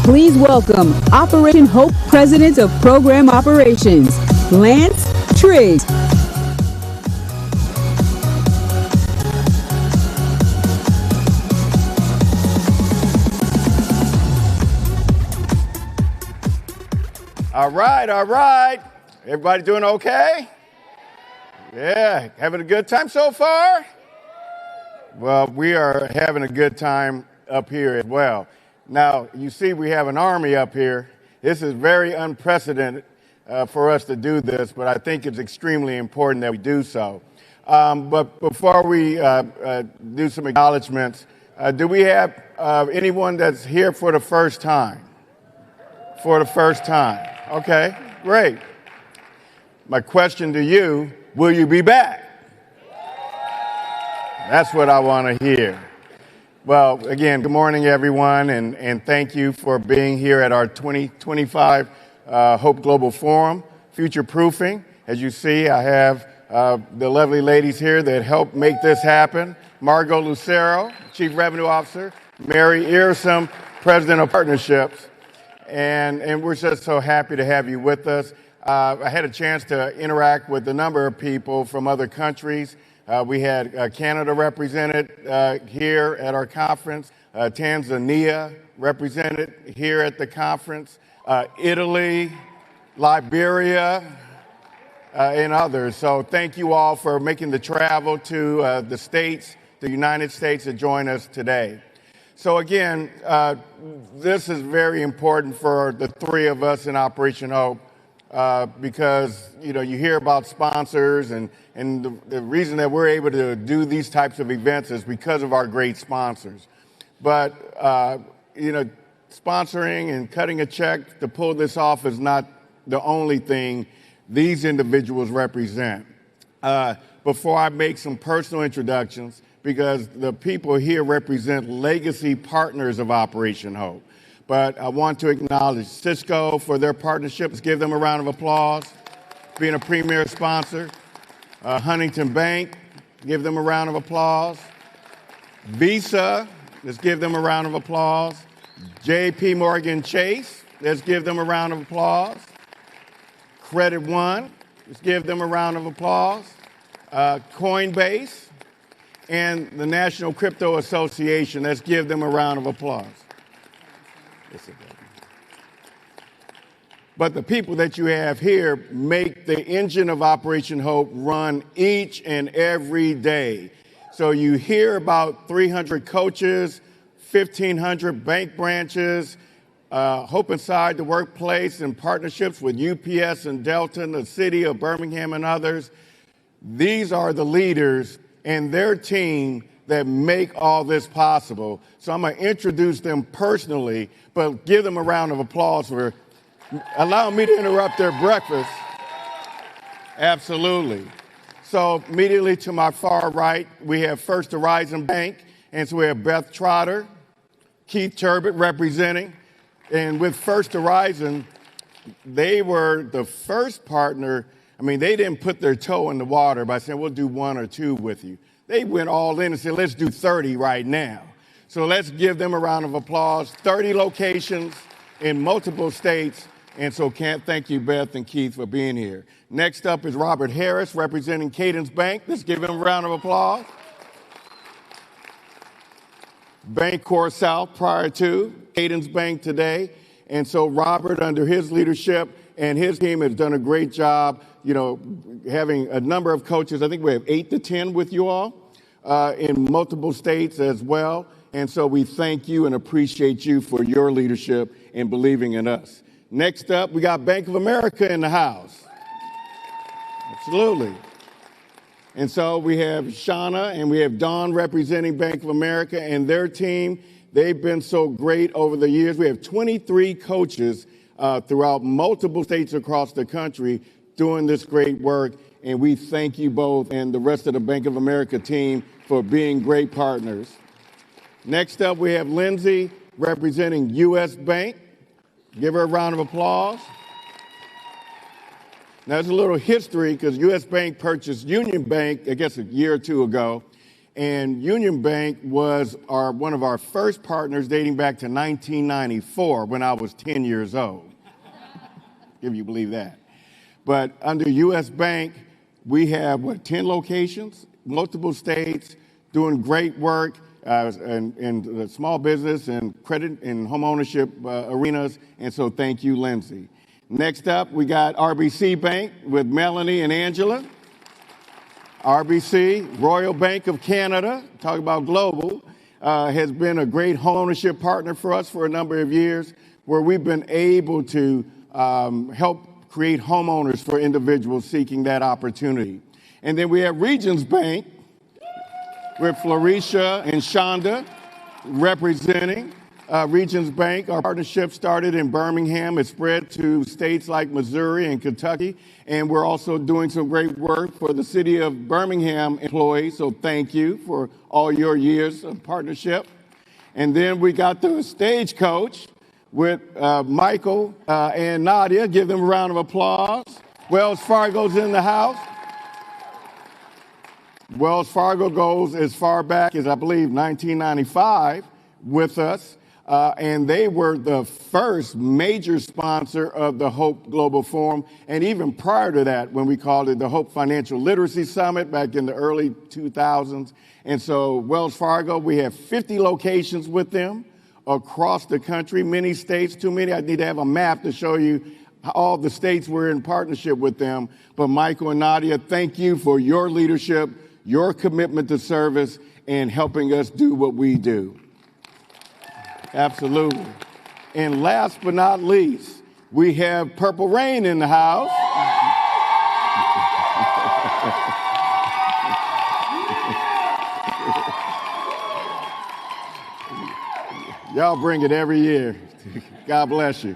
Please welcome Operation Hope President of Program Operations, Lance Triggs. All right. Everybody doing okay? Yeah, having a good time so far? Well, we are having a good time up here as well. Now, you see we have an army up here. This is very unprecedented for us to do this, but I think it's extremely important that we do so. But before we do some acknowledgments, do we have anyone that's here for the first time? For the first time. Okay, great. My question to you, will you be back? That's what I want to hear. Well, again, good morning, everyone, and thank you for being here at our 2025 Hope Global Forum, Future Proofing. As you see, I have the lovely ladies here that helped make this happen. Margot Lucero, Chief Revenue Officer, Mary Earsom, President of Partnerships, and we're just so happy to have you with us. I had a chance to interact with a number of people from other countries. We had Canada represented here at our conference, Tanzania represented here at the conference, Italy, Liberia, and others. So thank you all for making the travel to the States, the United States, to join us today. So again, this is very important for the three of us in Operation Hope. Because, you hear about sponsors and the reason that we're able to do these types of events is because of our great sponsors. But, sponsoring and cutting a check to pull this off is not the only thing these individuals represent. Before I make some personal introductions, because the people here represent legacy partners of Operation Hope. But I want to acknowledge Cisco for their partnership. Let's give them a round of applause, being a premier sponsor. Huntington Bank, give them a round of applause. Visa, let's give them a round of applause. JP Morgan Chase, let's give them a round of applause. Credit One, let's give them a round of applause. Coinbase and the National Crypto Association, let's give them a round of applause. But the people that you have here make the engine of Operation Hope run each and every day. So you hear about 300 coaches, 1,500 bank branches, Hope Inside the Workplace and partnerships with UPS and Delta and the city of Birmingham and others. These are the leaders and their team that make all this possible. So I'm going to introduce them personally, but give them a round of applause for allowing me to interrupt their breakfast. Absolutely. So immediately to my far right, we have First Horizon Bank, and so we have Beth Trotter, Keith Turbot representing. And with First Horizon, they were the first partner. I mean, they didn't put their toe in the water by saying, we'll do one or two with you. They went all in and said, let's do 30 right now. So let's give them a round of applause. 30 locations in multiple states. And so can't thank you, Beth and Keith, for being here. Next up is Robert Harris, representing Cadence Bank. Let's give him a round of applause. Bancorp South prior to Cadence Bank today. And so Robert, under his leadership and his team, has done a great job, having a number of coaches. I think we have 8 to 10 with you all in multiple states as well. And so we thank you and appreciate you for your leadership and believing in us. Next up, we got Bank of America in the house. Absolutely. And so we have Shauna and we have Dawn representing Bank of America and their team. They've been so great over the years. We have 23 coaches throughout multiple states across the country doing this great work. And we thank you both and the rest of the Bank of America team for being great partners. Next up, we have Lindsay representing U.S. Bank. Give her a round of applause. Now, there's a little history because U.S. Bank purchased Union Bank, I guess, a year or two ago. And Union Bank was one of our first partners dating back to 1994 when I was 10 years old, if you believe that. But under U.S. Bank, we have, 10 locations, multiple states, doing great work in the small business and credit and home ownership arenas. And so thank you, Lindsay. Next up, we got RBC Bank with Melanie and Angela. RBC, Royal Bank of Canada, talk about global, has been a great home ownership partner for us for a number of years, where we've been able to help create homeowners for individuals seeking that opportunity. And then we have Regions Bank with Florisha and Shonda representing Regions Bank. Our partnership started in Birmingham. It spread to states like Missouri and Kentucky. And we're also doing some great work for the city of Birmingham employees. So thank you for all your years of partnership. And then we got the Stagecoach with Michael and Nadia. Give them a round of applause. Wells Fargo's in the house. Wells Fargo goes as far back as, I believe, 1995 with us. And they were the first major sponsor of the Hope Global Forum. And even prior to that, when we called it the Hope Financial Literacy Summit back in the early 2000s. And so Wells Fargo, we have 50 locations with them across the country, many states, too many. I need to have a map to show you all the states we're in partnership with them. But Michael and Nadia, thank you for your leadership, your commitment to service, and helping us do what we do. Absolutely. And last but not least, we have Purple Rain in the house. Y'all bring it every year. God bless you.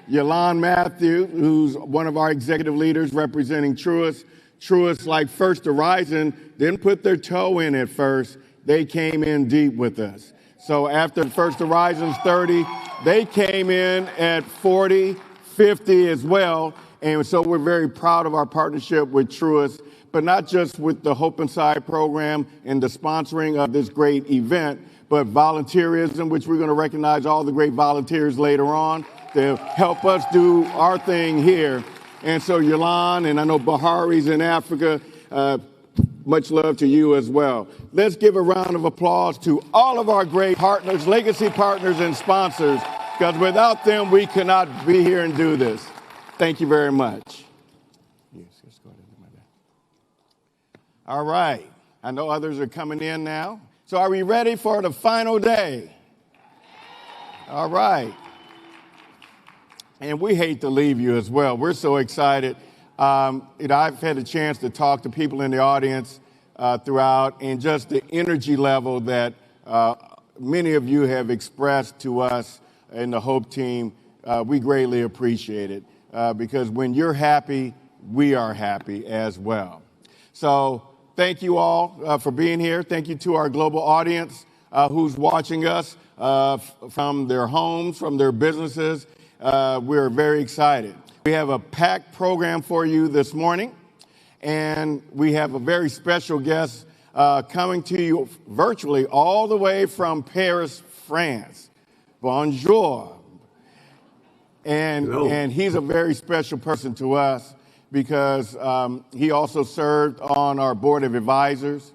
Yolande Matthew, who's one of our executive leaders representing Truist. Truist, like First Horizon, didn't put their toe in at first. They came in deep with us. So after First Horizon's 30, they came in at 40, 50 as well. And so we're very proud of our partnership with Truist, but not just with the Hope Inside program and the sponsoring of this great event, but volunteerism, which we're going to recognize all the great volunteers later on to help us do our thing here. And so Yolande, and I know Bahari's in Africa, much love to you as well. Let's give a round of applause to all of our great partners, legacy partners and sponsors, because without them, we cannot be here and do this. Thank you very much. Yes, let's go ahead and do my best. All right. I know others are coming in now. So are we ready for the final day? All right. And we hate to leave you as well. We're so excited. I've had a chance to talk to people in the audience throughout, and just the energy level that many of you have expressed to us in the Hope team, we greatly appreciate it. Because when you're happy, we are happy as well. So thank you all for being here. Thank you to our global audience who's watching us from their homes, from their businesses. We're very excited. We have a packed program for you this morning, and we have a very special guest coming to you virtually all the way from Paris, France. Bonjour. And he's a very special person to us because he also served on our board of advisors.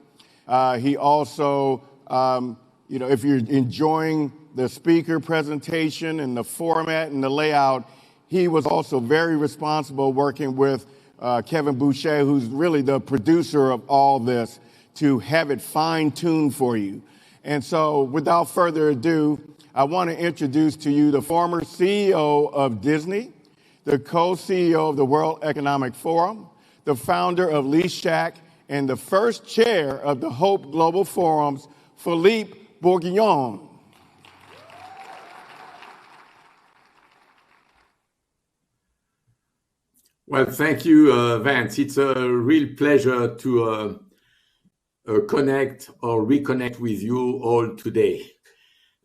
He also, if you're enjoying the speaker presentation and the format and the layout, he was also very responsible working with Kevin Boucher, who's really the producer of all this, to have it fine-tuned for you. And so without further ado, I want to introduce to you the former CEO of Disney, the co-CEO of the World Economic Forum, the founder of LeShack, and the first chair of the Hope Global Forums, Philippe Bourguignon. Well, thank you, Vance. It's a real pleasure to connect or reconnect with you all today.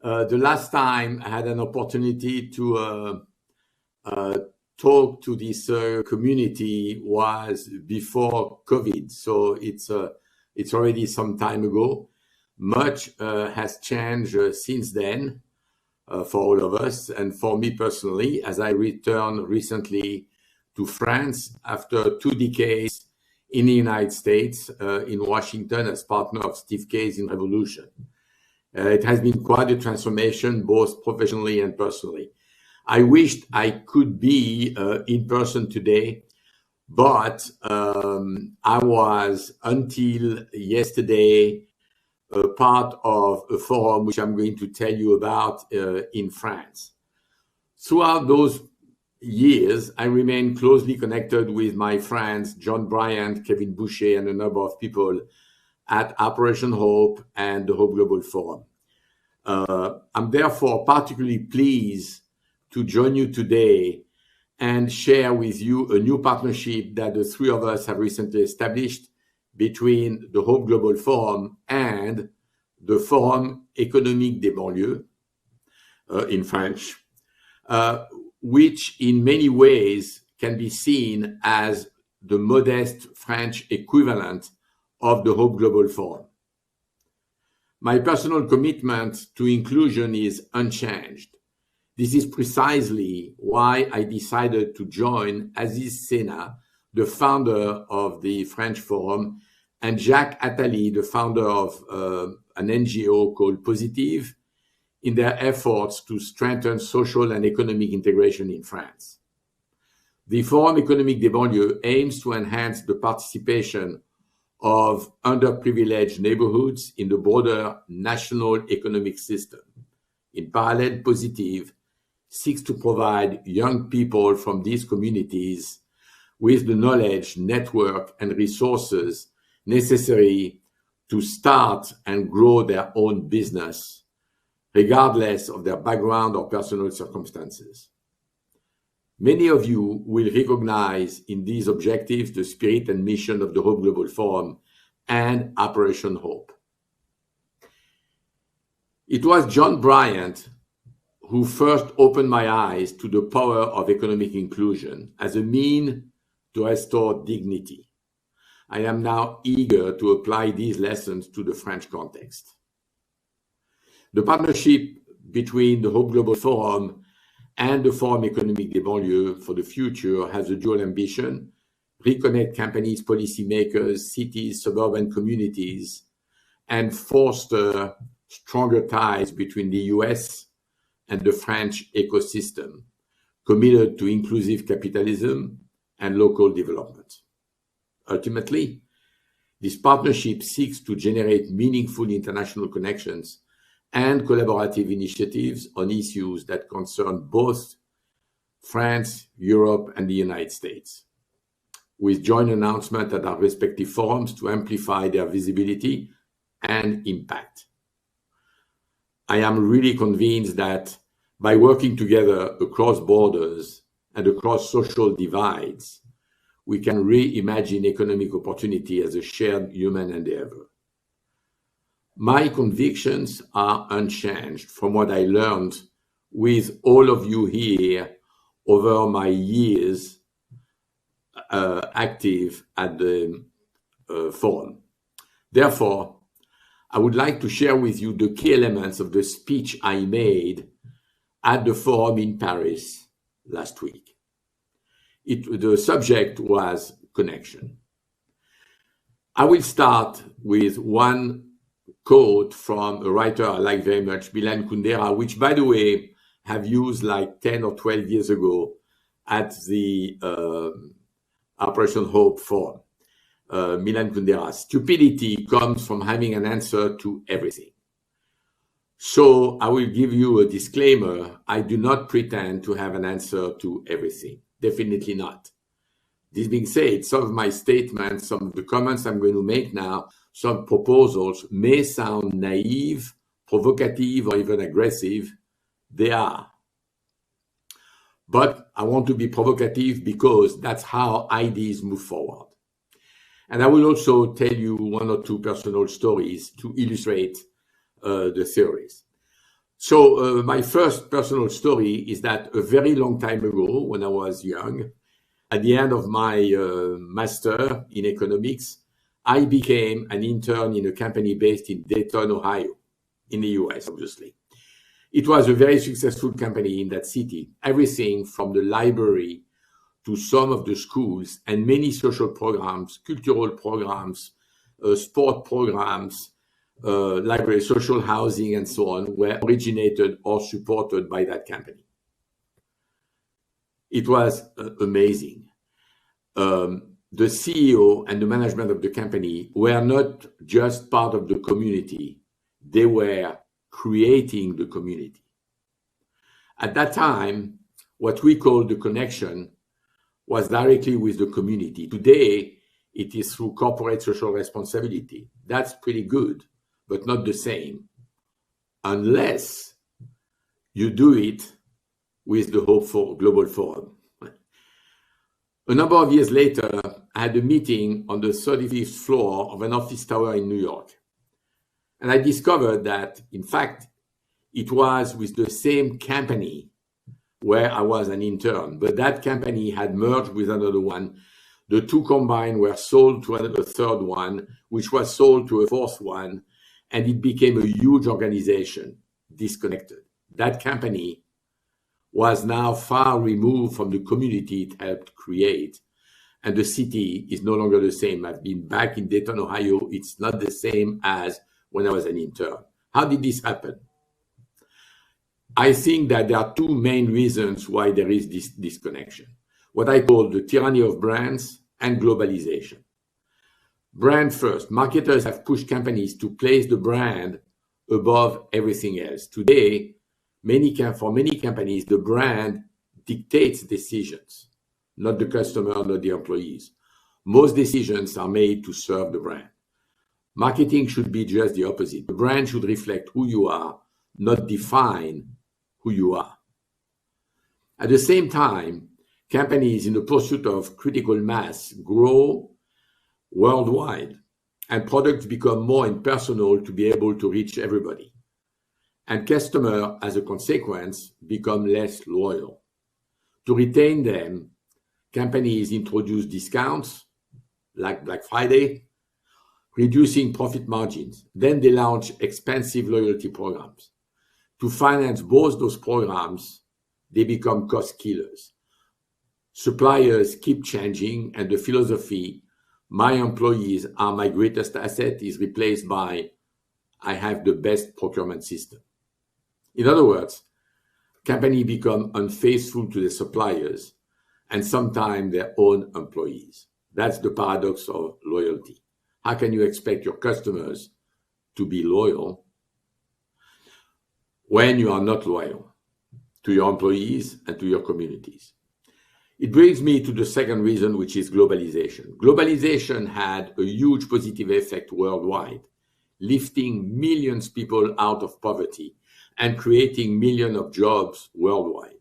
The last time I had an opportunity to talk to this community was before COVID. So it's It's already some time ago. Much has changed since then for all of us, and for me personally, as I returned recently to France after 2 decades in the United States, in Washington, as partner of Steve Case in Revolution. It has been quite a transformation, both professionally and personally. I wished I could be in person today, but I was, until yesterday, part of a forum which I'm going to tell you about in France. Throughout those years, I remained closely connected with my friends, John Bryant, Kevin Boucher, and a number of people at Operation Hope and the Hope Global Forum. I'm therefore particularly pleased to join you today and share with you a new partnership that the three of us have recently established between the Hope Global Forum and the Forum Économique des Banlieues, in French, which in many ways can be seen as the modest French equivalent of the Hope Global Forum. My personal commitment to inclusion is unchanged. This is precisely why I decided to join Aziz Sena, the founder of the French Forum, and Jacques Attali, the founder of an NGO called Positive, in their efforts to strengthen social and economic integration in France. The Forum Économique des Banlieues aims to enhance the participation of underprivileged neighborhoods in the broader national economic system. In parallel, Positive seeks to provide young people from these communities with the knowledge, network, and resources necessary to start and grow their own business, regardless of their background or personal circumstances. Many of you will recognize in these objectives the spirit and mission of the Hope Global Forum and Operation Hope. It was John Bryant who first opened my eyes to the power of economic inclusion as a means to restore dignity. I am now eager to apply these lessons to the French context. The partnership between the Hope Global Forum and the Forum Économique des Banlieues for the future has a dual ambition: reconnect companies, policymakers, cities, suburban communities, and foster stronger ties between the US and the French ecosystem, committed to inclusive capitalism and local development. Ultimately, this partnership seeks to generate meaningful international connections and collaborative initiatives on issues that concern both France, Europe, and the United States, with joint announcements at our respective forums to amplify their visibility and impact. I am really convinced that by working together across borders and across social divides, we can reimagine economic opportunity as a shared human endeavor. My convictions are unchanged from what I learned with all of you here over my years active at the forum. Therefore, I would like to share with you the key elements of the speech I made at the forum in Paris last week. The subject was connection. I will start with one quote from a writer I like very much, Milan Kundera, which, by the way, have used like 10 or 12 years ago at the Operation Hope Forum. Milan Kundera: stupidity comes from having an answer to everything. So I will give you a disclaimer. I do not pretend to have an answer to everything. Definitely not. This being said, some of my statements, some of the comments I'm going to make now, some proposals may sound naive, provocative, or even aggressive. They are. But I want to be provocative because that's how ideas move forward. And I will also tell you one or two personal stories to illustrate the theories. So my first personal story is that a very long time ago, when I was young, at the end of my master in economics, I became an intern in a company based in Dayton, Ohio, in the US, obviously. It was a very successful company in that city, everything from the library to some of the schools and many social programs, cultural programs, sport programs, library, social housing, and so on, were originated or supported by that company. It was amazing. The CEO and the management of the company were not just part of the community, they were creating the community. At that time, what we call the connection was directly with the community. Today, it is through corporate social responsibility. That's pretty good, but not the same, unless you do it with the Hope for Global Forum. A number of years later, I had a meeting on the 35th floor of an office tower in New York. And I discovered that, in fact, it was with the same company where I was an intern, but that company had merged with another one. The two combined were sold to another third one, which was sold to a fourth one, and it became a huge organization, disconnected. That company was now far removed from the community it helped create. And the city is no longer the same. I've been back in Dayton, Ohio. It's not the same as when I was an intern. How did this happen? I think that there are two main reasons why there is this disconnection. What I call the tyranny of brands and globalization. Brand first. Marketers have pushed companies to place the brand above everything else. Today, for many companies, the brand dictates decisions, not the customer, not the employees. Most decisions are made to serve the brand. Marketing should be just the opposite. The brand should reflect who you are, not define who you are. At the same time, companies in the pursuit of critical mass grow worldwide, and products become more impersonal to be able to reach everybody. And customers, as a consequence, become less loyal. To retain them, companies introduce discounts, like Black Friday, reducing profit margins. Then they launch expensive loyalty programs. To finance both those programs, they become cost killers. Suppliers keep changing, and the philosophy, my employees are my greatest asset, is replaced by, I have the best procurement system. In other words, companies become unfaithful to their suppliers and sometimes their own employees. That's the paradox of loyalty. How can you expect your customers to be loyal when you are not loyal to your employees and to your communities? It brings me to the second reason, which is globalization. Globalization had a huge positive effect worldwide, lifting millions of people out of poverty and creating millions of jobs worldwide.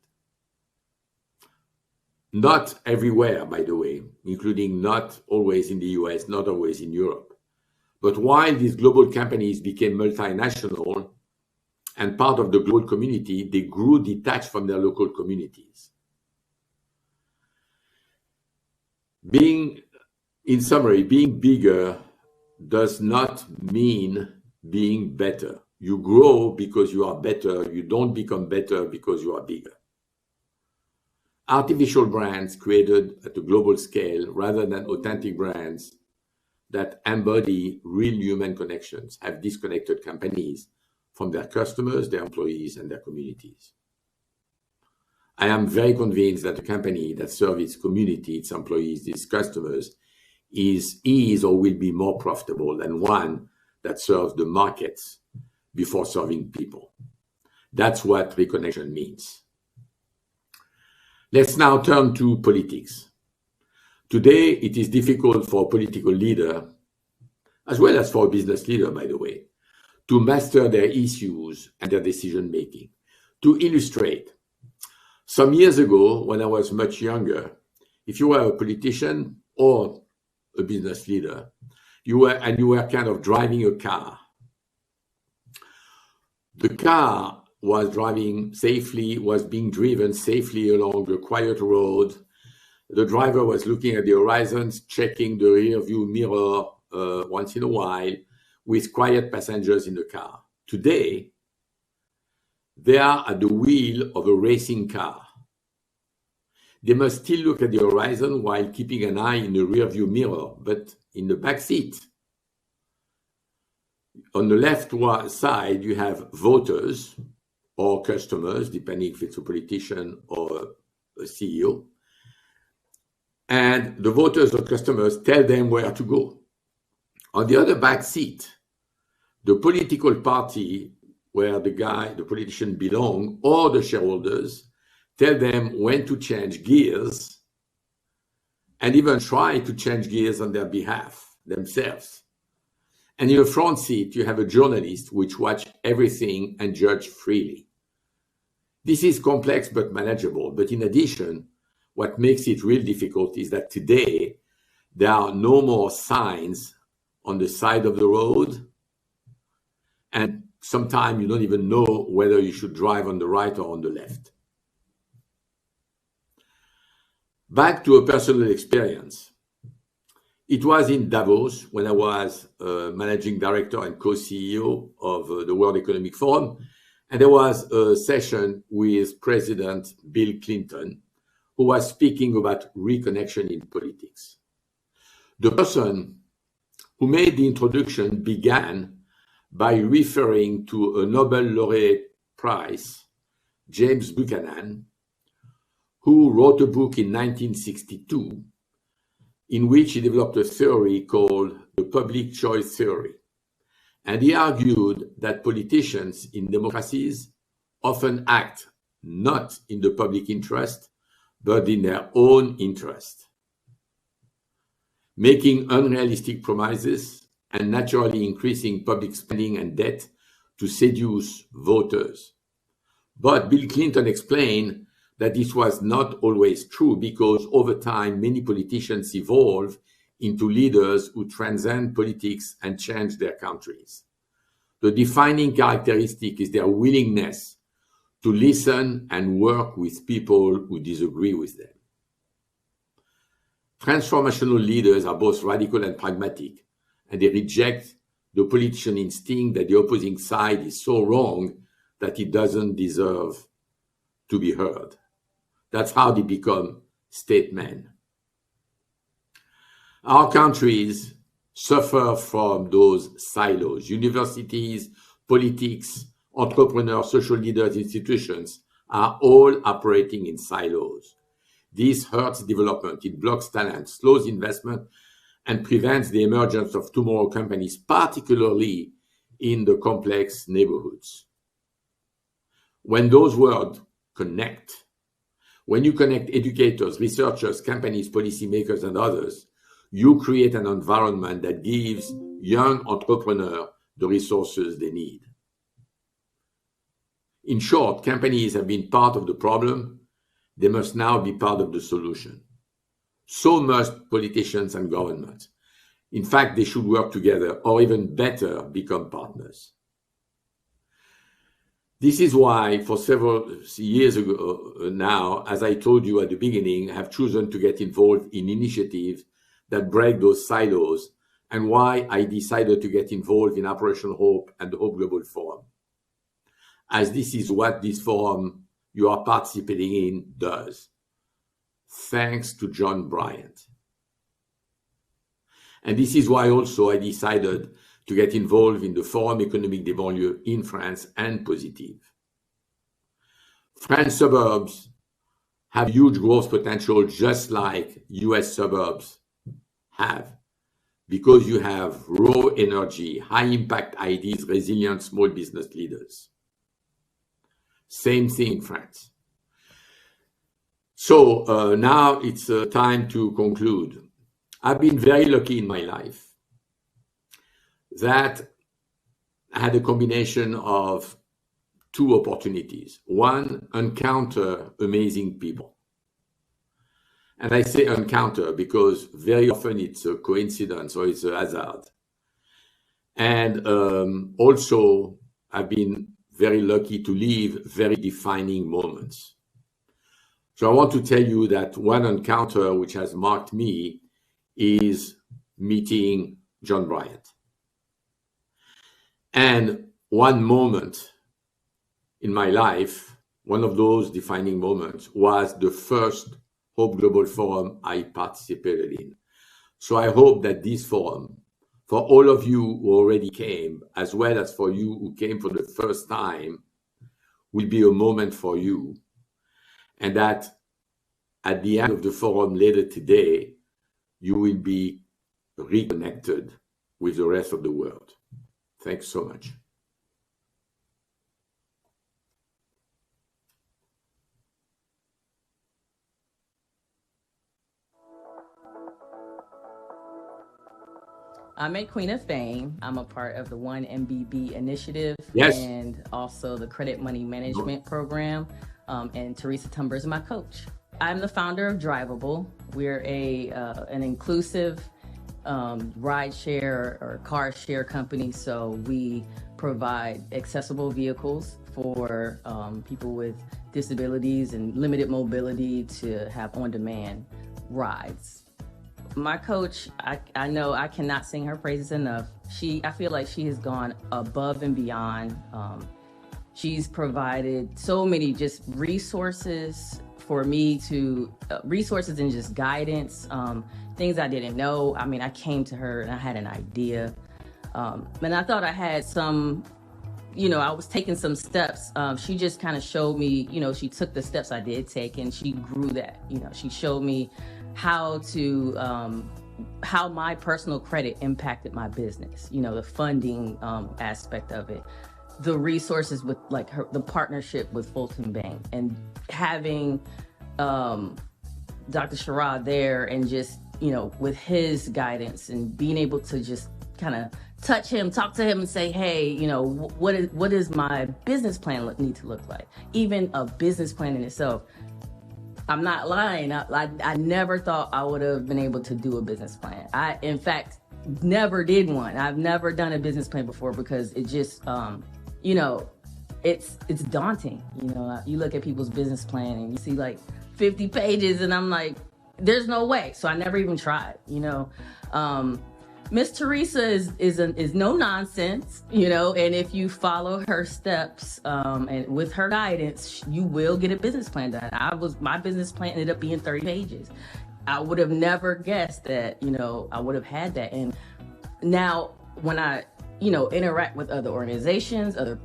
Not everywhere, by the way, including not always in the US, not always in Europe. But while these global companies became multinational and part of the global community, they grew detached from their local communities. In summary, being bigger does not mean being better. You grow because you are better. You don't become better because you are bigger. Artificial brands created at a global scale rather than authentic brands that embody real human connections have disconnected companies from their customers, their employees, and their communities. I am very convinced that a company that serves its community, its employees, its customers is or will be more profitable than one that serves the markets before serving people. That's what reconnection means. Let's now turn to politics. Today, it is difficult for a political leader, as well as for a business leader, by the way, to master their issues and their decision-making. To illustrate, some years ago, when I was much younger, if you were a politician or a business leader, you were kind of driving a car. The car was being driven safely along a quiet road. The driver was looking at the horizons, checking the rear view mirror, once in a while with quiet passengers in the car. Today, they are at the wheel of a racing car. They must still look at the horizon while keeping an eye in the rearview mirror, but in the back seat. On the left side, you have voters or customers, depending if it's a politician or a CEO. And the voters or customers tell them where to go. On the other back seat, the political party where the politician belong, or the shareholders, tell them when to change gears and even try to change gears on their behalf themselves. And in the front seat, you have a journalist which watch everything and judge freely. This is complex but manageable. But in addition, what makes it real difficult is that today there are no more signs on the side of the road, and sometimes you don't even know whether you should drive on the right or on the left. Back to a personal experience. It was in Davos when I was managing director and co-CEO of the World Economic Forum, and there was a session with President Bill Clinton, who was speaking about reconnection in politics. The person who made the introduction began by referring to a Nobel laureate prize, James Buchanan, who wrote a book in 1962 in which he developed a theory called the public choice theory. And he argued that politicians in democracies often act not in the public interest, but in their own interest, making unrealistic promises and naturally increasing public spending and debt to seduce voters. But Bill Clinton explained that this was not always true because over time, many politicians evolve into leaders who transcend politics and change their countries. The defining characteristic is their willingness to listen and work with people who disagree with them. Transformational leaders are both radical and pragmatic, and they reject the politician instinct that the opposing side is so wrong that it doesn't deserve to be heard. That's how they become statesmen. Our countries suffer from those silos. Universities, politics, entrepreneurs, social leaders, institutions are all operating in silos. This hurts development, it blocks talent, slows investment, and prevents the emergence of tomorrow companies, particularly in the complex neighborhoods. When those words connect, when you connect educators, researchers, companies, policymakers, and others, you create an environment that gives young entrepreneurs the resources they need. In short, companies have been part of the problem. They must now be part of the solution. So must politicians and governments. In fact, they should work together, or even better, become partners. This is why, for several years ago now, as I told you at the beginning, I have chosen to get involved in initiatives that break those silos, and why I decided to get involved in Operation Hope and the Hope Global Forum, as this is what this forum you are participating in does, thanks to John Bryant. And this is why also I decided to get involved in the Forum Économique des Banlieues in France and Positive. French suburbs have huge growth potential, just like US suburbs have, because you have raw energy, high impact ideas, resilient small business leaders. Same thing in France. So now it's time to conclude. I've been very lucky in my life that I had a combination of two opportunities. One, encounter amazing people. And I say encounter because very often it's a coincidence or it's a hazard. And also, I've been very lucky to live very defining moments. So I want to tell you that one encounter which has marked me is meeting John Bryant. And one moment in my life, one of those defining moments, was the first Hope Global Forum I participated in. So I hope that this forum, for all of you who already came, as well as for you who came for the first time, will be a moment for you. And that at the end of the forum later today, you will be reconnected with the rest of the world. Thanks so much. I'm a Queen of Fame. I'm a part of the One MBB initiative, Yes. And also the Credit Money Management Program. And Teresa Tumber is my coach. I'm the founder of Drivable. We're an inclusive ride share or car share company. So we provide accessible vehicles for people with disabilities and limited mobility to have on-demand rides. My coach, I know I cannot sing her praises enough. I feel like she has gone above and beyond. She's provided so many just resources for me to, resources and just guidance, things I didn't know. I mean, I came to her and I had an idea. And I thought I had some, I was taking some steps. She just kind of showed me, she took the steps I did take and she grew that. She showed me how my personal credit impacted my business, the funding aspect of it, the resources with like the partnership with Fulton Bank, and having Dr. Sherrod there and just, with his guidance and being able to just kind of touch him, talk to him and say, hey, what is my business plan need to look like? Even a business plan in itself. I'm not lying. I never thought I would have been able to do a business plan. I, in fact, never did one. I've never done a business plan before because it just, it's daunting. You look at people's business plan and you see like 50 pages and I'm like, there's no way. So I never even tried, Miss Teresa is no nonsense, and if you follow her steps and with her guidance, you will get a business plan done. My business plan ended up being 30 pages. I would have never guessed that, I would have had that. And now when I, interact with other organizations, other,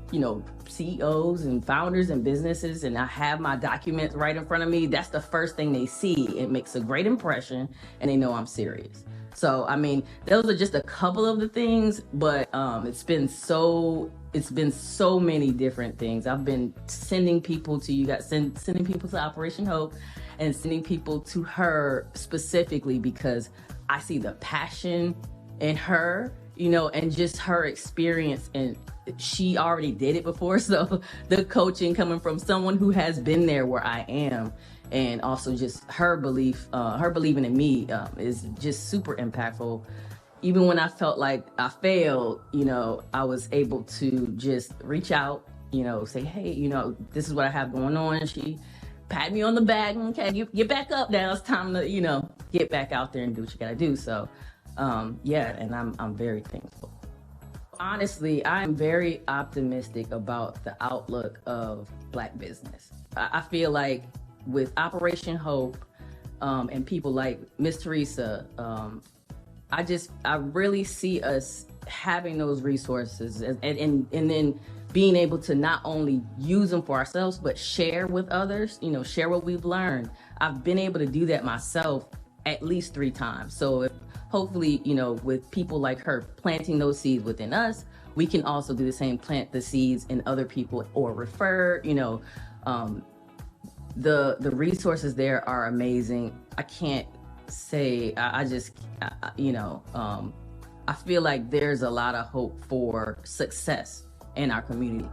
CEOs and founders and businesses, and I have my documents right in front of me, that's the first thing they see. It makes a great impression and they know I'm serious. So, I mean, those are just a couple of the things, but it's been so many different things. I've been sending people to you guys, sending people to Operation Hope and sending people to her specifically because I see the passion in her, and just her experience, and she already did it before. So the coaching coming from someone who has been there where I am, and also just her believing in me is just super impactful. Even when I felt like I failed, I was able to just reach out, say, hey, this is what I have going on. She pat me on the back. Okay, get back up now. It's time to, get back out there and do what you gotta do. So, and I'm very thankful. Honestly, I'm very optimistic about the outlook of Black business. I feel like with Operation Hope and people like Miss Teresa, I really see us having those resources and then being able to not only use them for ourselves, but share with others, share what we've learned. I've been able to do that myself at least 3 times. So hopefully, with people like her planting those seeds within us, we can also do the same, plant the seeds in other people or refer, the resources there are amazing. I can't say, I feel like there's a lot of hope for success in our community.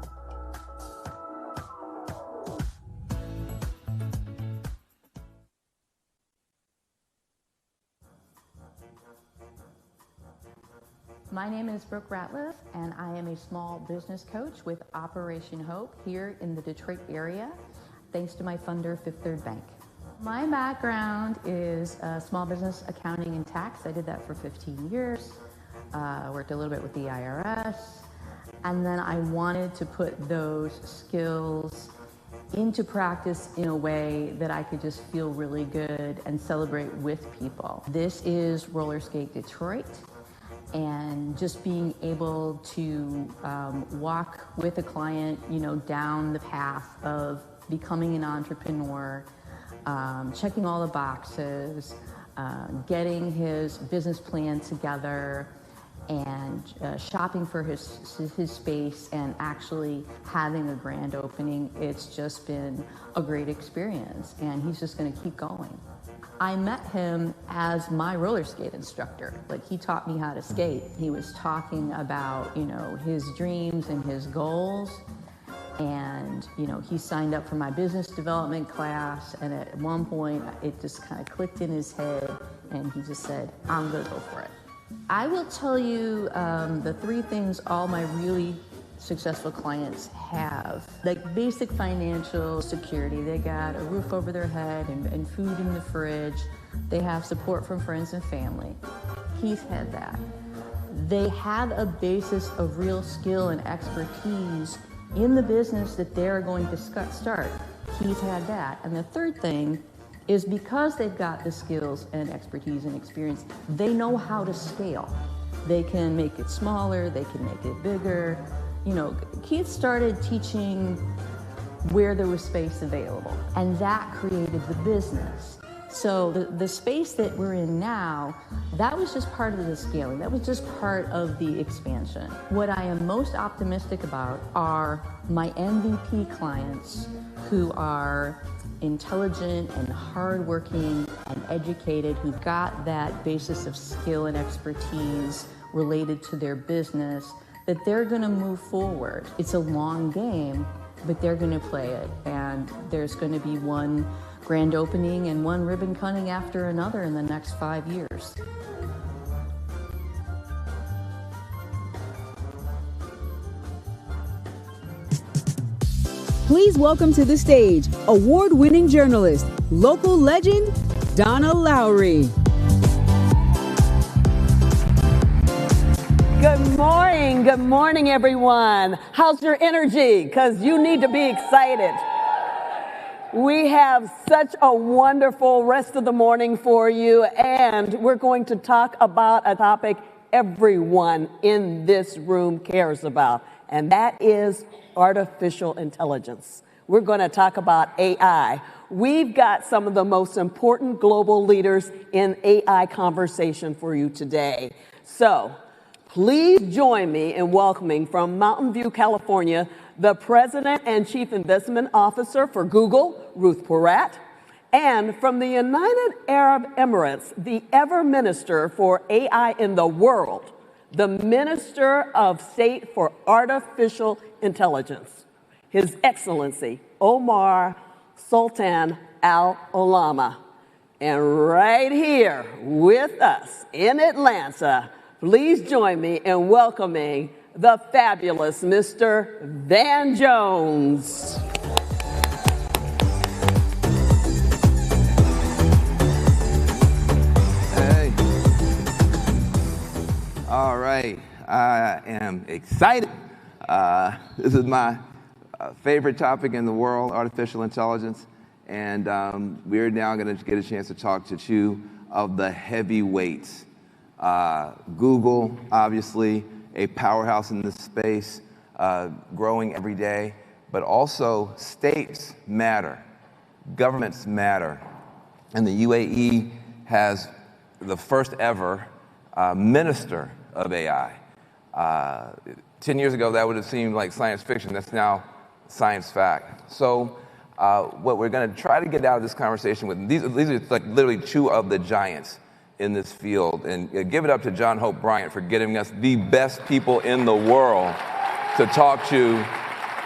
My name is Brooke Ratliff, and I am a small business coach with Operation Hope here in the Detroit area, thanks to my funder, Fifth Third Bank. My background is small business accounting and tax. I did that for 15 years. worked a little bit with the IRS, and then I wanted to put those skills into practice in a way that I could just feel really good and celebrate with people. This is Roller Skate Detroit, and just being able to walk with a client, down the path of becoming an entrepreneur, checking all the boxes, getting his business plan together, and shopping for his space and actually having a grand opening. It's just been a great experience, and he's just going to keep going. I met him as my roller skate instructor. Like, he taught me how to skate. He was talking about, his dreams and his goals. And, he signed up for my business development class. And at one point, it just kind of clicked in his head. And he just said, I'm going to go for it. I will tell you the 3 things all my really successful clients have. Like basic financial security. They got a roof over their head and food in the fridge. They have support from friends and family. Keith had that. They have a basis of real skill and expertise in the business that they're going to start. Keith had that. And the third thing is, because they've got the skills and expertise and experience, they know how to scale. They can make it smaller, they can make it bigger. Keith started teaching where there was space available, and that created the business. So the space that we're in now, that was just part of the scaling. That was just part of the expansion. What I am most optimistic about are my MVP clients who are intelligent and hardworking and educated, who've got that basis of skill and expertise related to their business, that they're going to move forward. It's a long game, but they're going to play it. And there's going to be one grand opening and one ribbon cutting after another in the next 5 years. Please welcome to the stage award-winning journalist, local legend, Donna Lowry. Good morning, everyone. How's your energy? Because you need to be excited. We have such a wonderful rest of the morning for you, and we're going to talk about a topic everyone in this room cares about, and that is artificial intelligence. We're going to talk about AI. We've got some of the most important global leaders in AI conversation for you today. So please join me in welcoming from Mountain View, California, the President and Chief Investment Officer for Google, Ruth Porat, and from the United Arab Emirates, the ever Minister for AI in the world, the Minister of State for Artificial Intelligence, His Excellency Omar Sultan Al Olama. And right here with us in Atlanta, please join me in welcoming the fabulous Mr. Van Jones. Hey. All right. I am excited. This is my favorite topic in the world, artificial intelligence. And we're now going to get a chance to talk to 2 of the heavyweights. Google, obviously, a powerhouse in this space, growing every day, but also states matter, governments matter. And the UAE has the first ever minister of AI. 10 years ago, that would have seemed like science fiction. That's now science fact. So what we're going to try to get out of this conversation with, these are like literally 2 of the giants in this field, and give it up to John Hope Bryant for getting us the best people in the world to talk to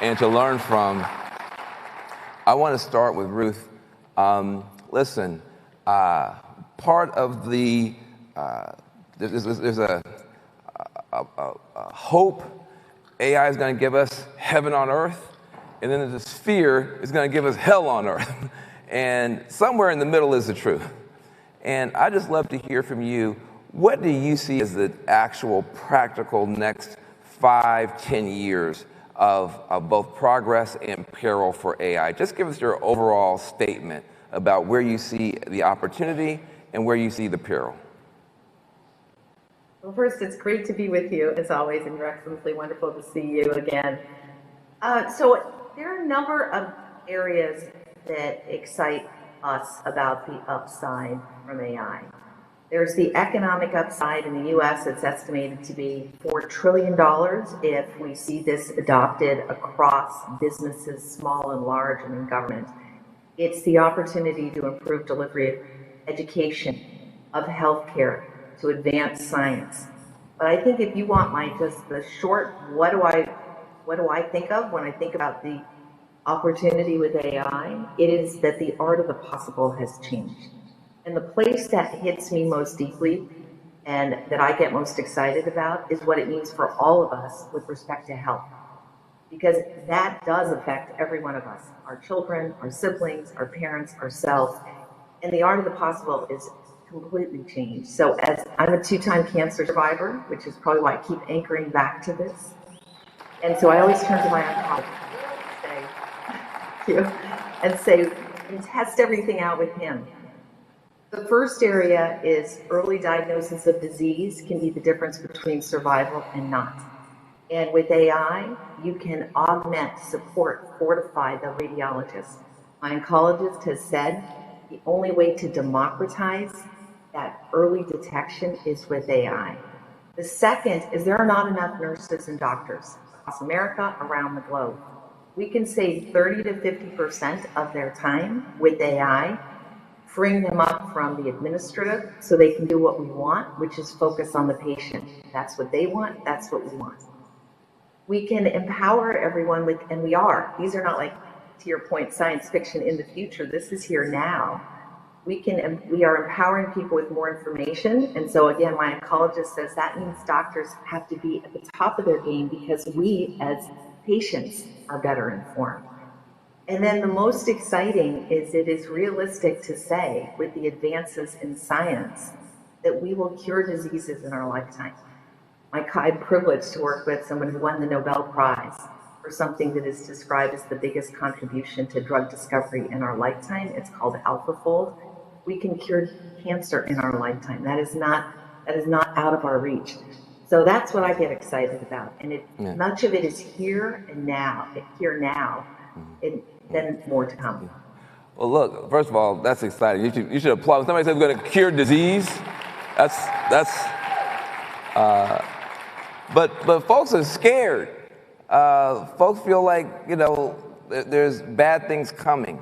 and to learn from. I want to start with Ruth. Listen, part of the there's a hope AI is going to give us heaven on earth, and then there's this fear is going to give us hell on earth, and somewhere in the middle is the truth. And I just love to hear from you. What do you see as the actual practical next 5, 10 years of both progress and peril for AI? Just give us your overall statement about where you see the opportunity and where you see the peril. Well, first, it's great to be with you, as always, and Your Excellency, wonderful to see you again. So there are a number of areas that excite us about the upside from AI. There's the economic upside. In the U.S., it's estimated to be $4 trillion if we see this adopted across businesses, small and large, and in government. It's the opportunity to improve delivery of education, of healthcare, to advance science. But I think if you want the short, what do I think of when I think about the opportunity with AI? It is that the art of the possible has changed. And the place that hits me most deeply and that I get most excited about is what it means for all of us with respect to health. Because that does affect every one of us, our children, our siblings, our parents, ourselves. And the art of the possible is completely changed. So as I'm a 2-time cancer survivor, which is probably why I keep anchoring back to this. And so I always turn to my oncologist and test everything out with him. The first area is early diagnosis of disease can be the difference between survival and not. And with AI, you can augment, support, fortify the radiologist. My oncologist has said the only way to democratize that early detection is with AI. The second is there are not enough nurses and doctors across America, around the globe. We can save 30 to 50% of their time with AI, freeing them up from the administrative so they can do what we want, which is focus on the patient. That's what they want, that's what we want. We can empower everyone with, and we are, these are not like, to your point, science fiction in the future, this is here now. We are empowering people with more information. And so again, my oncologist says that means doctors have to be at the top of their game because we as patients are better informed. And then the most exciting is it is realistic to say with the advances in science that we will cure diseases in our lifetime. I'm privileged to work with someone who won the Nobel Prize for something that is described as the biggest contribution to drug discovery in our lifetime. It's called AlphaFold. We can cure cancer in our lifetime. That is not out of our reach. So that's what I get excited about. And much of it is here and now, then more to come. Well, look, first of all, that's exciting. You should applaud. When somebody says we're going to cure disease, but folks are scared. Folks feel like, there's bad things coming.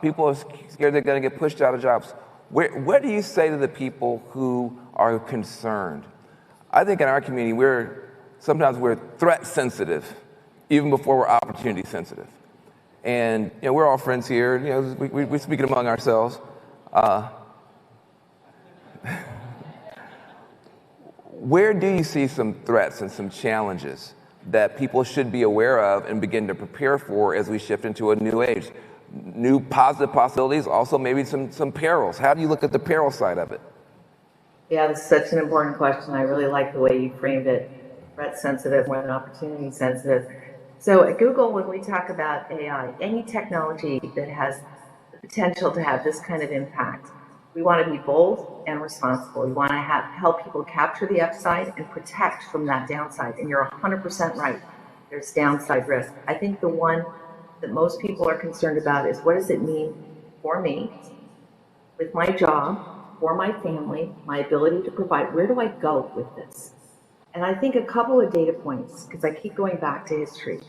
People are scared they're going to get pushed out of jobs. What do you say to the people who are concerned? I think in our community, sometimes we're threat sensitive, even before we're opportunity sensitive. And we're all friends here. We're speaking among ourselves. Where do you see some threats and some challenges that people should be aware of and begin to prepare for as we shift into a new age? New positive possibilities, also maybe some perils. How do you look at the peril side of it? Yeah, that's such an important question. I really like the way you framed it. Threat sensitive more than opportunity sensitive. So at Google, when we talk about AI, any technology that has the potential to have this kind of impact, we want to be bold and responsible. We want to help people capture the upside and protect from that downside. And you're 100% right. There's downside risk. I think the one that most people are concerned about is what does it mean for me, with my job, for my family, my ability to provide, where do I go with this? And I think a couple of data points, because I keep going back to history.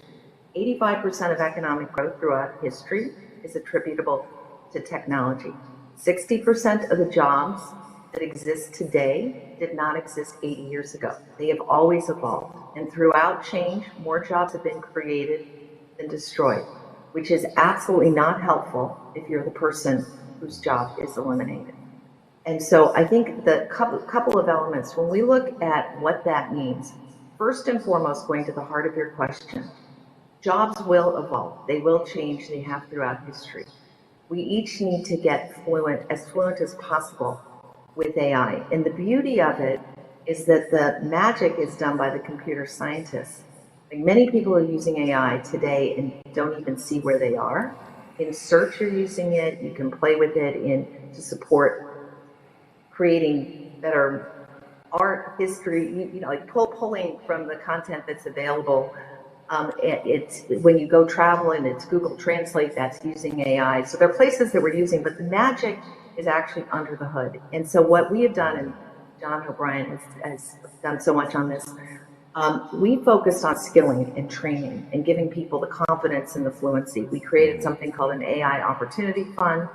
85% of economic growth throughout history is attributable to technology. 60% of the jobs that exist today did not exist 80 years ago. They have always evolved. And throughout change, more jobs have been created than destroyed, which is absolutely not helpful if you're the person whose job is eliminated. And so I think the couple of elements, when we look at what that means, first and foremost, going to the heart of your question, jobs will evolve. They will change. They have throughout history. We each need to get as fluent as possible with AI. And the beauty of it is that the magic is done by the computer scientists. Like, many people are using AI today and don't even see where they are. In search, you're using it. You can play with it to support creating better art, history, like pulling from the content that's available. It's when you go travel and it's Google Translate, that's using AI. So there are places that we're using, but the magic is actually under the hood. And so what we have done, and John O'Brien has done so much on this, we focused on skilling and training and giving people the confidence and the fluency. We created something called an AI Opportunity Fund.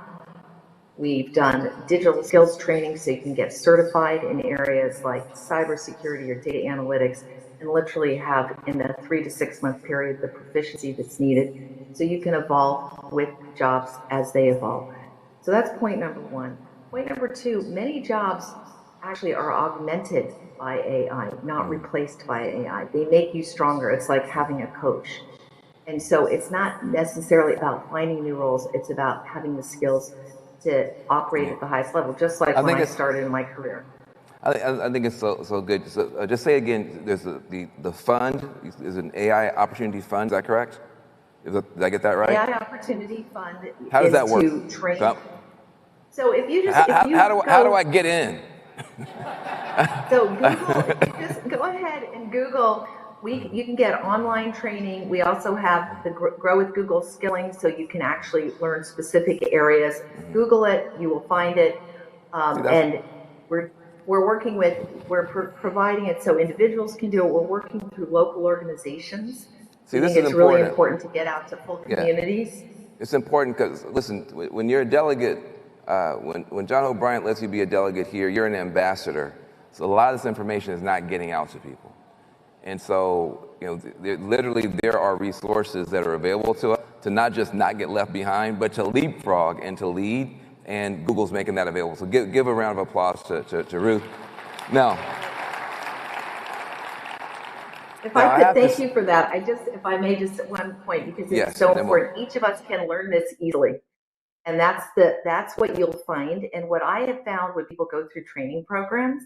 We've done digital skills training so you can get certified in areas like cybersecurity or data analytics, and literally have in a 3 to 6 month period the proficiency that's needed so you can evolve with jobs as they evolve. So that's point number one. Point number two, many jobs actually are augmented by AI, not replaced by AI. They make you stronger. It's like having a coach. And so it's not necessarily about finding new roles, it's about having the skills to operate at the highest level, just like when I started in my career. I think it's so good. So, just say again, there's the fund is an AI Opportunity Fund, is that correct? Did I get that right? AI Opportunity Fund How does that work? To train. So if you just, how do I get in? So Google, if you just go ahead and Google, you can get online training. We also have the Grow with Google skilling, so you can actually learn specific areas. Google it, you will find it, and we're providing it so individuals can do it. We're working through local organizations. See, this is it's really important to get out to full communities. Yeah. It's important because, listen, when you're a delegate, when John O'Brien lets you be a delegate here, you're an ambassador. So a lot of this information is not getting out to people. And so, there are resources that are available to us to not just not get left behind, but to leapfrog and to lead. And Google's making that available. So give a round of applause to Ruth. Now, thank you for that. If I may, just one point, because it's so important. Each of us can learn this easily. And that's what you'll find. And what I have found when people go through training programs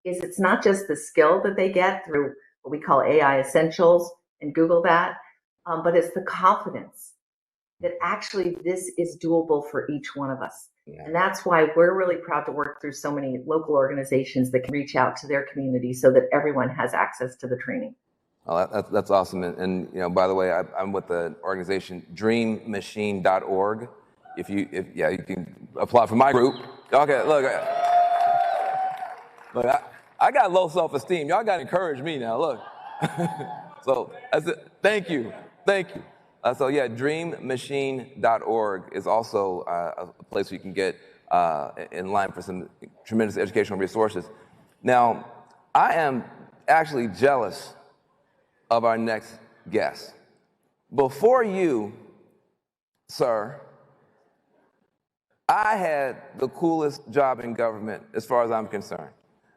is it's not just the skill that they get through what we call AI Essentials, and Google that, but it's the confidence that actually this is doable for each one of us. Yeah. And that's why we're really proud to work through so many local organizations that can reach out to their community so that everyone has access to the training. Oh, that's awesome. And by the way, I'm with the organization dreammachine.org. If you can apply for my group. Okay, look, I got low self-esteem. Y'all got to encourage me now. Look. So that's it. Thank you. So dreammachine.org is also a place where you can get in line for some tremendous educational resources. Now, I am actually jealous of our next guest. Before you, sir, I had the coolest job in government as far as I'm concerned.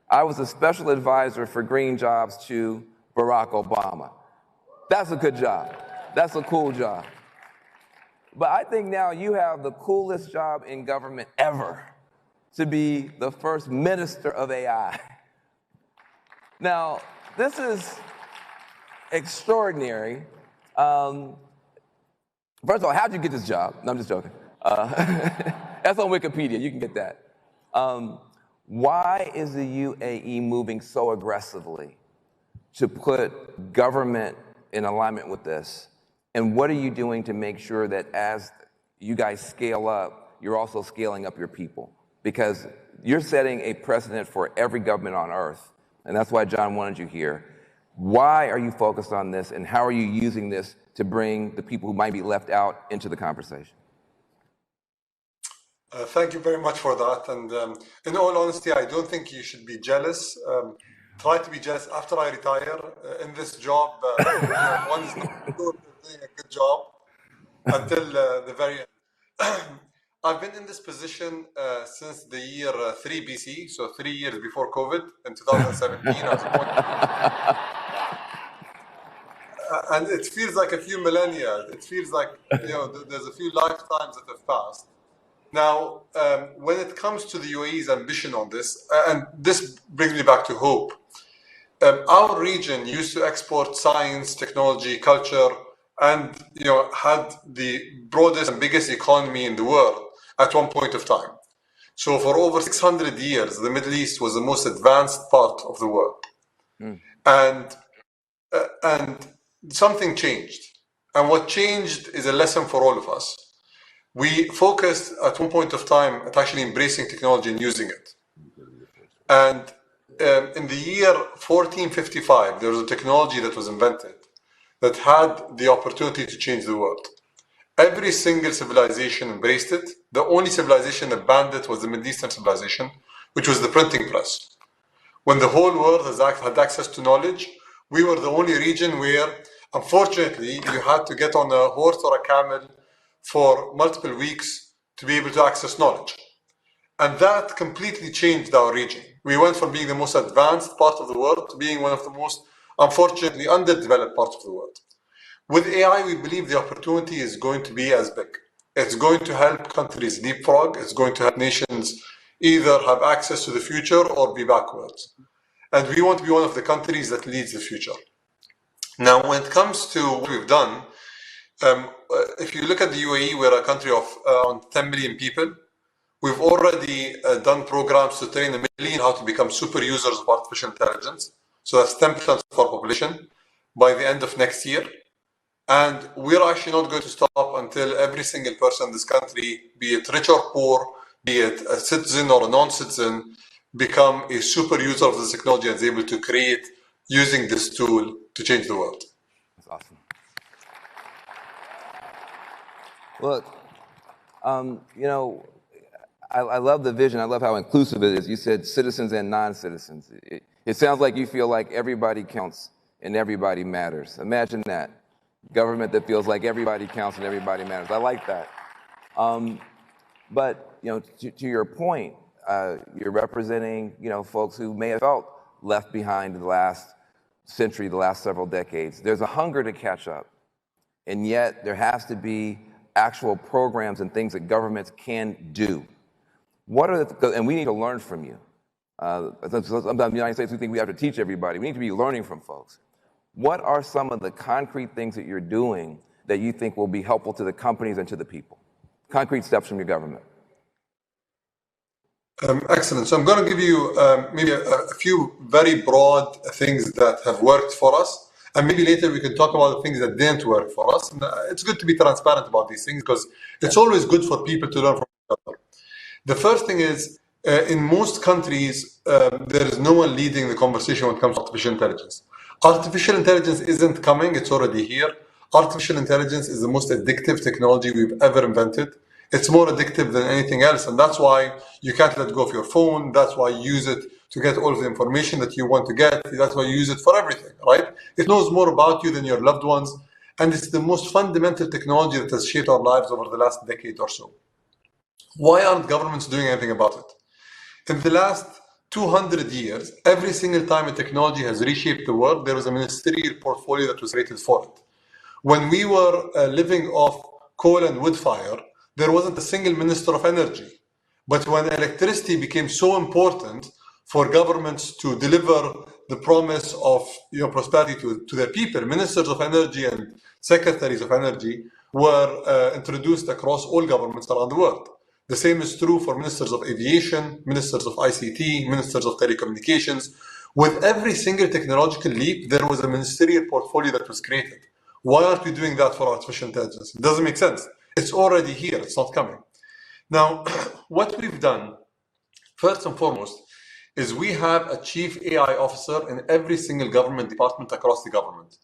I was a special advisor for green jobs to Barack Obama. That's a good job. That's a cool job. But I think now you have the coolest job in government ever, to be the first minister of AI. Now, this is extraordinary. First of all, how'd you get this job? No, I'm just joking. That's on Wikipedia. You can get that. Why is the UAE moving so aggressively to put government in alignment with this? And what are you doing to make sure that as you guys scale up, you're also scaling up your people? Because you're setting a precedent for every government on earth. And that's why John wanted you here. Why are you focused on this, and how are you using this to bring the people who might be left out into the conversation? Thank you very much for that. And in all honesty, I don't think you should be jealous. Try to be jealous after I retire. In this job, one is not doing a good job until the very end. I've been in this position since the year 3 BC, so 3 years before COVID, in 2017. I was appointed. And it feels like a few millennia. It feels like there's a few lifetimes that have passed. Now, when it comes to the UAE's ambition on this, and this brings me back to hope, our region used to export science, technology, culture, and had the broadest and biggest economy in the world at one point of time. So for over 600 years, the Middle East was the most advanced part of the world. And something changed. And what changed is a lesson for all of us. We focused at one point of time at actually embracing technology and using it. And in the year 1455, there was a technology that was invented that had the opportunity to change the world. Every single civilization embraced it. The only civilization that banned it was the Middle Eastern civilization, which was the printing press. When the whole world had access to knowledge, we were the only region where, unfortunately, you had to get on a horse or a camel for multiple weeks to be able to access knowledge. And that completely changed our region. We went from being the most advanced part of the world to being one of the most, unfortunately, underdeveloped parts of the world. With AI, we believe the opportunity is going to be as big. It's going to help countries leapfrog. It's going to help nations either have access to the future or be backwards. And we want to be one of the countries that leads the future. Now, when it comes to what we've done, if you look at the UAE, we're a country of around 10 million people. We've already done programs to train 1 million how to become super users of artificial intelligence. So that's 10% of our population by the end of next year. And we're actually not going to stop until every single person in this country, be it rich or poor, be it a citizen or a non-citizen, become a super user of this technology and is able to create using this tool to change the world. That's awesome. Look, I love the vision. I love how inclusive it is. You said citizens and non-citizens. It sounds like you feel like everybody counts and everybody matters. Imagine that. Government that feels like everybody counts and everybody matters. I like that. But to your point, you're representing folks who may have felt left behind in the last century, the last several decades. There's a hunger to catch up, and yet there has to be actual programs and things that governments can do. What are and we need to learn from you. Sometimes in the United States we think we have to teach everybody. We need to be learning from folks. What are some of the concrete things that you're doing that you think will be helpful to the companies and to the people? Concrete steps from your government. Excellent. So I'm going to give you maybe a few very broad things that have worked for us. And maybe later we can talk about the things that didn't work for us. And it's good to be transparent about these things because it's always good for people to learn from each other. The first thing is, in most countries, there is no one leading the conversation when it comes to artificial intelligence. Artificial intelligence isn't coming, it's already here. Artificial intelligence is the most addictive technology we've ever invented. It's more addictive than anything else, and that's why you can't let go of your phone. That's why you use it to get all of the information that you want to get. That's why you use it for everything, right? It knows more about you than your loved ones, and it's the most fundamental technology that has shaped our lives over the last decade or so. Why aren't governments doing anything about it? In the last 200 years, every single time a technology has reshaped the world, there was a ministerial portfolio that was created for it. When we were living off coal and wood fire, there wasn't a single minister of energy. But when electricity became so important for governments to deliver the promise of prosperity to their people, ministers of energy and secretaries of energy were introduced across all governments around the world. The same is true for ministers of aviation, ministers of ICT, ministers of telecommunications. With every single technological leap, there was a ministerial portfolio that was created. Why aren't we doing that for artificial intelligence? It doesn't make sense. It's already here, it's not coming. Now, what we've done, first and foremost, is we have a chief AI officer in every single government department across the government.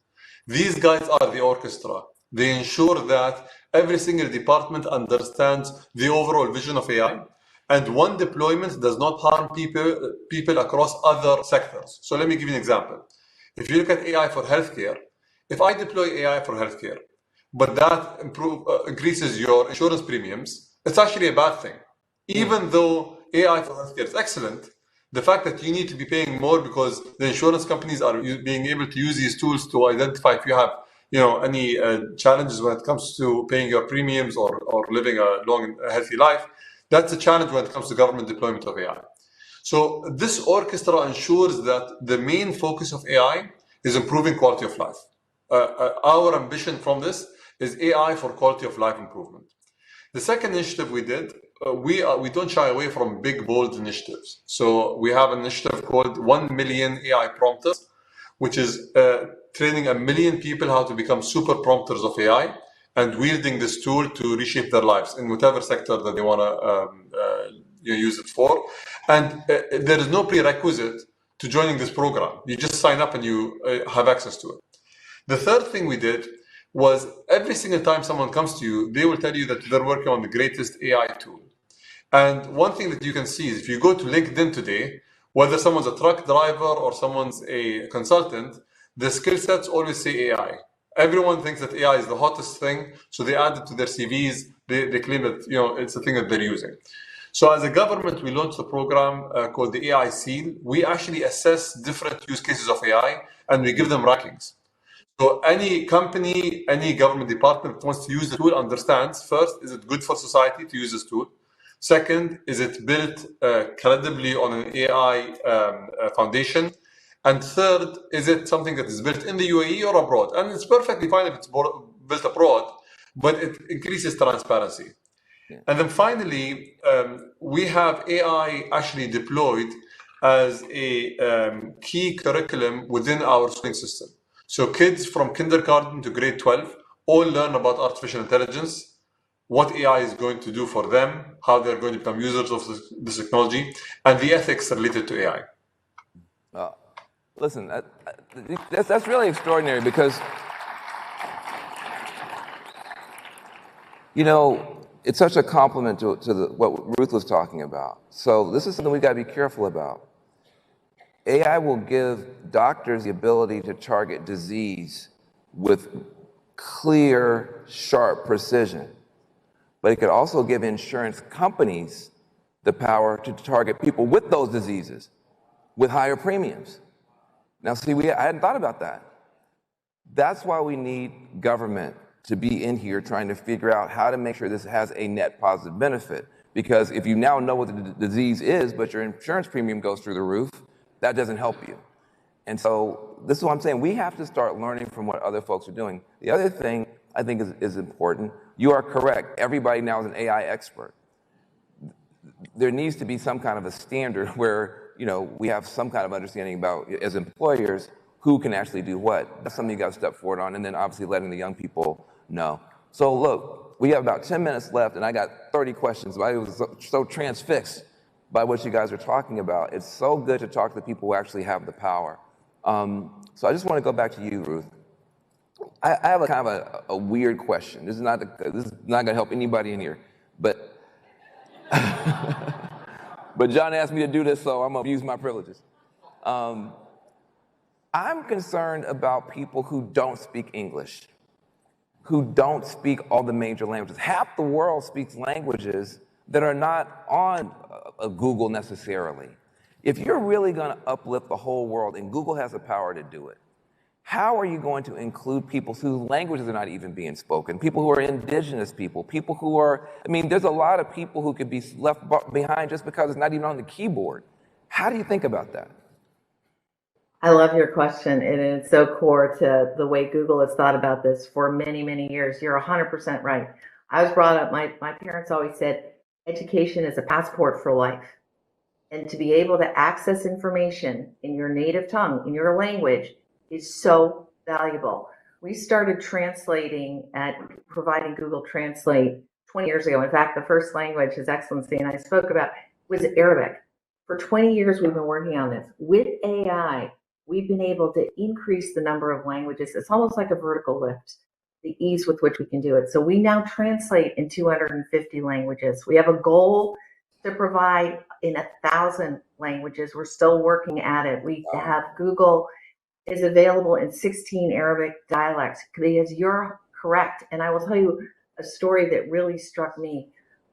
These guys are the orchestra. They ensure that every single department understands the overall vision of AI, and one deployment does not harm people across other sectors. So let me give you an example. If you look at AI for healthcare, if I deploy AI for healthcare, but that increases your insurance premiums, it's actually a bad thing. Even though AI for healthcare is excellent, the fact that you need to be paying more because the insurance companies are being able to use these tools to identify if you have any challenges when it comes to paying your premiums or living a long and healthy life, That's the challenge when it comes to government deployment of AI. So this orchestra ensures that the main focus of AI is improving quality of life. Our ambition from this is AI for quality of life improvement. The second initiative we did, we don't shy away from big, bold initiatives. So we have an initiative called 1 million AI prompters, which is training 1 million people how to become super prompters of AI and wielding this tool to reshape their lives in whatever sector that they want to use it for. And there is no prerequisite to joining this program. You just sign up and you have access to it. The third thing we did was every single time someone comes to you, they will tell you that they're working on the greatest AI tool. And one thing that you can see is if you go to LinkedIn today, whether someone's a truck driver or someone's a consultant, the skill sets always say AI. Everyone thinks that AI is the hottest thing, so they add it to their CVs. They claim that it's the thing that they're using. So as a government, we launched a program called the AI Seal. We actually assess different use cases of AI and we give them rankings. So any company, any government department that wants to use the tool understands, first, is it good for society to use this tool? Second, is it built credibly on an AI foundation? And third, is it something that is built in the UAE or abroad? And it's perfectly fine if it's built abroad, but it increases transparency. Yeah. And then finally, we have AI actually deployed as a key curriculum within our schooling system. So kids from kindergarten to grade 12 all learn about artificial intelligence, what AI is going to do for them, how they're going to become users of this technology, and the ethics related to AI. Listen, that's really extraordinary because, it's such a compliment to what Ruth was talking about. So this is something we got to be careful about. AI will give doctors the ability to target disease with clear, sharp precision. But it could also give insurance companies the power to target people with those diseases with higher premiums. Now, see, I hadn't thought about that. That's why we need government to be in here trying to figure out how to make sure this has a net positive benefit. Because if you now know what the disease is, but your insurance premium goes through the roof, that doesn't help you. And so this is what I'm saying. We have to start learning from what other folks are doing. The other thing I think is important. You are correct. Everybody now is an AI expert. There needs to be some kind of a standard where we have some kind of understanding about, as employers, who can actually do what. That's something you got to step forward on, and then obviously letting the young people know. So look, we have about 10 minutes left, and I got 30 questions. I was so transfixed by what you guys are talking about. It's so good to talk to the people who actually have the power. So I just want to go back to you, Ruth. I have a kind of a weird question. This is not going to help anybody in here, but but John asked me to do this, so I'm going to use my privileges. I'm concerned about people who don't speak English, who don't speak all the major languages. Half the world speaks languages that are not on Google necessarily. If you're really going to uplift the whole world, and Google has the power to do it, how are you going to include people whose languages are not even being spoken, people who are indigenous people who are, there's a lot of people who could be left behind just because it's not even on the keyboard. How do you think about that? I love your question, and it's so core to the way Google has thought about this for many, many years. You're 100% right. I was brought up, my parents always said, education is a passport for life. And to be able to access information in your native tongue, in your language, is so valuable. We started translating and providing Google Translate 20 years ago. In fact, the first language His Excellency and I spoke about was Arabic. For 20 years, we've been working on this. With AI, we've been able to increase the number of languages. It's almost like a vertical lift, the ease with which we can do it. So we now translate in 250 languages. We have a goal to provide in 1,000 languages. We're still working at it. We have Google is available in 16 Arabic dialects, because you're correct. And I will tell you a story that really struck me.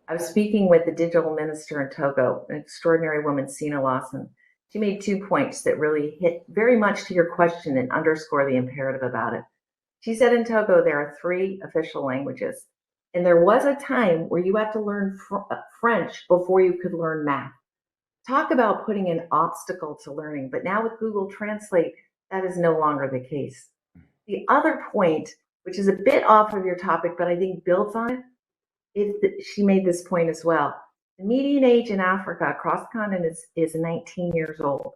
I was speaking with the digital minister in Togo, an extraordinary woman, Sina Lawson. She made 2 points that really hit very much to your question and underscore the imperative about it. She said in Togo there are 3 official languages. And there was a time where you had to learn French before you could learn math. Talk about putting an obstacle to learning. But now with Google Translate, that is no longer the case. The other point, which is a bit off of your topic, but I think builds on it, is that she made this point as well. The median age in Africa across the continent is 19 years old.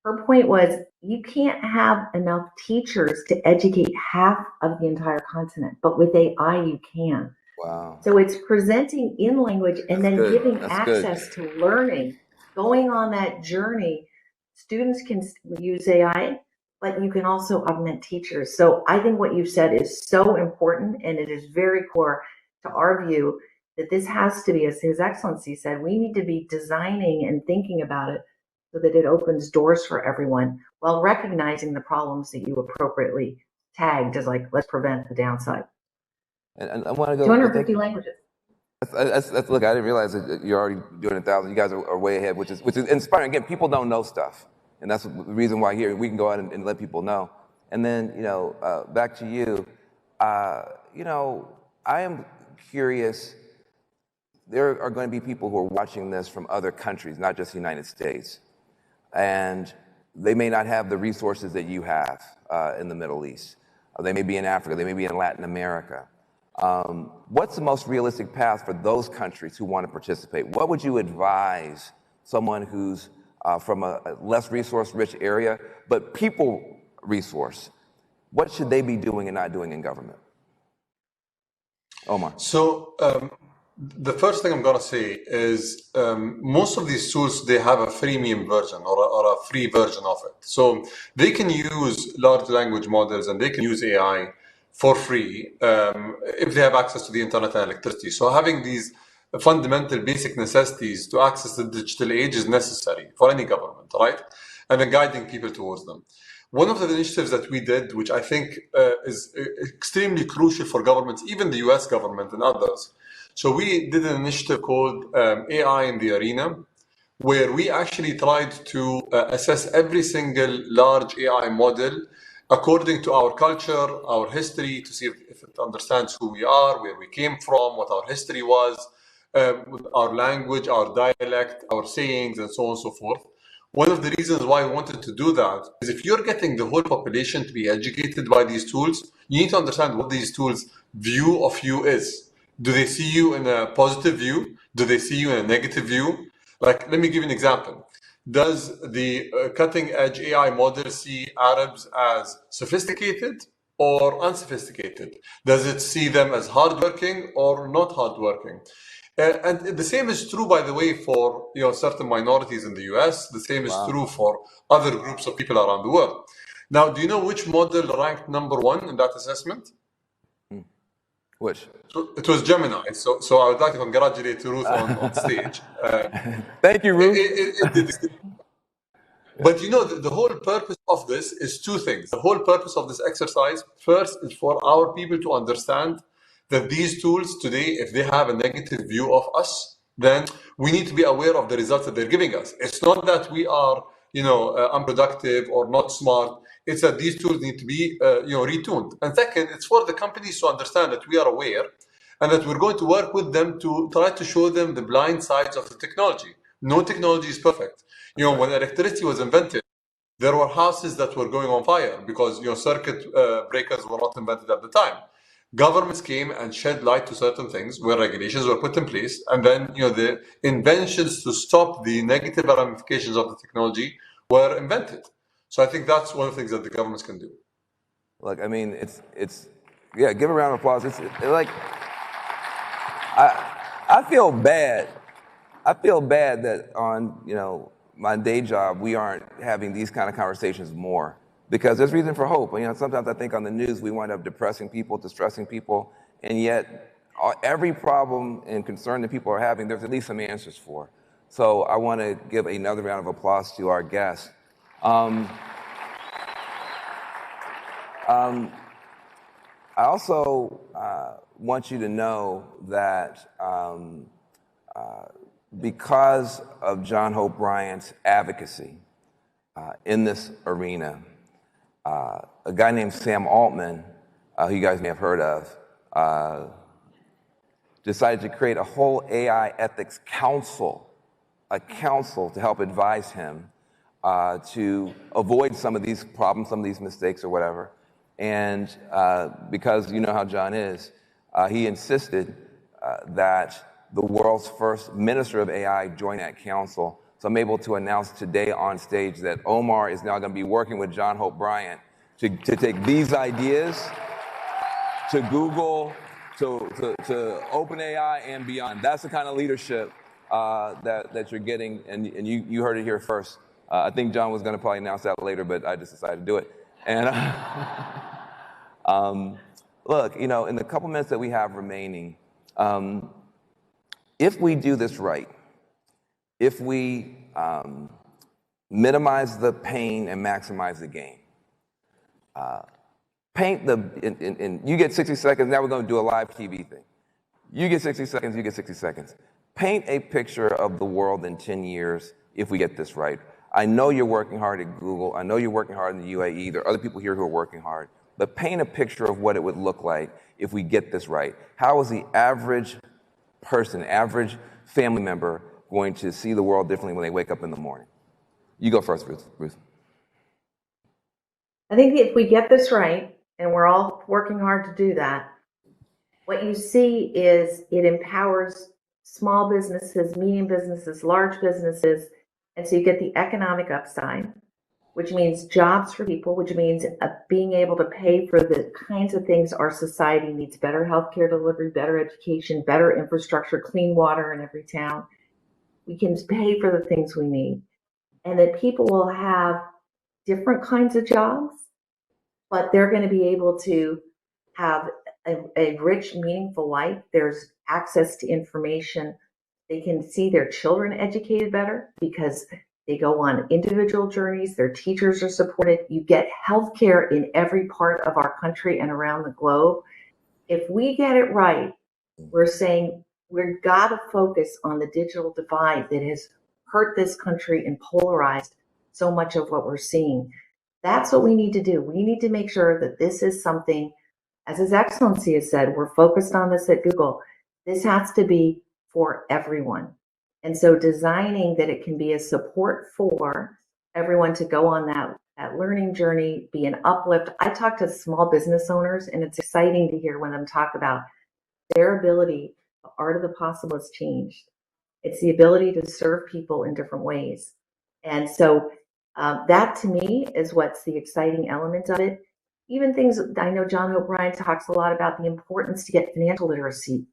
Her point was, you can't have enough teachers to educate half of the entire continent, but with AI you can. Wow. So it's presenting in language and then giving That's access to learning, going on that journey. Students can use AI, but you can also augment teachers. So I think what you said is so important, and it is very core to our view that this has to be, as His Excellency said, we need to be designing and thinking about it so that it opens doors for everyone while recognizing the problems that you appropriately tagged as like, let's prevent the downside. And I want to go 250 languages. Look, I didn't realize that you're already doing 1,000. You guys are way ahead, which is inspiring. Again, people don't know stuff, and that's the reason why here we can go out and let people know. And then, back to you. I am curious. There are going to be people who are watching this from other countries, not just the United States, and they may not have the resources that you have in the Middle East. They may be in Africa. They may be in Latin America. What's the most realistic path for those countries who want to participate? What would you advise someone who's from a less resource-rich area, but people resource? What should they be doing and not doing in government? Omar. So the first thing I'm going to say is most of these tools, they have a freemium version or a free version of it. So they can use large language models and they can use AI for free if they have access to the internet and electricity. So having these fundamental basic necessities to access the digital age is necessary for any government, right? And then guiding people towards them. One of the initiatives that we did, which I think is extremely crucial for governments, even the US government and others. So we did an initiative called AI in the Arena, where we actually tried to assess every single large AI model according to our culture, our history, to see if it understands who we are, where we came from, what our history was, our language, our dialect, our sayings, and so on and so forth. One of the reasons why we wanted to do that is if you're getting the whole population to be educated by these tools, you need to understand what these tools' view of you is. Do they see you in a positive view? Do they see you in a negative view? Like, let me give you an example. Does the cutting edge AI model see Arabs as sophisticated or unsophisticated? Does it see them as hardworking or not hardworking? And the same is true, by the way, for certain minorities in the US. The same is true for other groups of people around the world. Now, do you know which model ranked #1 in that assessment? Which? It was Gemini. So I would like to congratulate Ruth on stage. Thank you, Ruth. But the whole purpose of this is two things. The whole purpose of this exercise, first, is for our people to understand that these tools today, if they have a negative view of us, then we need to be aware of the results that they're giving us. It's not that we are, unproductive or not smart. It's that these tools need to be, retuned. And second, it's for the companies to understand that we are aware and that we're going to work with them to try to show them the blind sides of the technology. No technology is perfect. When electricity was invented, there were houses that were going on fire because, circuit breakers were not invented at the time. Governments came and shed light to certain things where regulations were put in place, and then the inventions to stop the negative ramifications of the technology were invented. So I think that's one of the things that the governments can do. Look, I mean, give a round of applause. It's like I feel bad. I feel bad that on my day job we aren't having these kind of conversations more. Because there's reason for hope. Sometimes I think on the news we wind up depressing people, distressing people, and yet every problem and concern that people are having, there's at least some answers for. So I want to give another round of applause to our guests. I also want you to know that because of John Hope Bryant's advocacy in this arena, a guy named Sam Altman, who you guys may have heard of, decided to create a whole AI ethics council, a council to help advise him to avoid some of these problems, some of these mistakes or whatever. And because you know how John is, he insisted that the world's first minister of AI join that council. So I'm able to announce today on stage that Omar is now going to be working with John Hope Bryant to take these ideas to Google, to OpenAI and beyond. That's the kind of leadership that you're getting, and you heard it here first. I think John was going to probably announce that later, but I just decided to do it. And look, in the couple minutes that we have remaining, if we do this right, if we minimize the pain and maximize the gain, you get 60 seconds, now we're going to do a live TV thing. You get 60 seconds, you get 60 seconds. Paint a picture of the world in 10 years if we get this right. I know you're working hard at Google. I know you're working hard in the UAE. There are other people here who are working hard. But paint a picture of what it would look like if we get this right. How is the average person, average family member going to see the world differently when they wake up in the morning? You go first, Ruth. I think if we get this right, and we're all working hard to do that, what you see is it empowers small businesses, medium businesses, large businesses, and so you get the economic upside, which means jobs for people, which means being able to pay for the kinds of things our society needs: better healthcare delivery, better education, better infrastructure, clean water in every town. We can pay for the things we need, and that people will have different kinds of jobs, but they're going to be able to have a rich, meaningful life. There's access to information. They can see their children educated better because they go on individual journeys. Their teachers are supported. You get healthcare in every part of our country and around the globe. If we get it right, we're saying we've got to focus on the digital divide that has hurt this country and polarized so much of what we're seeing. That's what we need to do. We need to make sure that this is something, as His Excellency has said, we're focused on this at Google. This has to be for everyone. And so designing that it can be a support for everyone to go on that learning journey, be an uplift. I talk to small business owners, and it's exciting to hear when them talk about their ability. The art of the possible has changed. It's the ability to serve people in different ways. And so that to me is what's the exciting element of it. Even things, I know John Hope Bryant talks a lot about the importance to get financial literacy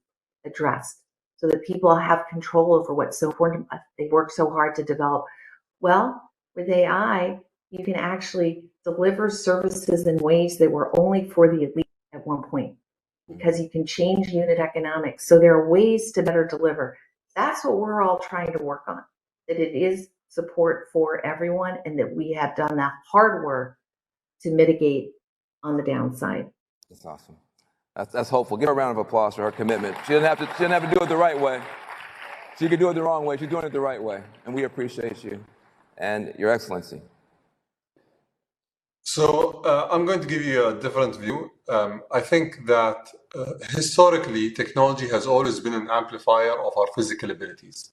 addressed so that people have control over what's so important. They work so hard to develop. Well, with AI, you can actually deliver services in ways that were only for the elite at one point, because you can change unit economics. So there are ways to better deliver. That's what we're all trying to work on, that it is support for everyone and that we have done that hard work to mitigate on the downside. That's awesome. That's hopeful. Give her a round of applause for her commitment. She doesn't have to do it the right way. She could do it the wrong way. She's doing it the right way. And we appreciate you and Your Excellency. So I'm going to give you a different view. I think that historically, technology has always been an amplifier of our physical abilities.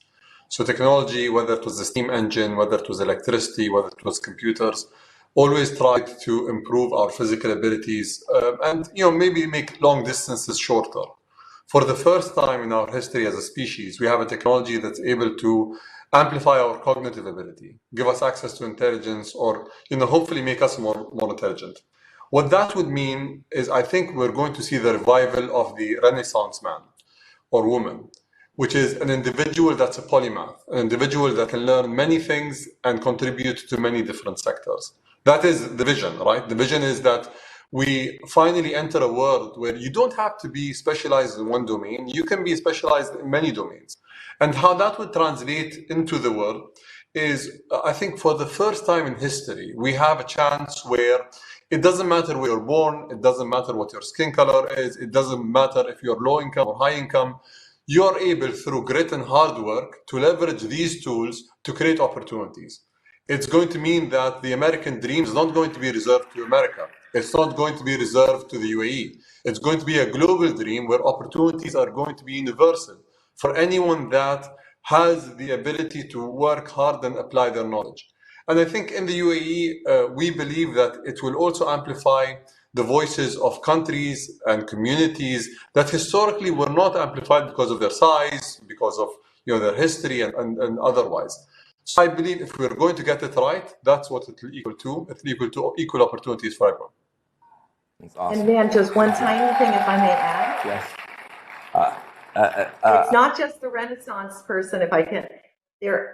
So technology, whether it was the steam engine, whether it was electricity, whether it was computers, always tried to improve our physical abilities and maybe make long distances shorter. For the first time in our history as a species, we have a technology that's able to amplify our cognitive ability, give us access to intelligence, or hopefully make us more intelligent. What that would mean is I think we're going to see the revival of the Renaissance man or woman, which is an individual that's a polymath, an individual that can learn many things and contribute to many different sectors. That is the vision, right? The vision is that we finally enter a world where you don't have to be specialized in one domain. You can be specialized in many domains. And how that would translate into the world is, I think for the first time in history, we have a chance where it doesn't matter where you're born, it doesn't matter what your skin color is, it doesn't matter if you're low income or high income, you're able through grit and hard work to leverage these tools to create opportunities. it's going to mean that the American dream is not going to be reserved to America. It's not going to be reserved to the UAE. It's going to be a global dream where opportunities are going to be universal for anyone that has the ability to work hard and apply their knowledge. And I think in the UAE, we believe that it will also amplify the voices of countries and communities that historically were not amplified because of their size, because of their history and otherwise. So I believe if we're going to get it right, that's what it will equal to. It will equal to equal opportunities for everyone. That's awesome. And man, just one tiny thing, if I may add. Yes. It's not just the Renaissance person, if I can.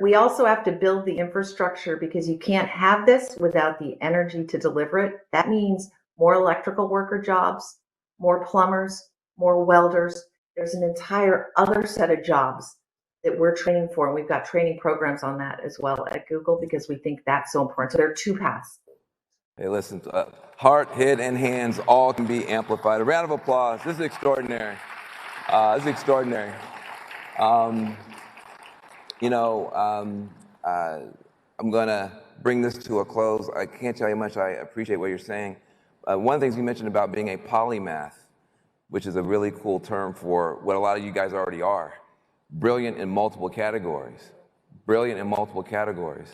We also have to build the infrastructure, because you can't have this without the energy to deliver it. That means more electrical worker jobs, more plumbers, more welders. There's an entire other set of jobs that we're training for, and we've got training programs on that as well at Google, because we think that's so important. So there are two paths. Hey, listen, heart, head, and hands all can be amplified. A round of applause. This is extraordinary. This is extraordinary. I'm going to bring this to a close. I can't tell you how much I appreciate what you're saying. One of the things you mentioned about being a polymath, which is a really cool term for what a lot of you guys already are. Brilliant in multiple categories. Brilliant in multiple categories.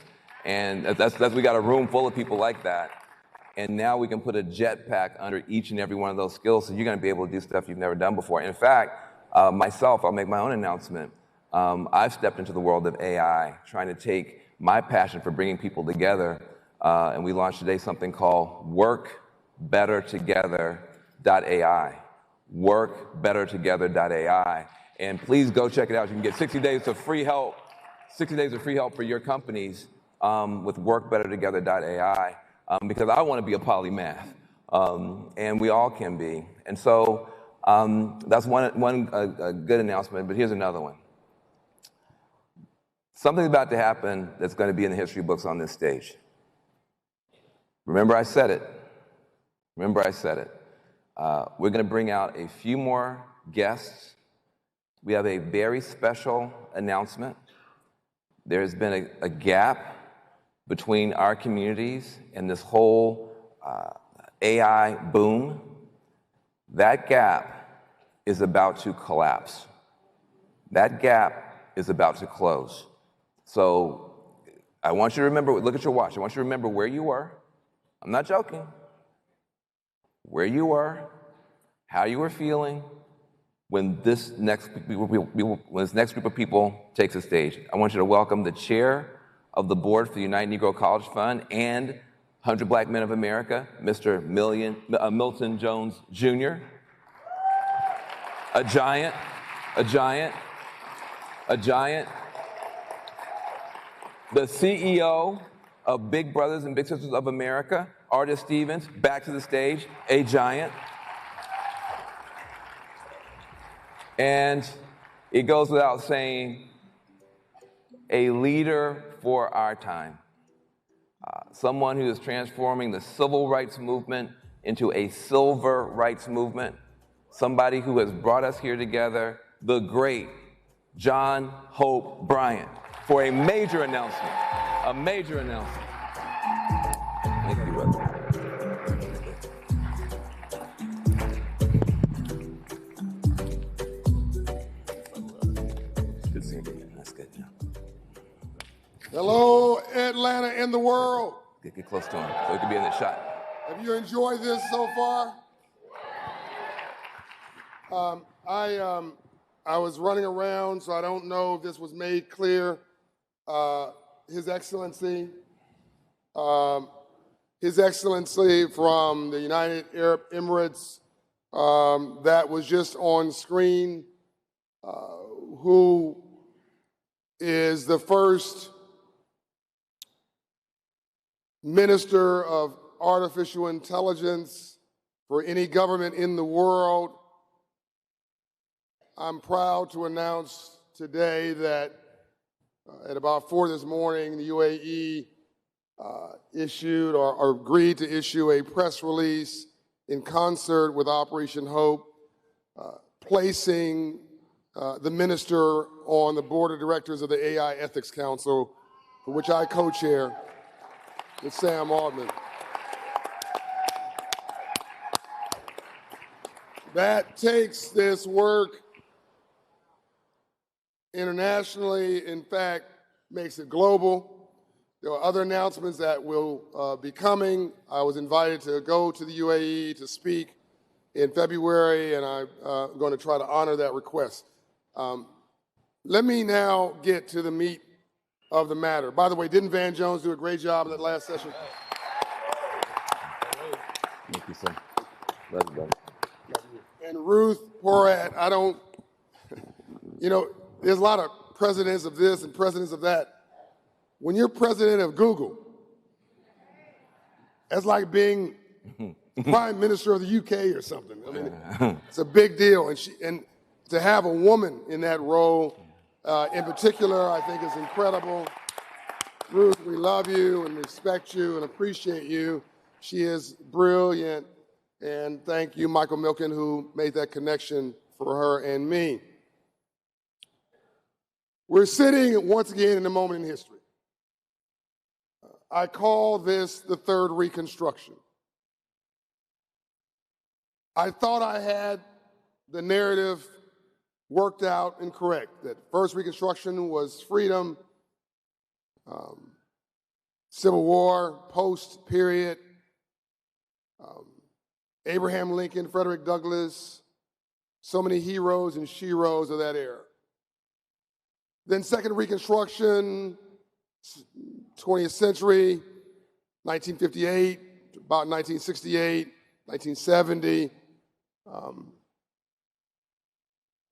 And we got a room full of people like that. And now we can put a jetpack under each and every one of those skills, so you're going to be able to do stuff you've never done before. In fact, myself, I'll make my own announcement. I've stepped into the world of AI, trying to take my passion for bringing people together, and we launched today something called WorkBetterTogether.ai. WorkBetterTogether.ai. And please go check it out. You can get 60 days of free help, 60 days of free help for your companies with WorkBetterTogether.ai, because I want to be a polymath, and we all can be. And so that's one good announcement, but here's another one. Something's about to happen that's going to be in the history books on this stage. Remember I said it. Remember I said it. We're going to bring out a few more guests. We have a very special announcement. There's been a gap between our communities and this whole AI boom. That gap is about to collapse. That gap is about to close. So I want you to remember, look at your watch. I want you to remember where you were. I'm not joking. Where you were, how you were feeling when this next group of people takes the stage. I want you to welcome the chair of the board for the United Negro College Fund and 100 Black Men of America, Mr. Milton Jones Jr. A giant. The CEO of Big Brothers and Big Sisters of America, Artis Stevens, back to the stage, a giant. And it goes without saying, a leader for our time. Someone who is transforming the civil rights movement into a silver rights movement. Somebody who has brought us here together, the great John Hope Bryant, for a major announcement. A major announcement. Thank you, brother. Good seeing you. That's good. Yeah. Hello, Atlanta and the world. Get close to him so he can be in the shot. Have you enjoyed this so far? I was running around, so I don't know if this was made clear. His Excellency from the United Arab Emirates, that was just on screen, who is the first Minister of Artificial Intelligence for any government in the world. I'm proud to announce today that at about 4 this morning, the UAE issued or agreed to issue a press release in concert with Operation Hope, placing the minister on the board of directors of the AI Ethics Council, for which I co-chair. with Sam Altman. That takes this work internationally, in fact, makes it global. There are other announcements that will be coming. I was invited to go to the UAE to speak in February, and I'm going to try to honor that request. Let me now get to the meat of the matter. By the way, didn't Van Jones do a great job in that last session? Thank you, sir. Love you, brother. And Ruth Porat, I don't, you know, there's a lot of presidents of this and presidents of that. When you're president of Google, that's like being prime minister of the UK or something. I mean, it's a big deal. And to have a woman in that role, in particular, I think is incredible. Ruth, we love you and respect you and appreciate you. She is brilliant. And thank you, Michael Milken, who made that connection for her and me. We're sitting once again in a moment in history. I call this the third Reconstruction. I thought I had the narrative worked out and correct, that first Reconstruction was freedom, Civil War, post-period, Abraham Lincoln, Frederick Douglass, so many heroes and sheroes of that era. Then second Reconstruction, 20th century, 1958, about 1968, 1970.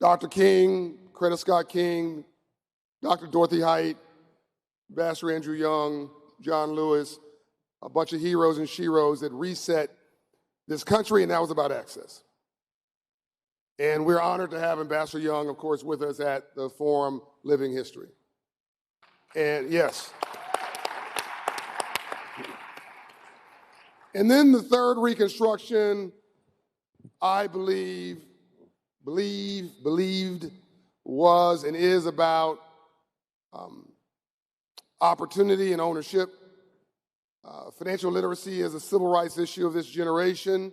Dr. King, Coretta Scott King, Dr. Dorothy Height, Ambassador Andrew Young, John Lewis, a bunch of heroes and sheroes that reset this country, and that was about access. And we're honored to have Ambassador Young, of course, with us at the Forum Living History. And yes. And then the third Reconstruction, I believed was and is about opportunity and ownership. Financial literacy is a civil rights issue of this generation.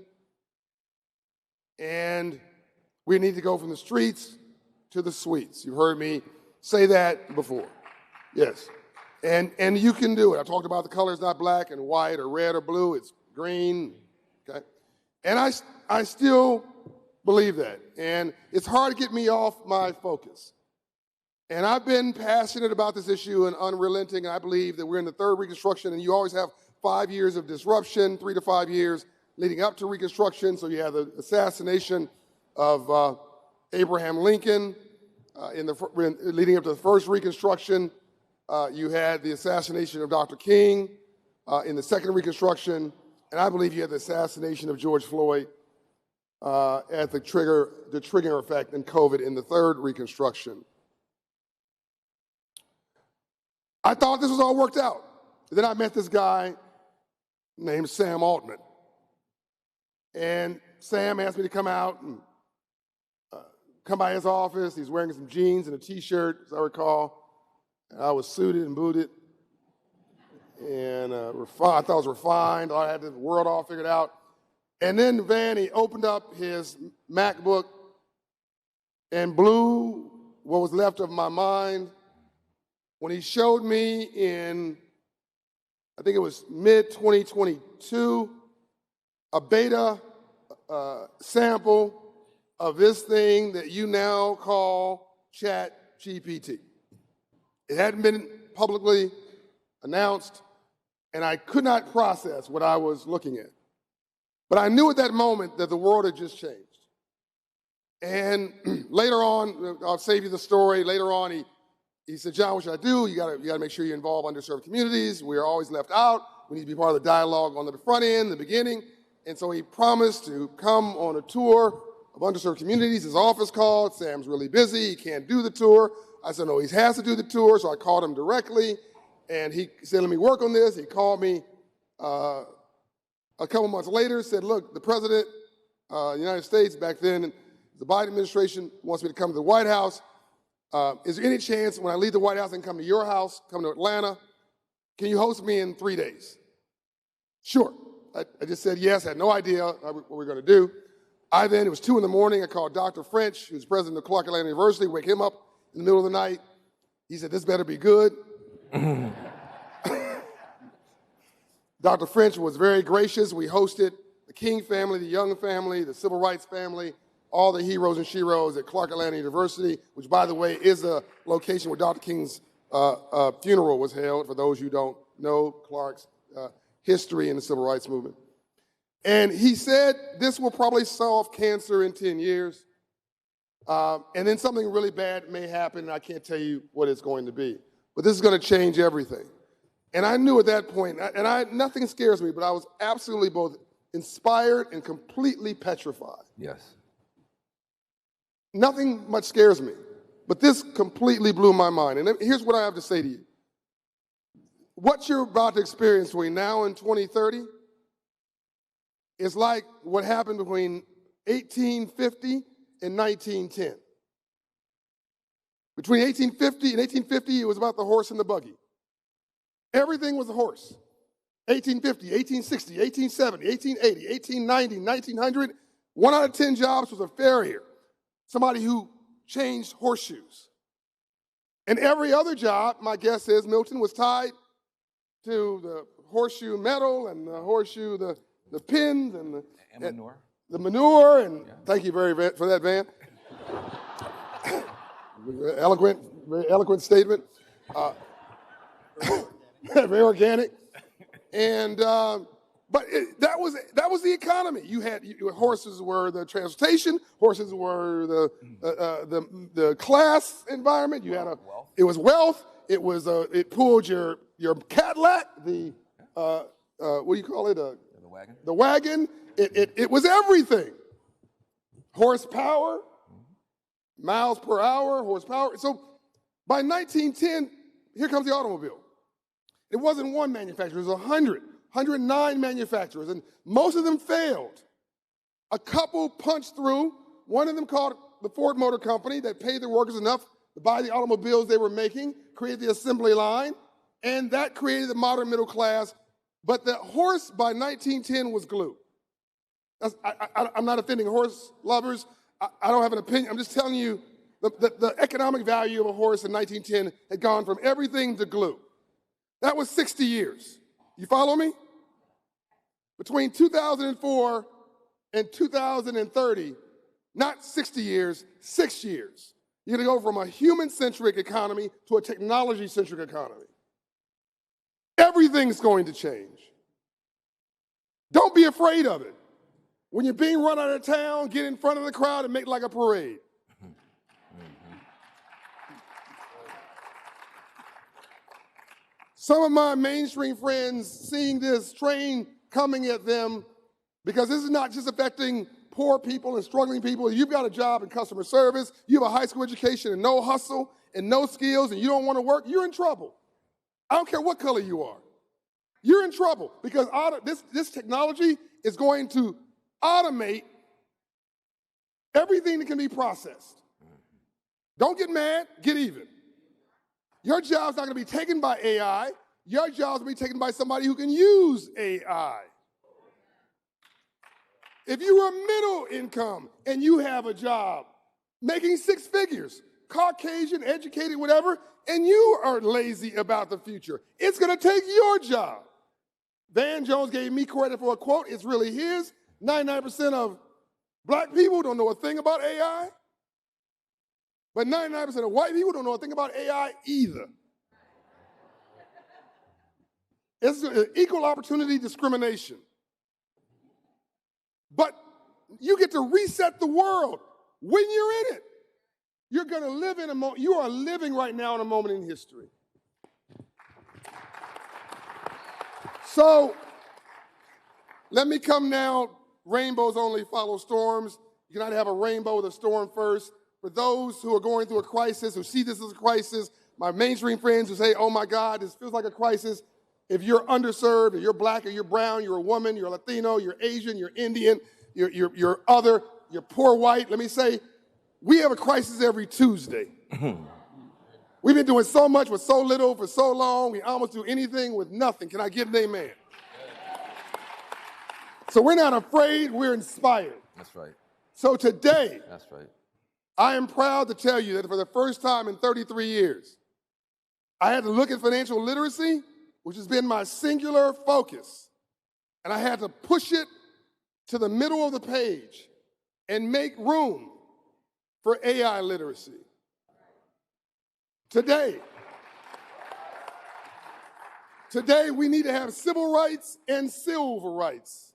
And we need to go from the streets to the suites. You've heard me say that before. Yes. And you can do it. I talked about the colors, not black and white or red or blue. It's green. Okay. And I still believe that. And it's hard to get me off my focus. And I've been passionate about this issue and unrelenting. And I believe that we're in the third Reconstruction, and you always have 5 years of disruption, 3 to 5 years leading up to Reconstruction. So you have the assassination of Abraham Lincoln leading up to the first Reconstruction. You had the assassination of Dr. King in the second Reconstruction. And I believe you had the assassination of George Floyd at the trigger effect in COVID in the third Reconstruction. I thought this was all worked out. Then I met this guy named Sam Altman. And Sam asked me to come out and come by his office. He's wearing some jeans and a T-shirt, as I recall. And I was suited and booted. And I thought I was refined. I had the world all figured out. And then he opened up his MacBook and blew what was left of my mind when he showed me in, I think it was mid-2022, a beta sample of this thing that you now call ChatGPT. It hadn't been publicly announced, and I could not process what I was looking at. But I knew at that moment that the world had just changed. And later on, I'll save you the story, later on he said, John, what should I do? You gotta make sure you involve underserved communities. We are always left out. We need to be part of the dialogue on the front end, the beginning. And so he promised to come on a tour of underserved communities. His office called. Sam's really busy. He can't do the tour. I said, no, he has to do the tour. So I called him directly. And he said, let me work on this. He called me a couple months later, said, look, the president of the United States back then, the Biden administration wants me to come to the White House. Is there any chance when I leave the White House I can come to your house, come to Atlanta? Can you host me in 3 days? Sure. I just said yes, had no idea what we were going to do. It was 2 in the morning, I called Dr. French, who's president of Clark Atlanta University, wake him up in the middle of the night. He said, this better be good. Dr. French was very gracious. We hosted the King family, the Young family, the Civil Rights family, all the heroes and sheroes at Clark Atlanta University, which, by the way, is the location where Dr. King's funeral was held, for those who don't know Clark's history in the Civil Rights Movement. And he said, this will probably solve cancer in 10 years. And then something really bad may happen, and I can't tell you what it's going to be. But this is going to change everything. And I knew at that point, nothing scares me, but I was absolutely both inspired and completely petrified. Yes. Nothing much scares me, but this completely blew my mind. And here's what I have to say to you. What you're about to experience between now and 2030 is like what happened between 1850 and 1910. Between 1850 and 1850, it was about the horse and the buggy. Everything was a horse. 1850, 1860, 1870, 1880, 1890, 1900, 1 out of 10 jobs was a farrier, somebody who changed horseshoes. And every other job, my guess is, Milton, was tied to the horseshoe metal and the horseshoe, the pins and manure. The manure, and yeah. Thank you very for that, Van. Very eloquent statement. Very organic. And but that was the economy. Horses were the transportation. Horses were the class environment. It was wealth. It was it pulled your Cadillac, what do you call it? The wagon. The wagon. It was everything. Horsepower, miles per hour, horsepower. So by 1910, here comes the automobile. It wasn't one manufacturer, it was 109 manufacturers, and most of them failed. A couple punched through. One of them called the Ford Motor Company that paid their workers enough to buy the automobiles they were making, created the assembly line, and that created the modern middle class. But the horse by 1910 was glue. I'm not offending horse lovers. I don't have an opinion. I'm just telling you the economic value of a horse in 1910 had gone from everything to glue. That was 60 years. You follow me? Between 2004 and 2030, not 60 years, 6 years. You're going to go from a human-centric economy to a technology-centric economy. Everything's going to change. Don't be afraid of it. When you're being run out of town, get in front of the crowd and make like a parade. Some of my mainstream friends seeing this train coming at them, because this is not just affecting poor people and struggling people. You've got a job in customer service, you have a high school education and no hustle and no skills, and you don't want to work, you're in trouble. I don't care what color you are. You're in trouble because this technology is going to automate everything that can be processed. Don't get mad, get even. Your job's not going to be taken by AI. Your job's going to be taken by somebody who can use AI. If you are middle income and you have a job making 6 figures, Caucasian, educated, whatever, and you are lazy about the future, it's going to take your job. Van Jones gave me credit for a quote. It's really his. 99% of black people don't know a thing about AI, but 99% of white people don't know a thing about AI either. It's equal opportunity discrimination. But you get to reset the world when you're in it. You're going to live in a moment. You are living right now in a moment in history. So let me come now. Rainbows only follow storms. You cannot have a rainbow with a storm first. For those who are going through a crisis, who see this as a crisis, my mainstream friends who say, oh my God, this feels like a crisis. If you're underserved, if you're black or you're brown, you're a woman, you're Latino, you're Asian, you're Indian, you're other, you're poor white, let me say, we have a crisis every Tuesday. We've been doing so much with so little for so long, we almost do anything with nothing. Can I get an amen? So we're not afraid, we're inspired. That's right. So today, That's right. I am proud to tell you that for the first time in 33 years, I had to look at financial literacy, which has been my singular focus, and I had to push it to the middle of the page and make room for AI literacy. Today, we need to have civil rights and civil rights.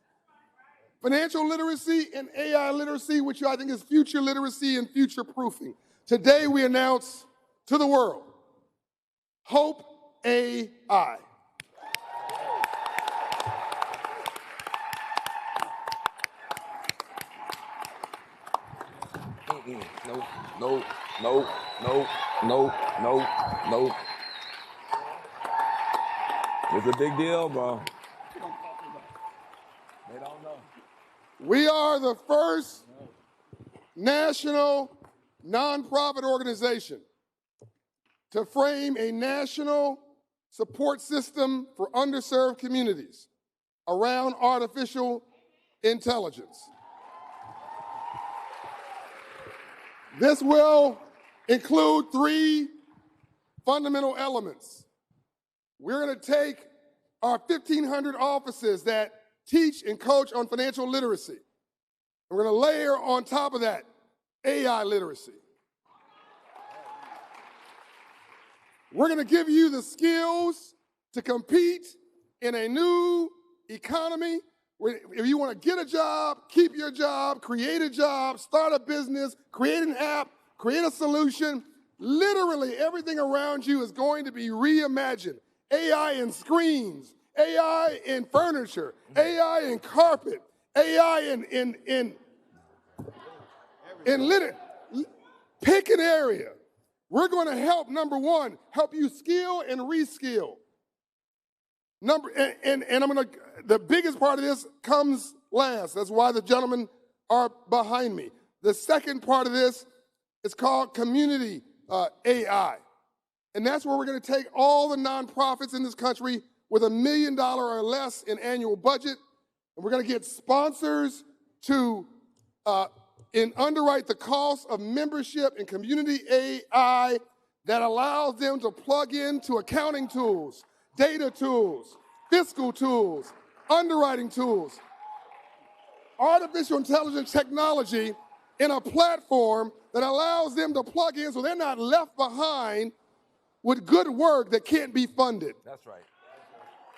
Financial literacy and AI literacy, which I think is future literacy and future proofing. Today we announce to the world, Hope AI. No. It's a big deal, bro. They don't know. We are the first national nonprofit organization to frame a national support system for underserved communities around artificial intelligence. This will include 3 fundamental elements. We're going to take our 1,500 offices that teach and coach on financial literacy. We're going to layer on top of that AI literacy. We're going to give you the skills to compete in a new economy. If you want to get a job, keep your job, create a job, start a business, create an app, create a solution, literally everything around you is going to be reimagined. AI in screens, AI in furniture, AI in carpet, AI in litter. Pick an area. We're going to help, number one, help you skill and reskill. The biggest part of this comes last. That's why the gentlemen are behind me. The second part of this is called community AI. And that's where we're going to take all the nonprofits in this country with $1 million or less in annual budget, and we're going to get sponsors to underwrite the cost of membership in community AI that allows them to plug into accounting tools, data tools, fiscal tools, underwriting tools, artificial intelligence technology in a platform that allows them to plug in so they're not left behind with good work that can't be funded. That's right.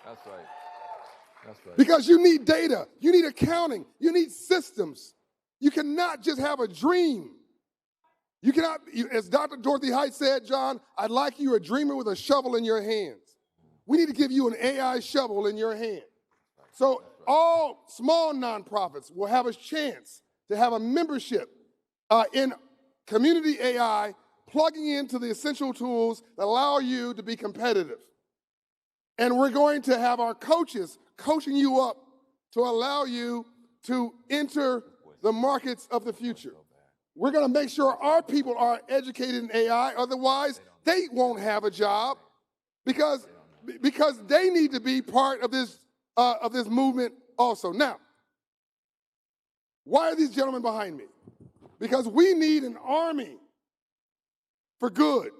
That's right. That's right. Because you need data, you need accounting, you need systems. You cannot just have a dream. You cannot, as Dr. Dorothy Height said, John, I'd like you a dreamer with a shovel in your hands. We need to give you an AI shovel in your hand. So all small nonprofits will have a chance to have a membership in community AI, plugging into the essential tools that allow you to be competitive. And we're going to have our coaches coaching you up to allow you to enter the markets of the future. We're going to make sure our people are educated in AI, otherwise they won't have a job because they need to be part of this movement also. Now, why are these gentlemen behind me? Because we need an army for good,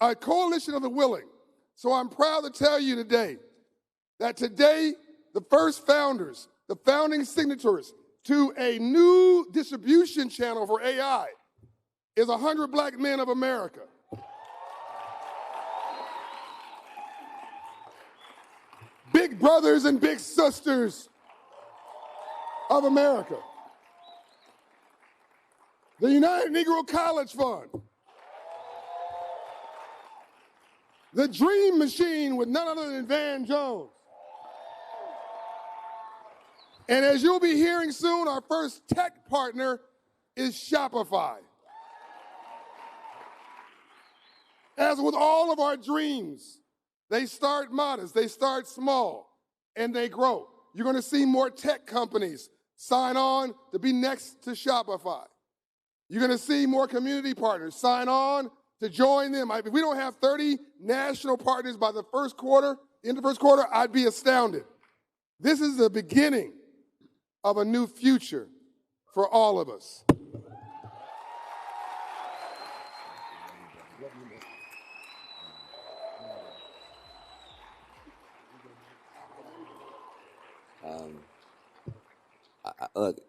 a coalition of the willing. So I'm proud to tell you today that today the first founders, the founding signatories to a new distribution channel for AI is 100 Black Men of America. Big brothers and big sisters of America. The United Negro College Fund. The Dream Machine with none other than Van Jones. And as you'll be hearing soon, our first tech partner is Shopify. As with all of our dreams, they start modest, they start small, and they grow. You're going to see more tech companies sign on to be next to Shopify. You're going to see more community partners sign on to join them. If we don't have 30 national partners by the first quarter, in the first quarter, I'd be astounded. This is the beginning of a new future for all of us. Look,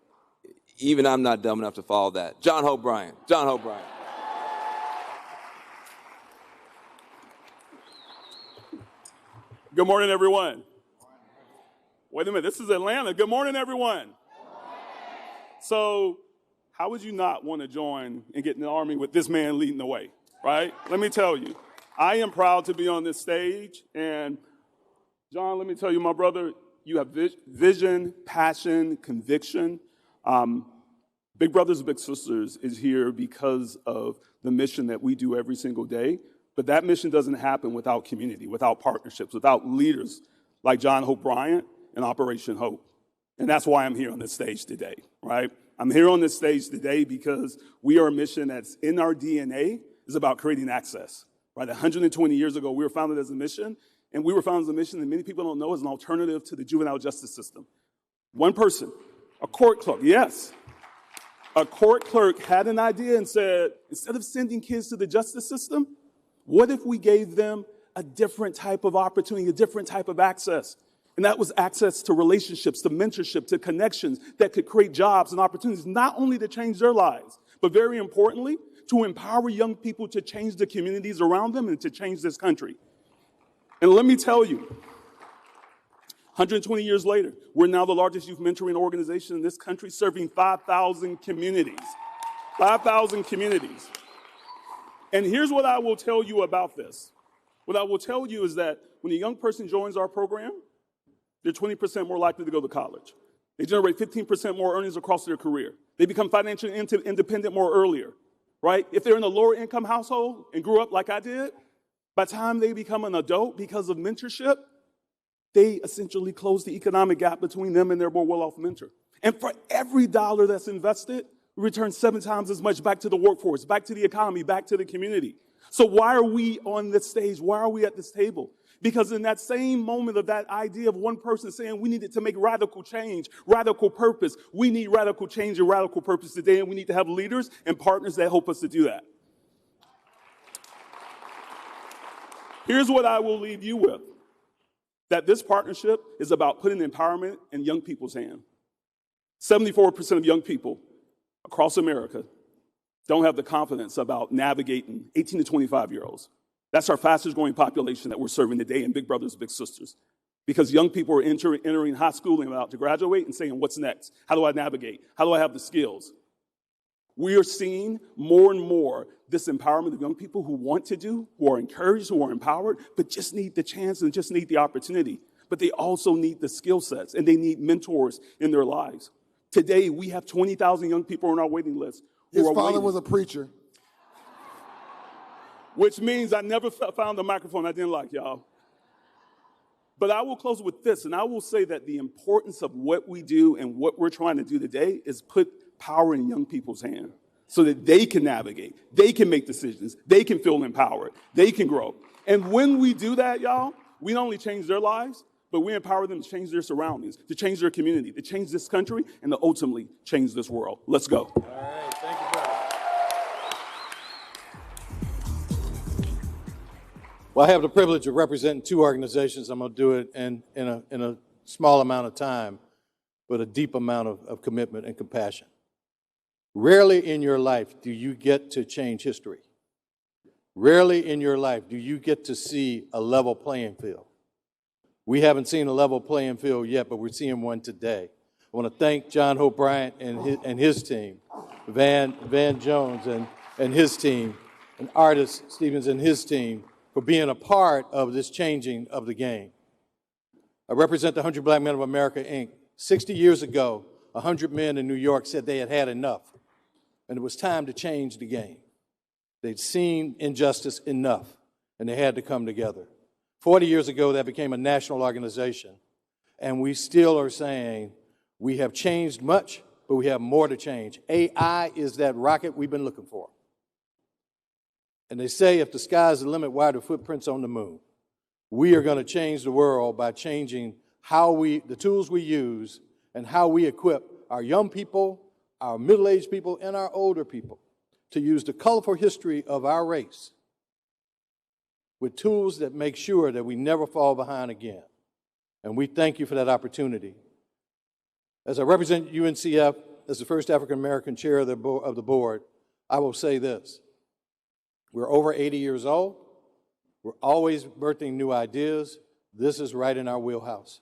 even I'm not dumb enough to follow that. John Hope Bryant. John Hope Bryant. Good morning, everyone. Wait a minute, this is Atlanta. Good morning, everyone. So, how would you not want to join and get in the Army with this man leading the way, right? Let me tell you, I am proud to be on this stage. And John, let me tell you, my brother, you have vision, passion, conviction. Big Brothers Big Sisters is here because of the mission that we do every single day. But that mission doesn't happen without community, without partnerships, without leaders like John Hope Bryant and Operation Hope. And that's why I'm here on this stage today, right? I'm here on this stage today because we are a mission that's in our DNA, is about creating access, right? 120 years ago, we were founded as a mission, and we were founded as a mission that many people don't know is an alternative to the juvenile justice system. One person, a court clerk, yes. A court clerk had an idea and said, instead of sending kids to the justice system, what if we gave them a different type of opportunity, a different type of access? And that was access to relationships, to mentorship, to connections that could create jobs and opportunities, not only to change their lives, but very importantly, to empower young people to change the communities around them and to change this country. And let me tell you, 120 years later, we're now the largest youth mentoring organization in this country, serving 5,000 communities. 5,000 communities. And here's what I will tell you about this. What I will tell you is that when a young person joins our program, they're 20% more likely to go to college. They generate 15% more earnings across their career. They become financially independent more earlier, right? If they're in a lower income household and grew up like I did, by the time they become an adult because of mentorship, they essentially close the economic gap between them and their more well-off mentor. And for every dollar that's invested, we return 7 times as much back to the workforce, back to the economy, back to the community. So why are we on this stage? Why are we at this table? Because in that same moment of that idea of one person saying we needed to make radical change, radical purpose, we need radical change and radical purpose today, and we need to have leaders and partners that help us to do that. Here's what I will leave you with, that this partnership is about putting empowerment in young people's hands. 74% of young people across America don't have the confidence about navigating 18 to 25-year-olds. That's our fastest growing population that we're serving today in Big Brothers Big Sisters. Because young people are entering high school and about to graduate and saying, what's next? How do I navigate? How do I have the skills? We are seeing more and more this empowerment of young people who want to do, who are encouraged, who are empowered, but just need the chance and just need the opportunity. But they also need the skill sets and they need mentors in their lives. Today, we have 20,000 young people on our waiting list. His father was a preacher. Which means I never found a microphone I didn't like, y'all. But I will close with this, and I will say that the importance of what we do and what we're trying to do today is put power in young people's hands so that they can navigate, they can make decisions, they can feel empowered, they can grow. And when we do that, y'all, we not only change their lives, but we empower them to change their surroundings, to change their community, to change this country, and to ultimately change this world. Let's go. All right, thank you, brother. Well, I have the privilege of representing 2 organizations. I'm going to do it in a small amount of time, but a deep amount of commitment and compassion. Rarely in your life do you get to change history. Rarely in your life do you get to see a level playing field. We haven't seen a level playing field yet, but we're seeing one today. I want to thank John Hope Bryant and his team, Van Jones and his team, and Artis Stevens and his team for being a part of this changing of the game. I represent the 100 Black Men of America, Inc. 60 years ago, 100 men in New York said they had had enough, and it was time to change the game. They'd seen injustice enough, and they had to come together. 40 years ago, that became a national organization, and we still are saying we have changed much, but we have more to change. AI is that rocket we've been looking for. And they say if the sky's the limit, why are the footprints on the moon? We are going to change the world by changing the tools we use and how we equip our young people, our middle-aged people, and our older people to use the colorful history of our race with tools that make sure that we never fall behind again. And we thank you for that opportunity. As I represent UNCF as the first African-American chair of the board, I will say this. We're over 80 years old. We're always birthing new ideas. This is right in our wheelhouse.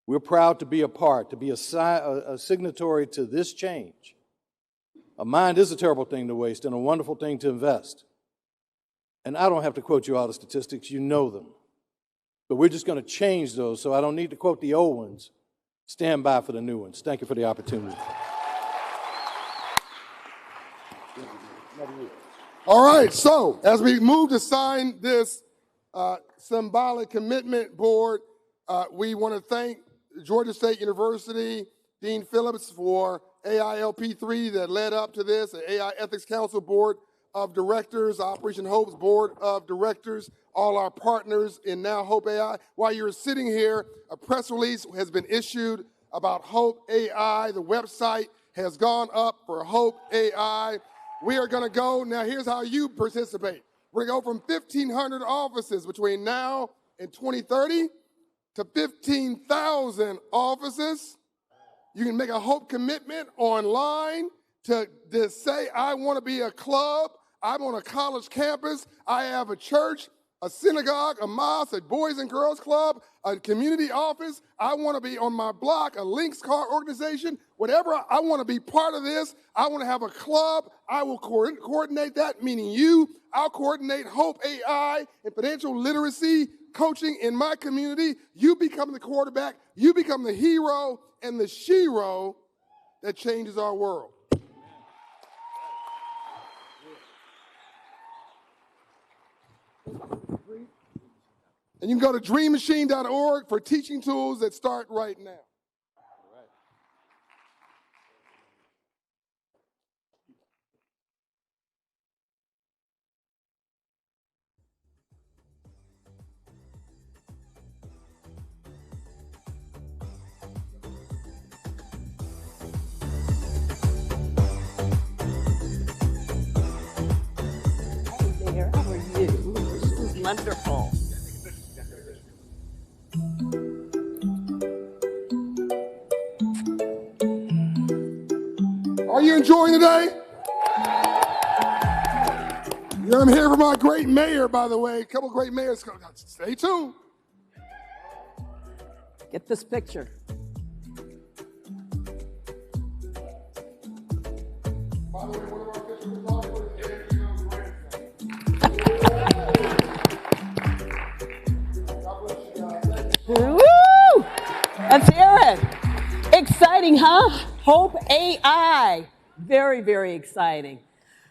We're proud to be a part, to be a signatory to this change. A mind is a terrible thing to waste and a wonderful thing to invest. And I don't have to quote you all the statistics, you know them. But we're just going to change those, so I don't need to quote the old ones. Stand by for the new ones. Thank you for the opportunity. All right, so as we move to sign this symbolic commitment board, we want to thank Georgia State University, Dean Phillips for AILP3 that led up to this, the AI Ethics Council Board of Directors, Operation Hope's Board of Directors, all our partners in Now Hope AI. While you're sitting here, a press release has been issued about Hope AI. The website has gone up for Hope AI. We are going to go, now here's how you participate. We're going to go from 1,500 offices between now and 2030 to 15,000 offices. You can make a Hope commitment online to say, I want to be a club, I'm on a college campus, I have a church, a synagogue, a mosque, a boys and girls club, a community office. I want to be on my block, a Links Car organization, whatever. I want to be part of this. I want to have a club. I will coordinate that, meaning you. I'll coordinate Hope AI and financial literacy coaching in my community. You become the quarterback. You become the hero and the shero that changes our world. And you can go to dreammachine.org for teaching tools that start right now. Hey there, how are you? This is wonderful. Are you enjoying today? I'm here for my great mayor, by the way. A couple great mayors. Stay tuned. Get this picture. By the way, one of our officials is Woo! Let's hear it. Exciting, huh? Hope AI. Very, very exciting.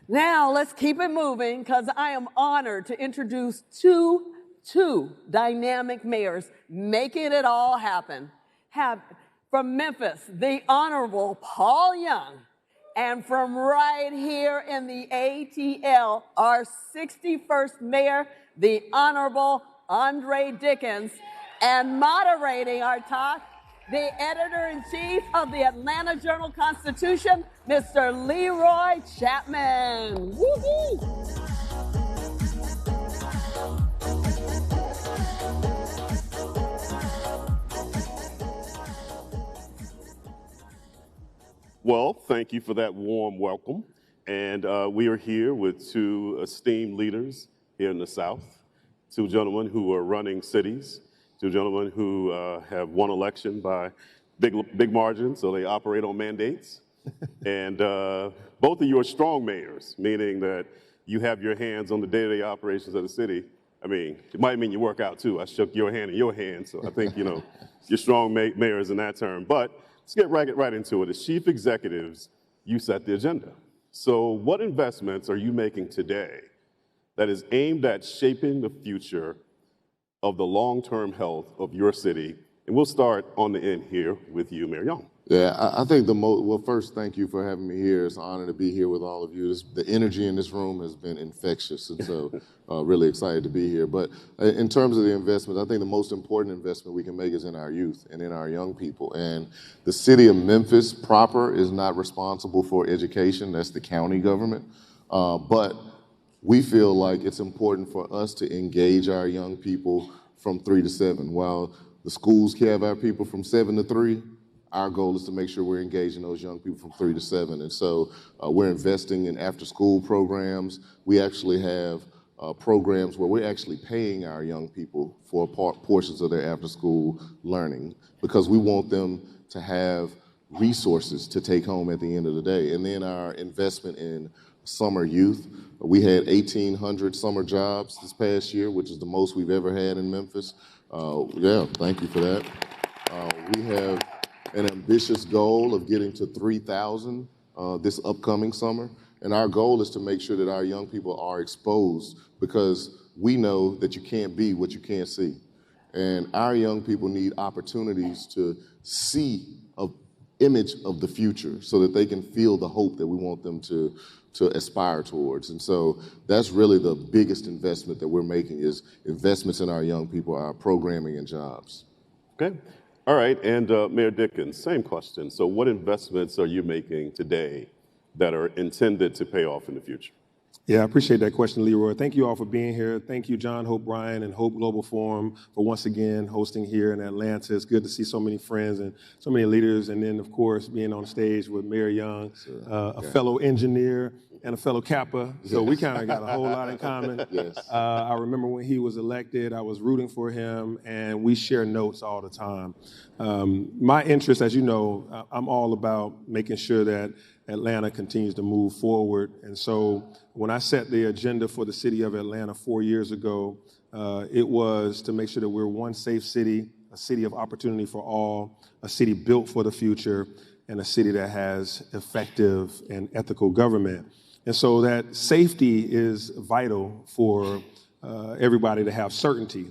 Now, let's keep it moving because I am honored to introduce two dynamic mayors making it all happen. From Memphis, the Honorable Paul Young, and from right here in the ATL, our 61st mayor, the Honorable Andre Dickens, and moderating our talk, the editor-in-chief of the Atlanta Journal-Constitution, Mr. Leroy Chapman. Woo-hoo! Well, thank you for that warm welcome. And we are here with two esteemed leaders here in the South, two gentlemen who are running cities, two gentlemen who have won election by big margins, so they operate on mandates. And both of you are strong mayors, meaning that you have your hands on the day-to-day operations of the city. I mean, it might mean you work out too. I shook your hand in your hand, so I think, you know, you're strong mayors in that term. But let's get right into it. As chief executives, you set the agenda. So what investments are you making today that is aimed at shaping the future of the long-term health of your city? And we'll start on the end here with you, Mayor Young. Yeah, I think well, first, thank you for having me here. It's an honor to be here with all of you. The energy in this room has been infectious, and so really excited to be here. But in terms of the investment, I think the most important investment we can make is in our youth and in our young people. And the city of Memphis proper is not responsible for education. That's the county government. But we feel like it's important for us to engage our young people from 3 to 7. While the schools have our people from 7 to 3, our goal is to make sure we're engaging those young people from 3 to 7. And so we're investing in after-school programs. We actually have programs where we're actually paying our young people for portions of their after-school learning because we want them to have resources to take home at the end of the day. And then our investment in summer youth. We had 1,800 summer jobs this past year, which is the most we've ever had in Memphis. Yeah, thank you for that. We have an ambitious goal of getting to 3,000 this upcoming summer. And our goal is to make sure that our young people are exposed because we know that you can't be what you can't see. And our young people need opportunities to see an image of the future so that they can feel the hope that we want them to aspire towards. And so that's really the biggest investment that we're making is investments in our young people, our programming and jobs. Okay. All right, and Mayor Dickens, same question. So what investments are you making today that are intended to pay off in the future? Yeah, I appreciate that question, Leroy. Thank you all for being here. Thank you, John Hope Bryan and Hope Global Forum for once again hosting here in Atlanta. It's good to see so many friends and so many leaders. And then, of course, being on stage with Mayor Young, a fellow engineer and a fellow Kappa. So we kind of got a whole lot in common. Yes. I remember when he was elected, I was rooting for him, and we share notes all the time. My interest, as you know, I'm all about making sure that Atlanta continues to move forward. And so when I set the agenda for the city of Atlanta 4 years ago, it was to make sure that we're one safe city, a city of opportunity for all, a city built for the future, and a city that has effective and ethical government. And so that safety is vital for everybody to have certainty.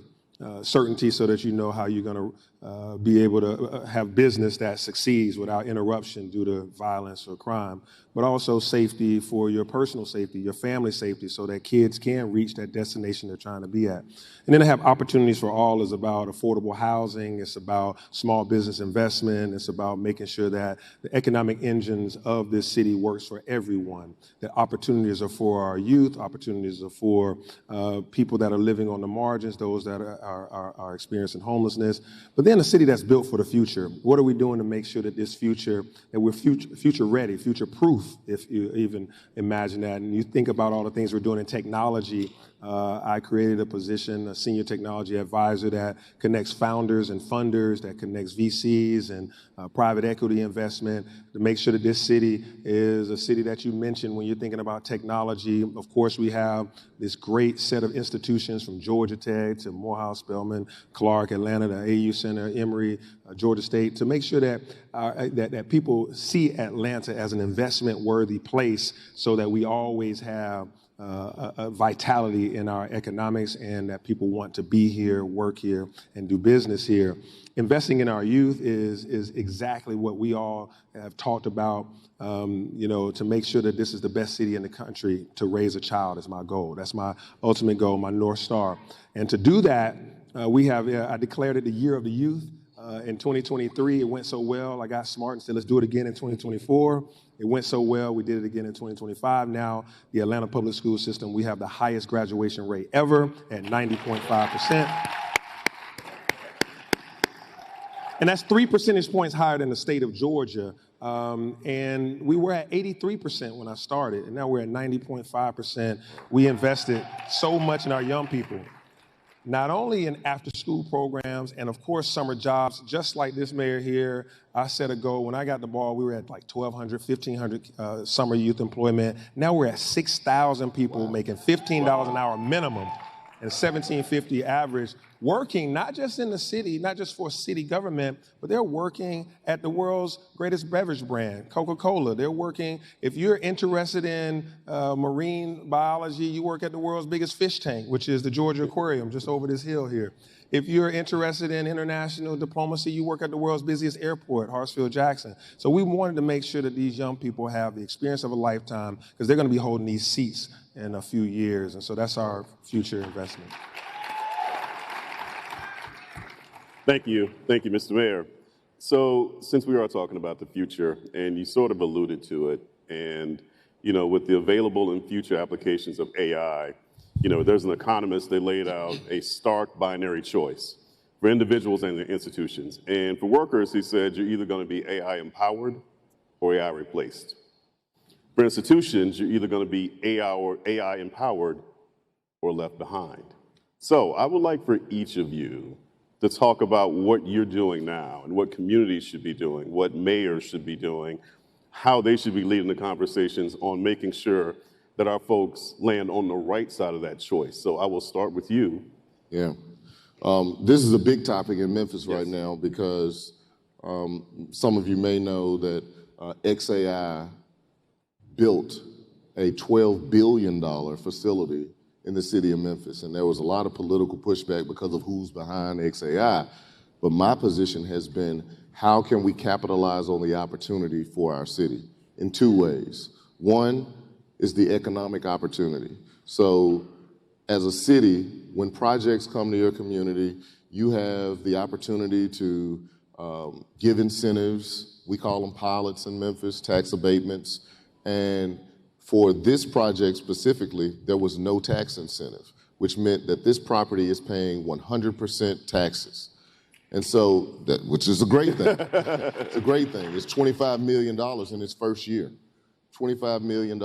Certainty so that you know how you're going to be able to have business that succeeds without interruption due to violence or crime, but also safety for your personal safety, your family safety, so that kids can reach that destination they're trying to be at. And then to have opportunities for all is about affordable housing. It's about small business investment. It's about making sure that the economic engines of this city works for everyone, that opportunities are for our youth, opportunities are for people that are living on the margins, those that are experiencing homelessness, but then a city that's built for the future. What are we doing to make sure that this future, that we're future ready, future proof, if you even imagine that? And you think about all the things we're doing in technology. I created a position, a senior technology advisor that connects founders and funders, that connects VCs and private equity investment to make sure that this city is a city that you mentioned when you're thinking about technology. Of course, we have this great set of institutions from Georgia Tech to Morehouse, Spelman, Clark, Atlanta, the AU Center, Emory, Georgia State, to make sure that that people see Atlanta as an investment-worthy place so that we always have a vitality in our economics and that people want to be here, work here, and do business here. Investing in our youth is exactly what we all have talked about, to make sure that this is the best city in the country to raise a child is my goal. That's my ultimate goal, my North Star. And to do that, I declared it the year of the youth. In 2023, it went so well, I got smart and said, let's do it again in 2024. It went so well, we did it again in 2025. Now, the Atlanta public school system, we have the highest graduation rate ever at 90.5%. And that's 3 percentage points higher than the state of Georgia. And we were at 83% when I started, and now we're at 90.5%. We invested so much in our young people, not only in after-school programs and, of course, summer jobs. Just like this mayor here, I set a goal. When I got the ball, we were at like 1,200, 1,500 summer youth employment. Now we're at 6,000 people making $15 an hour minimum. and $17.50 average, working not just in the city, not just for city government, but they're working at the world's greatest beverage brand, Coca-Cola. They're working, if you're interested in marine biology, you work at the world's biggest fish tank, which is the Georgia Aquarium, just over this hill here. If you're interested in international diplomacy, you work at the world's busiest airport, Hartsfield-Jackson. So we wanted to make sure that these young people have the experience of a lifetime, because they're going to be holding these seats in a few years. And so that's our future investment. Thank you, Mr. Mayor. So since we are talking about the future, and you sort of alluded to it, and with the available and future applications of AI, there's an economist, they laid out a stark binary choice for individuals and their institutions. And for workers, he said, you're either going to be AI empowered or AI replaced. For institutions, you're either going to be AI empowered or left behind. So I would like for each of you to talk about what you're doing now and what communities should be doing, what mayors should be doing, how they should be leading the conversations on making sure that our folks land on the right side of that choice. So I will start with you. Yeah. This is a big topic in Memphis right now because some of you may know that XAI built a $12 billion facility in the city of Memphis. And there was a lot of political pushback because of who's behind XAI. But my position has been, how can we capitalize on the opportunity for our city in two ways? One is the economic opportunity. So as a city, when projects come to your community, you have the opportunity to give incentives. We call them pilots in Memphis, tax abatements. And for this project specifically, there was no tax incentive, which meant that this property is paying 100% taxes. And so, which is a great thing. It's a great thing. It's $25 million in its first year. $25 million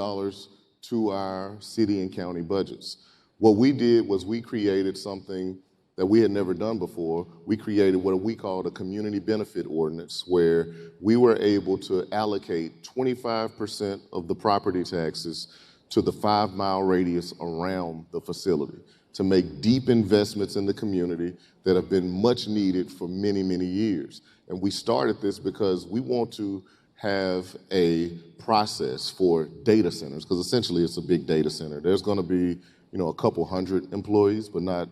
to our city and county budgets. What we did was we created something that we had never done before. We created what we called a community benefit ordinance, where we were able to allocate 25% of the property taxes to the 5-mile radius around the facility to make deep investments in the community that have been much needed for many, many years. And we started this because we want to have a process for data centers, because essentially it's a big data center. There's going to be, a couple hundred employees, but not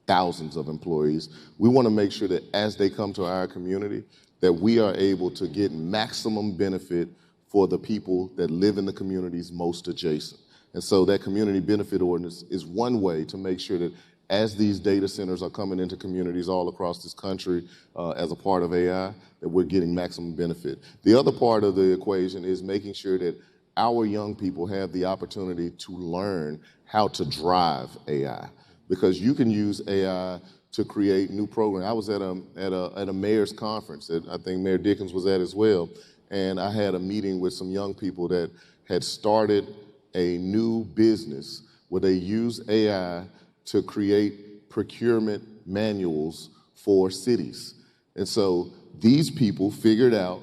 thousands of employees. We want to make sure that as they come to our community, that we are able to get maximum benefit for the people that live in the communities most adjacent. And so that community benefit ordinance is one way to make sure that as these data centers are coming into communities all across this country as a part of AI, that we're getting maximum benefit. The other part of the equation is making sure that our young people have the opportunity to learn how to drive AI, because you can use AI to create new programs. I was at a mayor's conference that I think Mayor Dickens was at as well, and I had a meeting with some young people that had started a new business where they use AI to create procurement manuals for cities. And so these people figured out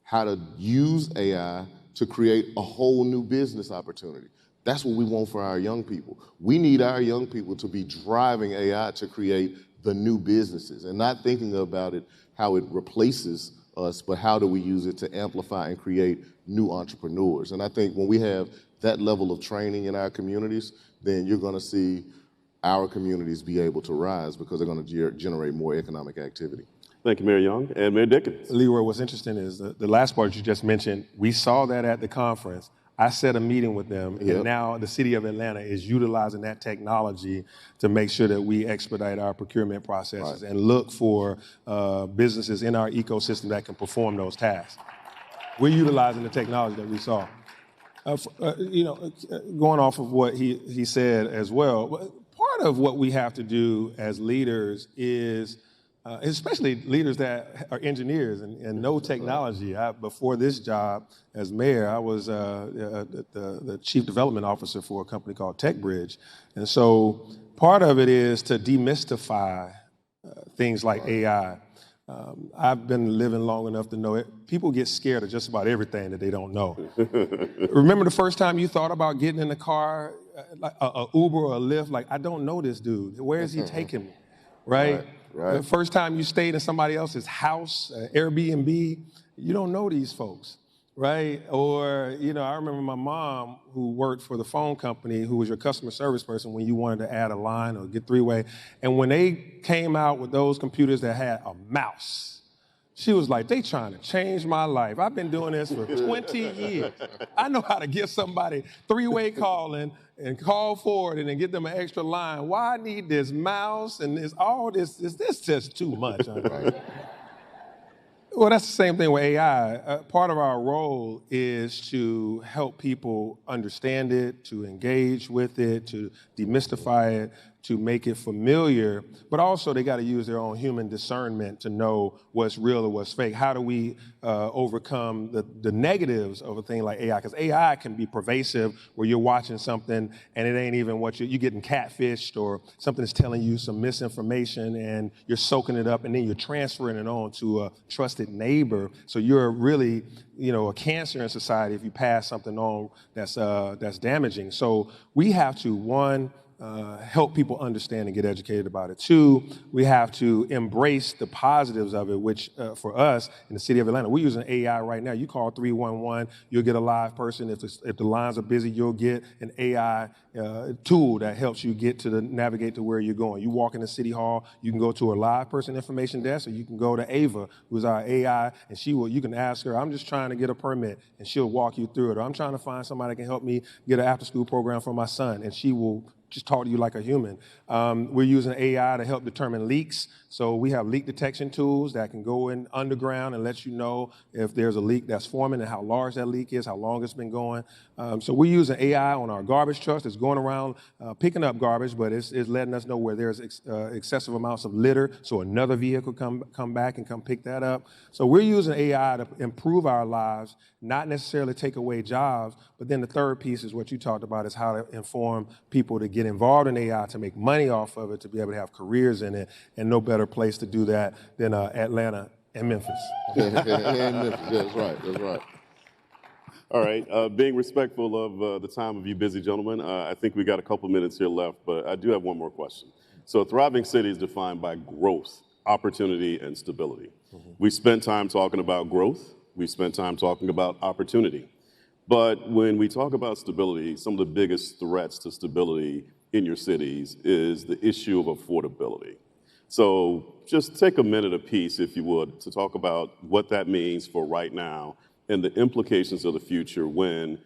how to use AI to create a whole new business opportunity. That's what we want for our young people. We need our young people to be driving AI to create the new businesses and not thinking about it, how it replaces us, but how do we use it to amplify and create new entrepreneurs. And I think when we have that level of training in our communities, then you're going to see our communities be able to rise because they're going to generate more economic activity. Thank you, Mayor Young. And Mayor Dickens. Leroy, what's interesting is the last part you just mentioned, we saw that at the conference. I set a meeting with them, and now the city of Atlanta is utilizing that technology to make sure that we expedite our procurement processes and look for businesses in our ecosystem that can perform those tasks. We're utilizing the technology that we saw. Going off of what he said as well, part of what we have to do as leaders is, especially leaders that are engineers and know technology. Before this job as mayor, I was the chief development officer for a company called TechBridge. And so part of it is to demystify things like AI. I've been living long enough to know it. People get scared of just about everything that they don't know. Remember the first time you thought about getting in the car, like a Uber or a Lyft? Like, I don't know this dude. Where is he taking me? Right? Right. The first time you stayed in somebody else's house, Airbnb, you don't know these folks. Right? Or, you know, I remember my mom who worked for the phone company, who was your customer service person when you wanted to add a line or get three-way. And when they came out with those computers that had a mouse, she was like, they trying to change my life. I've been doing this for 20 years. I know how to get somebody three-way calling and call forward and then get them an extra line. Why I need this mouse and this all this? Is this just too much? Right. Well, that's the same thing with AI. Part of our role is to help people understand it, to engage with it, to demystify it, to make it familiar, but also they got to use their own human discernment to know what's real or what's fake. How do we overcome the negatives of a thing like AI? Because AI can be pervasive where you're watching something and it ain't even what you're getting catfished, or something is telling you some misinformation and you're soaking it up and then you're transferring it on to a trusted neighbor. So you're really, you know, a cancer in society if you pass something on that's damaging. So we have to, one, help people understand and get educated about it. Two, we have to embrace the positives of it, which for us in the city of Atlanta, we're using AI right now. You call 311, you'll get a live person. If the lines are busy, you'll get an AI tool that helps you navigate to where you're going. You walk into City Hall, you can go to a live person information desk, or you can go to Ava, who's our AI, and you can ask her, I'm just trying to get a permit, and she'll walk you through it. Or I'm trying to find somebody that can help me get an after-school program for my son, and she will just talk to you like a human. We're using AI to help determine leaks. So we have leak detection tools that can go in underground and let you know if there's a leak that's forming and how large that leak is, how long it's been going. So we're using AI on our garbage trucks that's going around picking up garbage, but it's letting us know where there's excessive amounts of litter, so another vehicle come back and come pick that up. So we're using AI to improve our lives, not necessarily take away jobs, but then the third piece is what you talked about, is how to inform people to get involved in AI, to make money off of it, to be able to have careers in it, and no better place to do that than Atlanta and Memphis. That's right, that's right. All right, being respectful of the time of you busy gentlemen, I think we got a couple minutes here left, but I do have one more question. So a thriving city is defined by growth, opportunity, and stability. We spent time talking about growth. We spent time talking about opportunity. But when we talk about stability, some of the biggest threats to stability in your cities is the issue of affordability. So just take a minute apiece, if you would, to talk about what that means for right now and the implications of the future when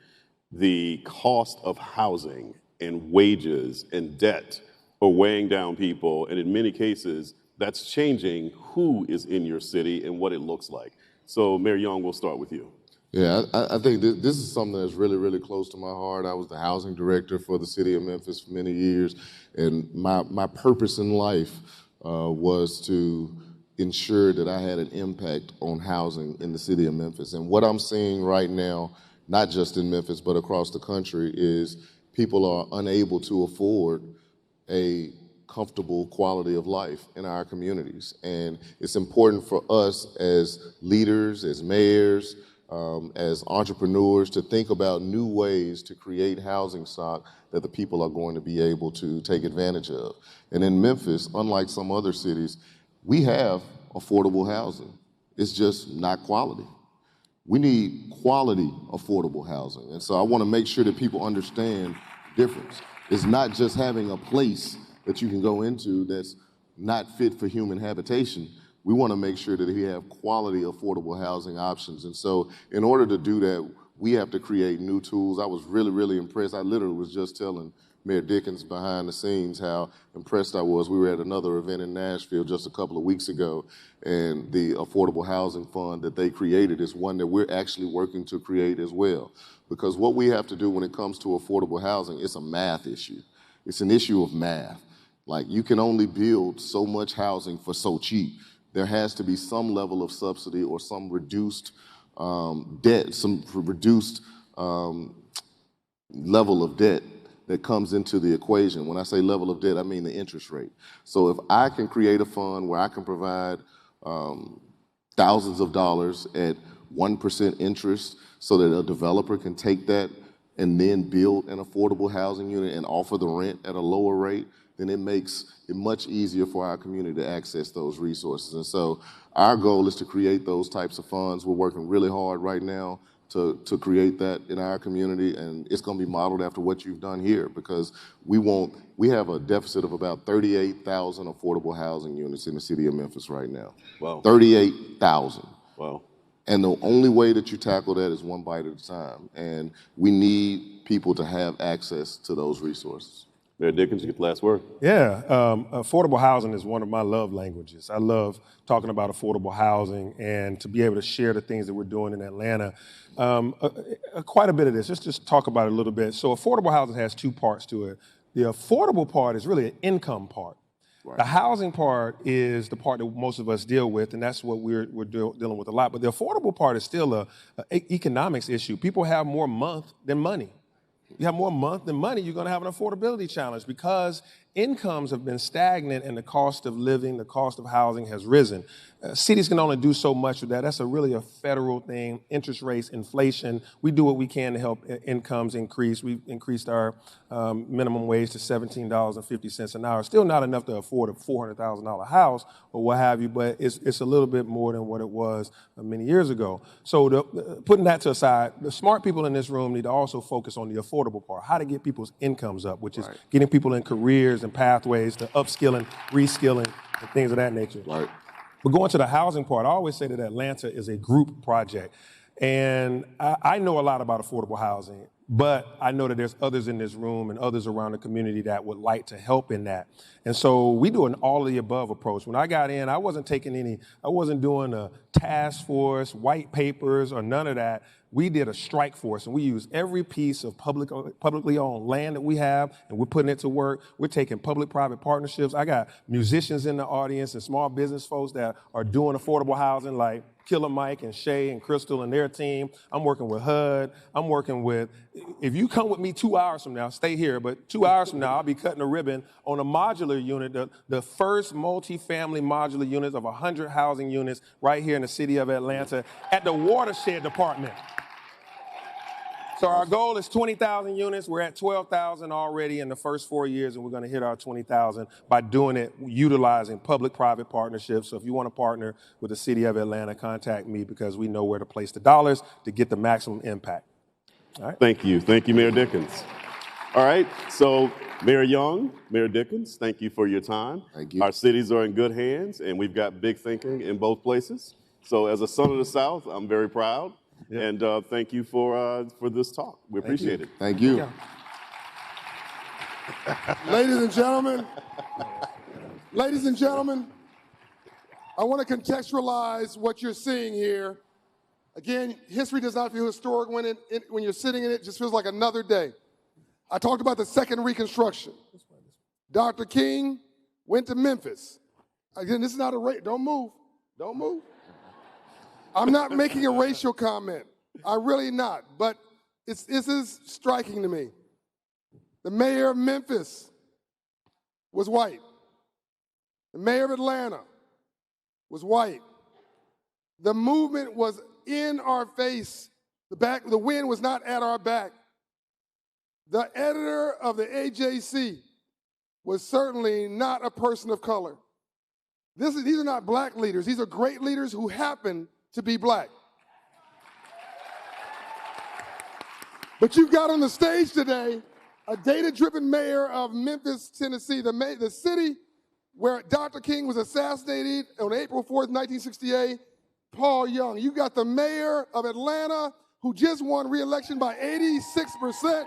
the cost of housing and wages and debt are weighing down people. And in many cases, that's changing who is in your city and what it looks like. So Mayor Young, we'll start with you. Yeah, I think this is something that's really, really close to my heart. I was the housing director for the city of Memphis for many years, and my purpose in life was to ensure that I had an impact on housing in the city of Memphis. And what I'm seeing right now, not just in Memphis, but across the country, is people are unable to afford a comfortable quality of life in our communities. And it's important for us as leaders, as mayors, as entrepreneurs, to think about new ways to create housing stock that the people are going to be able to take advantage of. And in Memphis, unlike some other cities, we have affordable housing. It's just not quality. We need quality, affordable housing. And so I want to make sure that people understand the difference. It's not just having a place that you can go into that's not fit for human habitation. We want to make sure that we have quality, affordable housing options. And so in order to do that, we have to create new tools. I was really, really impressed. I literally was just telling Mayor Dickens behind the scenes how impressed I was. We were at another event in Nashville just a couple of weeks ago, and the Affordable Housing Fund that they created is one that we're actually working to create as well. Because what we have to do when it comes to affordable housing, it's a math issue. It's an issue of math. Like, you can only build so much housing for so cheap. There has to be some level of subsidy or some reduced debt, some reduced level of debt that comes into the equation. When I say level of debt, I mean the interest rate. So if I can create a fund where I can provide thousands of dollars at 1% interest so that a developer can take that and then build an affordable housing unit and offer the rent at a lower rate, then it makes it much easier for our community to access those resources. And so our goal is to create those types of funds. We're working really hard right now to create that in our community, and it's going to be modeled after what you've done here, because we have a deficit of about 38,000 affordable housing units in the city of Memphis right now. Wow. 38,000. Wow. And the only way that you tackle that is one bite at a time. And we need people to have access to those resources. Mayor Dickens, you get the last word. Yeah, affordable housing is one of my love languages. I love talking about affordable housing and to be able to share the things that we're doing in Atlanta. Quite a bit of this, let's just talk about it a little bit. So affordable housing has two parts to it. The affordable part is really an income part. Right. The housing part is the part that most of us deal with, and that's what we're dealing with a lot. But the affordable part is still a economics issue. People have more month than money. You have more month than money, you're going to have an affordability challenge because incomes have been stagnant and the cost of living, the cost of housing has risen. Cities can only do so much with that. That's really a federal thing. Interest rates, inflation. We do what we can to help incomes increase. We've increased our minimum wage to $17.50 an hour. Still not enough to afford a $400,000 house or what have you, but it's a little bit more than what it was many years ago. So putting that to aside, the smart people in this room need to also focus on the affordable part, how to get people's incomes up, which is getting people in careers and pathways to upskilling, reskilling, and things of that nature. Right. But going to the housing part, I always say that Atlanta is a group project. And I know a lot about affordable housing, but I know that there's others in this room and others around the community that would like to help in that. And so we do an all of the above approach. When I got in, I wasn't doing a task force, white papers, or none of that. We did a strike force, and we used every piece of publicly owned land that we have, and we're putting it to work. We're taking public-private partnerships. I got musicians in the audience and small business folks that are doing affordable housing, like Killer Mike and Shay and Crystal and their team. I'm working with HUD. I'm working with, if you come with me 2 hours from now, stay here, but 2 hours from now, I'll be cutting a ribbon on a modular unit, the first multi-family modular unit of 100 housing units right here in the city of Atlanta at the Watershed Department. So our goal is 20,000 units. We're at 12,000 already in the first 4 years, and we're going to hit our 20,000 by doing it, utilizing public-private partnerships. So if you want to partner with the city of Atlanta, contact me because we know where to place the dollars to get the maximum impact. All right. Thank you, Mayor Dickens. All right, so Mayor Young, Mayor Dickens, thank you for your time. Thank you. Our cities are in good hands, and we've got big thinking in both places. So as a son of the South, I'm very proud. Yep. And thank you for this talk. We appreciate it. Thank you. Ladies and gentlemen, I want to contextualize what you're seeing here. Again, history does not feel historic when you're sitting in it. It just feels like another day. I talked about the second Reconstruction. Dr. King went to Memphis. Again, this is not a race. Don't move. Don't move. I'm not making a racial comment. I'm really not, but this is striking to me. The mayor of Memphis was white. The mayor of Atlanta was white. The movement was in our face. The wind was not at our back. The editor of the AJC was certainly not a person of color. These are not black leaders. These are great leaders who happen to be black. But you've got on the stage today a data-driven mayor of Memphis, Tennessee, the city where Dr. King was assassinated on April 4th, 1968, Paul Young. You got the mayor of Atlanta who just won re-election by 86%,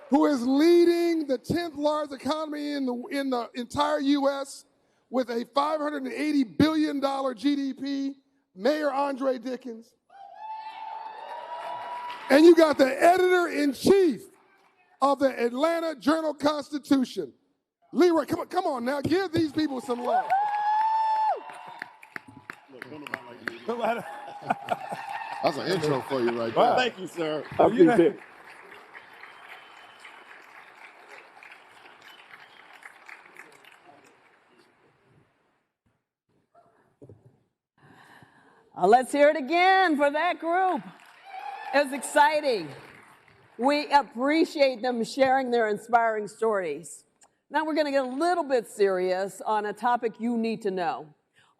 who is leading the 10th largest economy in the entire U.S., with a $580 billion GDP, Mayor Andre Dickens. And you got the editor-in-chief of the Atlanta Journal-Constitution. Leroy, come on now, give these people some love. That's an intro for you right there. Well, thank you, sir. Let's hear it again for that group. It was exciting. We appreciate them sharing their inspiring stories. Now we're going to get a little bit serious on a topic you need to know.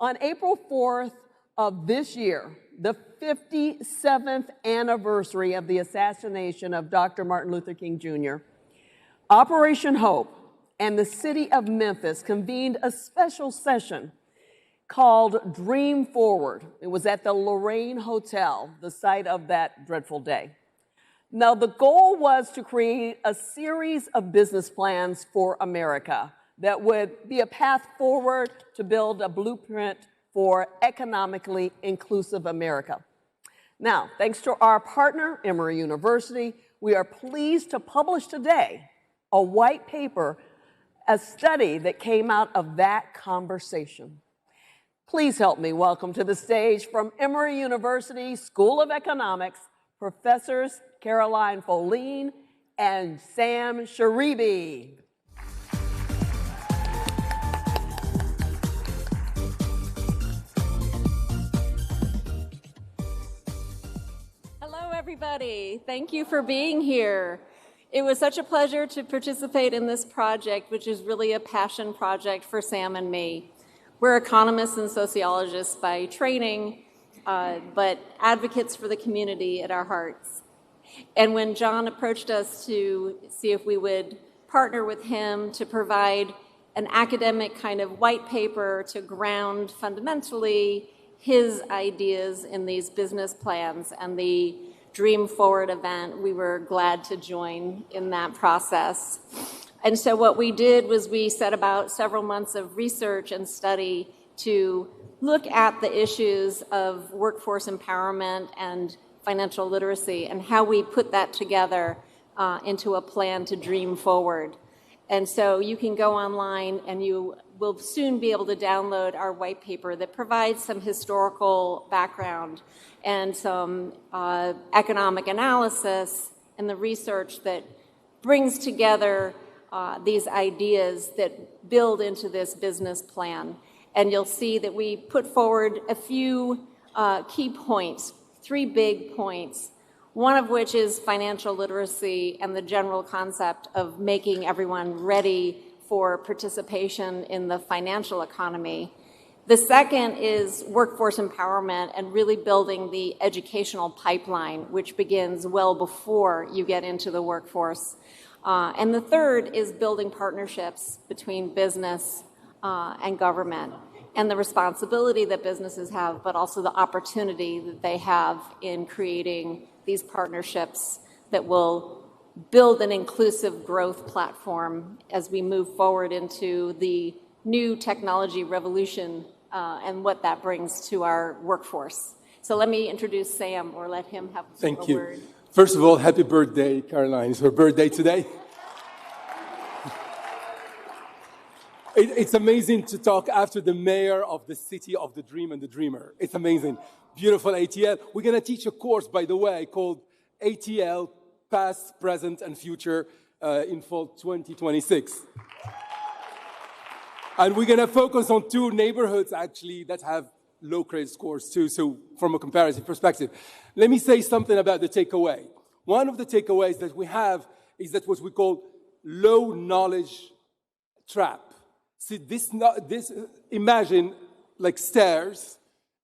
On April 4th of this year, the 57th anniversary of the assassination of Dr. Martin Luther King Jr., Operation Hope and the city of Memphis convened a special session called Dream Forward. It was at the Lorraine Hotel, the site of that dreadful day. Now, the goal was to create a series of business plans for America that would be a path forward to build a blueprint for economically inclusive America. Now, thanks to our partner, Emory University, we are pleased to publish today a white paper, a study that came out of that conversation. Please help me welcome to the stage from Emory University School of Economics, Professors Caroline Folene and Sam Sharibi. Hello, everybody. Thank you for being here. It was such a pleasure to participate in this project, which is really a passion project for Sam and me. We're economists and sociologists by training, but advocates for the community at our hearts. And when John approached us to see if we would partner with him to provide an academic kind of white paper to ground fundamentally his ideas in these business plans and the Dream Forward event, we were glad to join in that process. And so what we did was we set about several months of research and study to look at the issues of workforce empowerment and financial literacy and how we put that together into a plan to dream forward. And so you can go online and you will soon be able to download our white paper that provides some historical background and some economic analysis and the research that brings together these ideas that build into this business plan. And you'll see that we put forward a few key points, 3 big points, one of which is financial literacy and the general concept of making everyone ready for participation in the financial economy. The second is workforce empowerment and really building the educational pipeline, which begins well before you get into the workforce. And the third is building partnerships between business and government, and the responsibility that businesses have, but also the opportunity that they have in creating these partnerships that will build an inclusive growth platform as we move forward into the new technology revolution and what that brings to our workforce. So let me introduce Sam, or let him have Thank a you. word. First of all, happy birthday, Caroline. It's her birthday today. It's amazing to talk after the mayor of the city of the dream and the dreamer. It's amazing. Beautiful ATL. We're going to teach a course, by the way, called ATL, Past, Present, and Future in fall 2026. And we're going to focus on 2 neighborhoods, actually, that have low credit scores, too, so from a comparative perspective. Let me say something about the takeaway. One of the takeaways that we have is that what we call low knowledge trap. See, imagine like stairs,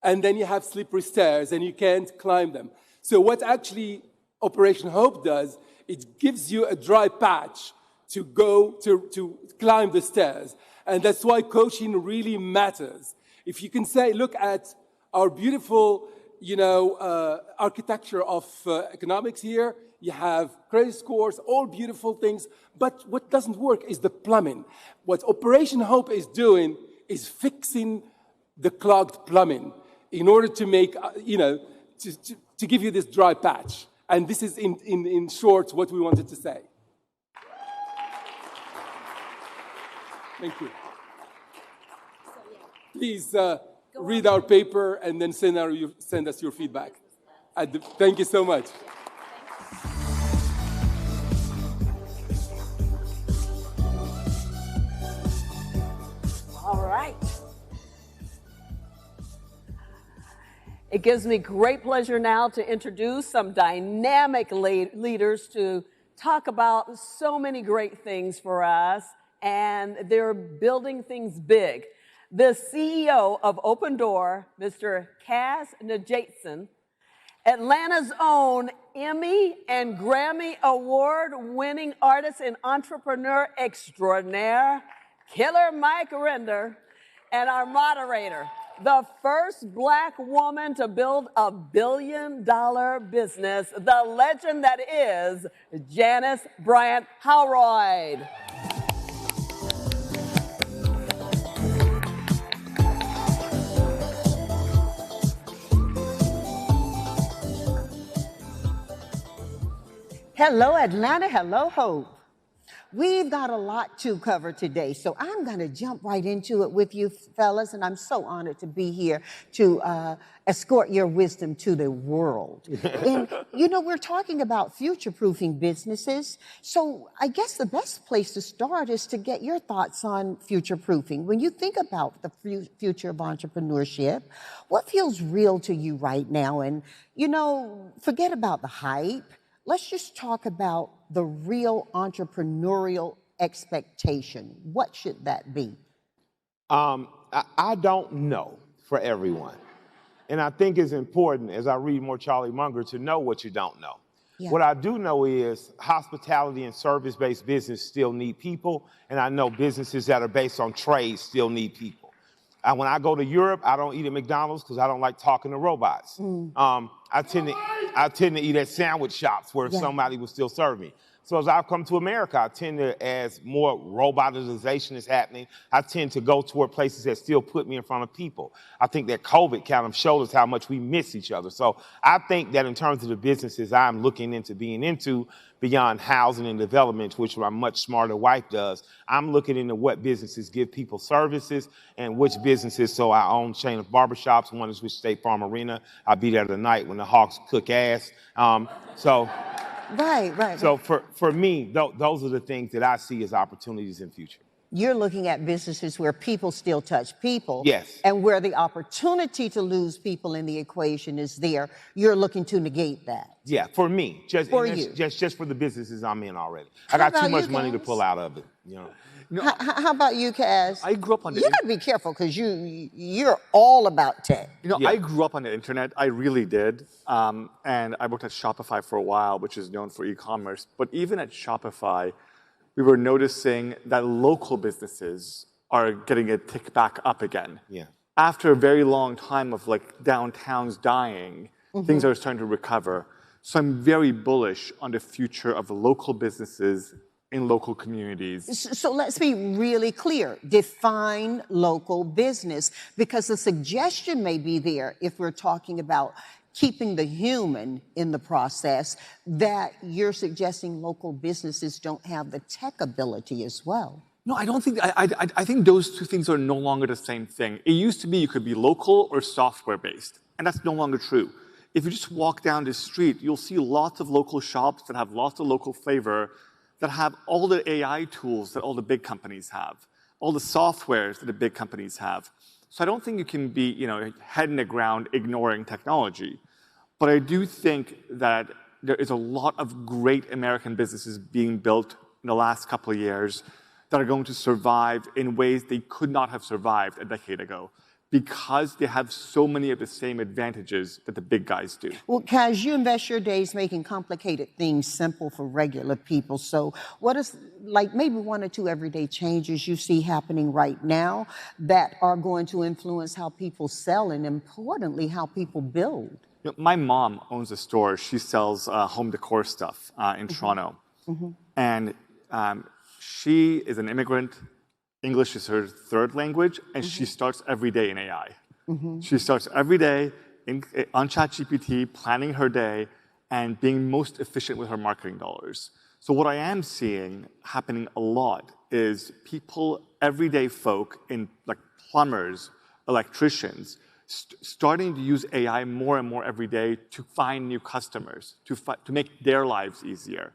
and then you have slippery stairs, and you can't climb them. So what actually Operation Hope does, it gives you a dry patch to go to climb the stairs. And that's why coaching really matters. If you can say, look at our beautiful, architecture of economics here, you have credit scores, all beautiful things, but what doesn't work is the plumbing. What Operation Hope is doing is fixing the clogged plumbing in order to make, to give you this dry patch. And this is, in short, what we wanted to say. Thank you. Please read our paper and then send us your feedback. Thank you so much. All right. It gives me great pleasure now to introduce some dynamic leaders to talk about so many great things for us, and they're building things big. The CEO of Open Door, Mr. Kaz Nejatson, Atlanta's own Emmy and Grammy Award-winning artist and entrepreneur extraordinaire, Killer Mike Render, and our moderator, the first Black woman to build a billion-dollar business, the legend that is Janice Bryant Howroyd. Hello, Atlanta. Hello, Hope. We've got a lot to cover today, so I'm going to jump right into it with you, fellas, and I'm so honored to be here to escort your wisdom to the world. And, you know, we're talking about future-proofing businesses, so I guess the best place to start is to get your thoughts on future-proofing. When you think about the future of entrepreneurship, what feels real to you right now? And, you know, forget about the hype. Let's just talk about the real entrepreneurial expectation. What should that be? I don't know for everyone. And I think it's important, as I read more Charlie Munger, to know what you don't know. Yeah. What I do know is hospitality and service-based business still need people, and I know businesses that are based on trade still need people. When I go to Europe, I don't eat at McDonald's because I don't like talking to robots. I tend to eat at sandwich shops where somebody will still serve me. So as I've come to America, I tend to, as more robotization is happening, I tend to go toward places that still put me in front of people. I think that COVID kind of showed us how much we miss each other. So I think that in terms of the businesses I'm looking into being into, beyond housing and development, which my much smarter wife does, I'm looking into what businesses give people services and which businesses. So I own a chain of barbershops. One is with State Farm Arena. I'll be there tonight when the Hawks cook ass. Right. So for me, those are the things that I see as opportunities in future. You're looking at businesses where people still touch people. Yes. And where the opportunity to lose people in the equation is there. You're looking to negate that. Yeah, for me. Just for the businesses I'm in already. I got too much money to pull out of it, you know. No. How about you, Kaz? I grew up on the internet. You got to be careful because you're all about tech. You know, I grew up on the internet. I really did. And I worked at Shopify for a while, which is known for e-commerce. But even at Shopify, we were noticing that local businesses are getting a tick back up again. Yeah. After a very long time of like downtowns dying, things are starting to recover. So I'm very bullish on the future of local businesses in local communities. So let's be really clear. Define local business, because the suggestion may be there if we're talking about keeping the human in the process, that you're suggesting local businesses don't have the tech ability as well. No, I don't think, I think those two things are no longer the same thing. It used to be you could be local or software-based, and that's no longer true. If you just walk down the street, you'll see lots of local shops that have lots of local flavor, that have all the AI tools that all the big companies have, all the softwares that the big companies have. So I don't think you can be, you know, head in the ground ignoring technology. But I do think that there is a lot of great American businesses being built in the last couple of years that are going to survive in ways they could not have survived a decade ago, because they have so many of the same advantages that the big guys do. Well, Kaz, you invest your days making complicated things simple for regular people. So what is, like, maybe one or two everyday changes you see happening right now that are going to influence how people sell and, importantly, how people build? You know, my mom owns a store. She sells home decor stuff in Toronto. And she is an immigrant. English is her third language, and she starts every day in AI. She starts every day on ChatGPT, planning her day, and being most efficient with her marketing dollars. So what I am seeing happening a lot is people, everyday folk, in like plumbers, electricians, starting to use AI more and more every day to find new customers, to make their lives easier.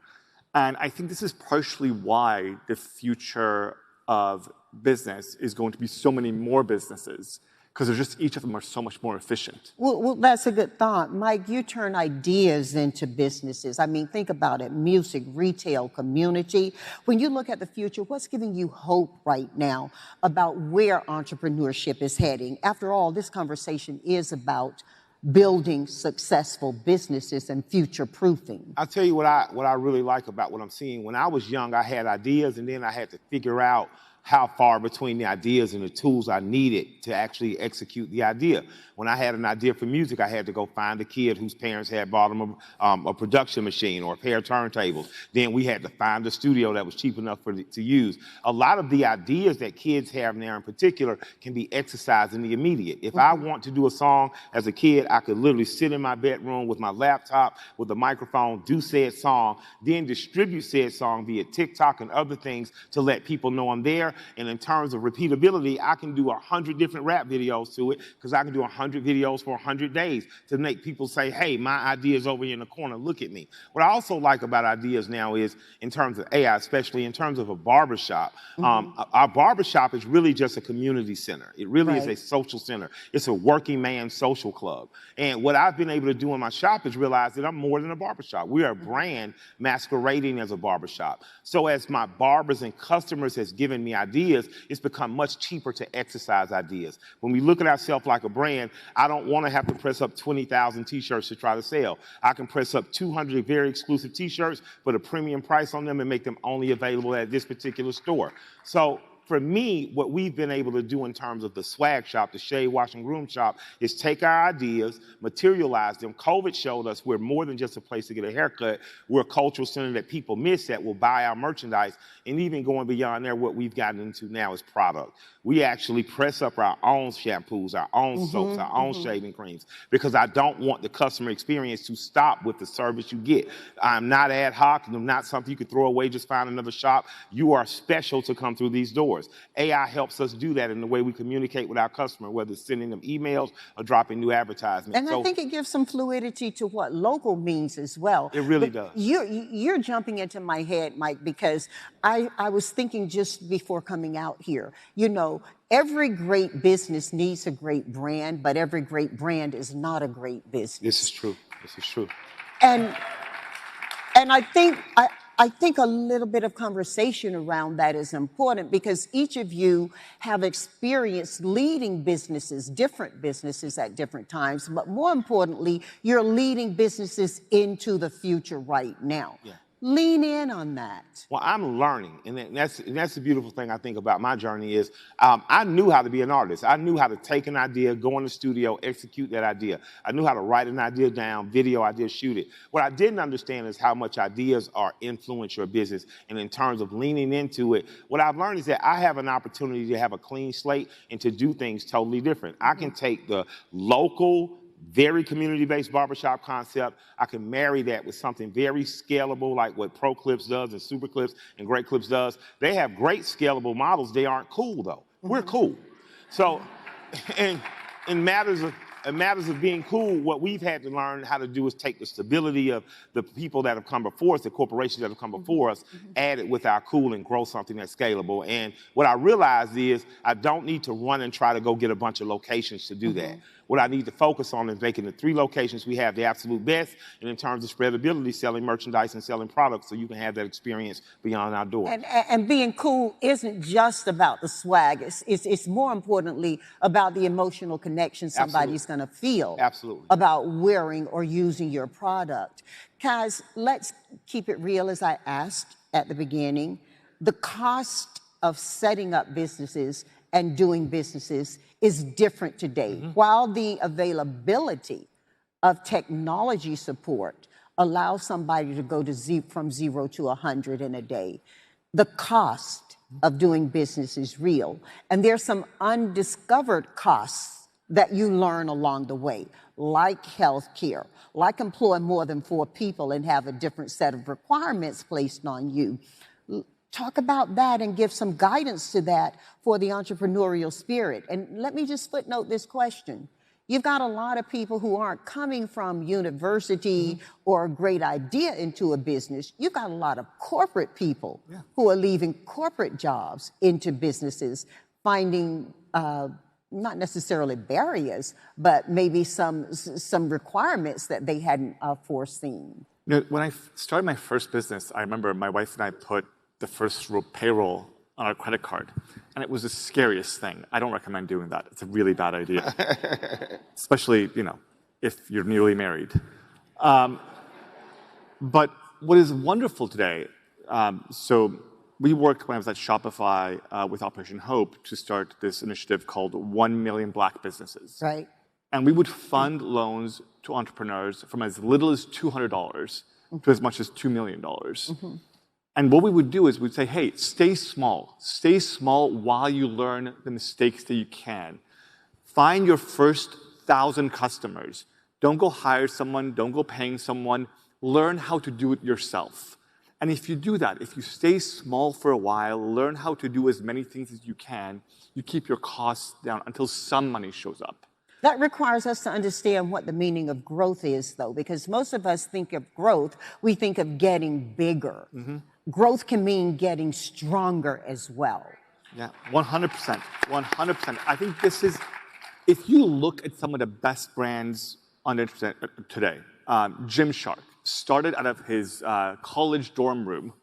And I think this is partially why the future of business is going to be so many more businesses, because they're just, each of them are so much more efficient. Well, that's a good thought. Mike, you turn ideas into businesses. I mean, think about it, music, retail, community. When you look at the future, what's giving you hope right now about where entrepreneurship is heading? After all, this conversation is about building successful businesses and future-proofing. I'll tell you what I really like about what I'm seeing. When I was young, I had ideas, and then I had to figure out how far between the ideas and the tools I needed to actually execute the idea. When I had an idea for music, I had to go find a kid whose parents had bought him a production machine or a pair of turntables. Then we had to find a studio that was cheap enough to use. A lot of the ideas that kids have now in particular can be exercised in the immediate. If I want to do a song as a kid, I could literally sit in my bedroom with my laptop, with a microphone, do said song, then distribute said song via TikTok and other things to let people know I'm there. And in terms of repeatability, I can do 100 different rap videos to it because I can do 100 videos for 100 days to make people say, hey, my idea is over here in the corner, look at me. What I also like about ideas now is, in terms of AI, especially in terms of a barbershop, our barbershop is really just a community center. It really is a social center. It's a working man social club. And what I've been able to do in my shop is realize that I'm more than a barbershop. We are a brand masquerading as a barbershop. So as my barbers and customers has given me ideas, it's become much cheaper to exercise ideas. When we look at ourselves like a brand, I don't want to have to press up 20,000 t-shirts to try to sell. I can press up 200 very exclusive t-shirts, put a premium price on them and make them only available at this particular store. So for me, what we've been able to do in terms of the swag shop, the shave, wash, and groom shop, is take our ideas, materialize them. COVID showed us we're more than just a place to get a haircut. We're a cultural center that people miss that will buy our merchandise. And even going beyond there, what we've gotten into now is product. We actually press up our own shampoos, our own soaps, our own shaving creams, because I don't want the customer experience to stop with the service you get. I'm not ad hoc. I'm not something you could throw away, just find another shop. You are special to come through these doors. AI helps us do that in the way we communicate with our customer, whether it's sending them emails or dropping new advertisements. And I think it gives some fluidity to what local means as well. It really does. You're jumping into my head, Mike, because I was thinking just before coming out here, you know, every great business needs a great brand, but every great brand is not a great business. This is true. This is true. And I think a little bit of conversation around that is important, because each of you have experience leading businesses, different businesses at different times, but more importantly, you're leading businesses into the future right now. Yeah. Lean in on that. Well, I'm learning, and that's the beautiful thing I think about my journey is I knew how to be an artist. I knew how to take an idea, go in the studio, execute that idea. I knew how to write an idea down, video idea, shoot it. What I didn't understand is how much ideas are influence your business, and in terms of leaning into it, what I've learned is that I have an opportunity to have a clean slate and to do things totally different. I can take the local, very community-based barbershop concept. I can marry that with something very scalable, like what Pro Clips does and Super Clips and Great Clips does. They have great scalable models. They aren't cool, though. We're cool. So in matters of being cool, what we've had to learn how to do is take the stability of the people that have come before us, the corporations that have come before us, add it with our cool and grow something that's scalable. And what I realized is I don't need to run and try to go get a bunch of locations to do that. What I need to focus on is making the 3 locations we have the absolute best, and in terms of spreadability, selling merchandise and selling products so you can have that experience beyond our door. And being cool isn't just about the swag. It's more importantly about the emotional connection somebody's going to feel about wearing or using your product. Guys, let's keep it real, as I asked at the beginning. The cost of setting up businesses and doing businesses is different today. While the availability of technology support allows somebody to go from 0 to 100 in a day, the cost of doing business is real. And there's some undiscovered costs that you learn along the way, like healthcare, like employing more than 4 people and have a different set of requirements placed on you. Talk about that and give some guidance to that for the entrepreneurial spirit. And let me just footnote this question. You've got a lot of people who aren't coming from university or a great idea into a business. You've got a lot of corporate people who are leaving corporate jobs into businesses, finding not necessarily barriers, but maybe some requirements that they hadn't foreseen. You know, when I started my first business, I remember my wife and I put the first payroll on our credit card, and it was the scariest thing. I don't recommend doing that. It's a really bad idea, especially, you know, if you're newly married. But what is wonderful today, so we worked when I was at Shopify with Operation Hope to start this initiative called 1 Million Black Businesses. Right. And we would fund loans to entrepreneurs from as little as $200 to as much as $2 million. And what we would do is we'd say, hey, stay small. Stay small while you learn the mistakes that you can. Find your first 1,000 customers. Don't go hire someone. Don't go paying someone. Learn how to do it yourself. And if you do that, if you stay small for a while, learn how to do as many things as you can, you keep your costs down until some money shows up. That requires us to understand what the meaning of growth is, though, because most of us think of growth, we think of getting bigger. Growth can mean getting stronger as well. Yeah, 100%, 100%. I think this is, if you look at some of the best brands on the internet today, Gymshark started out of his college dorm room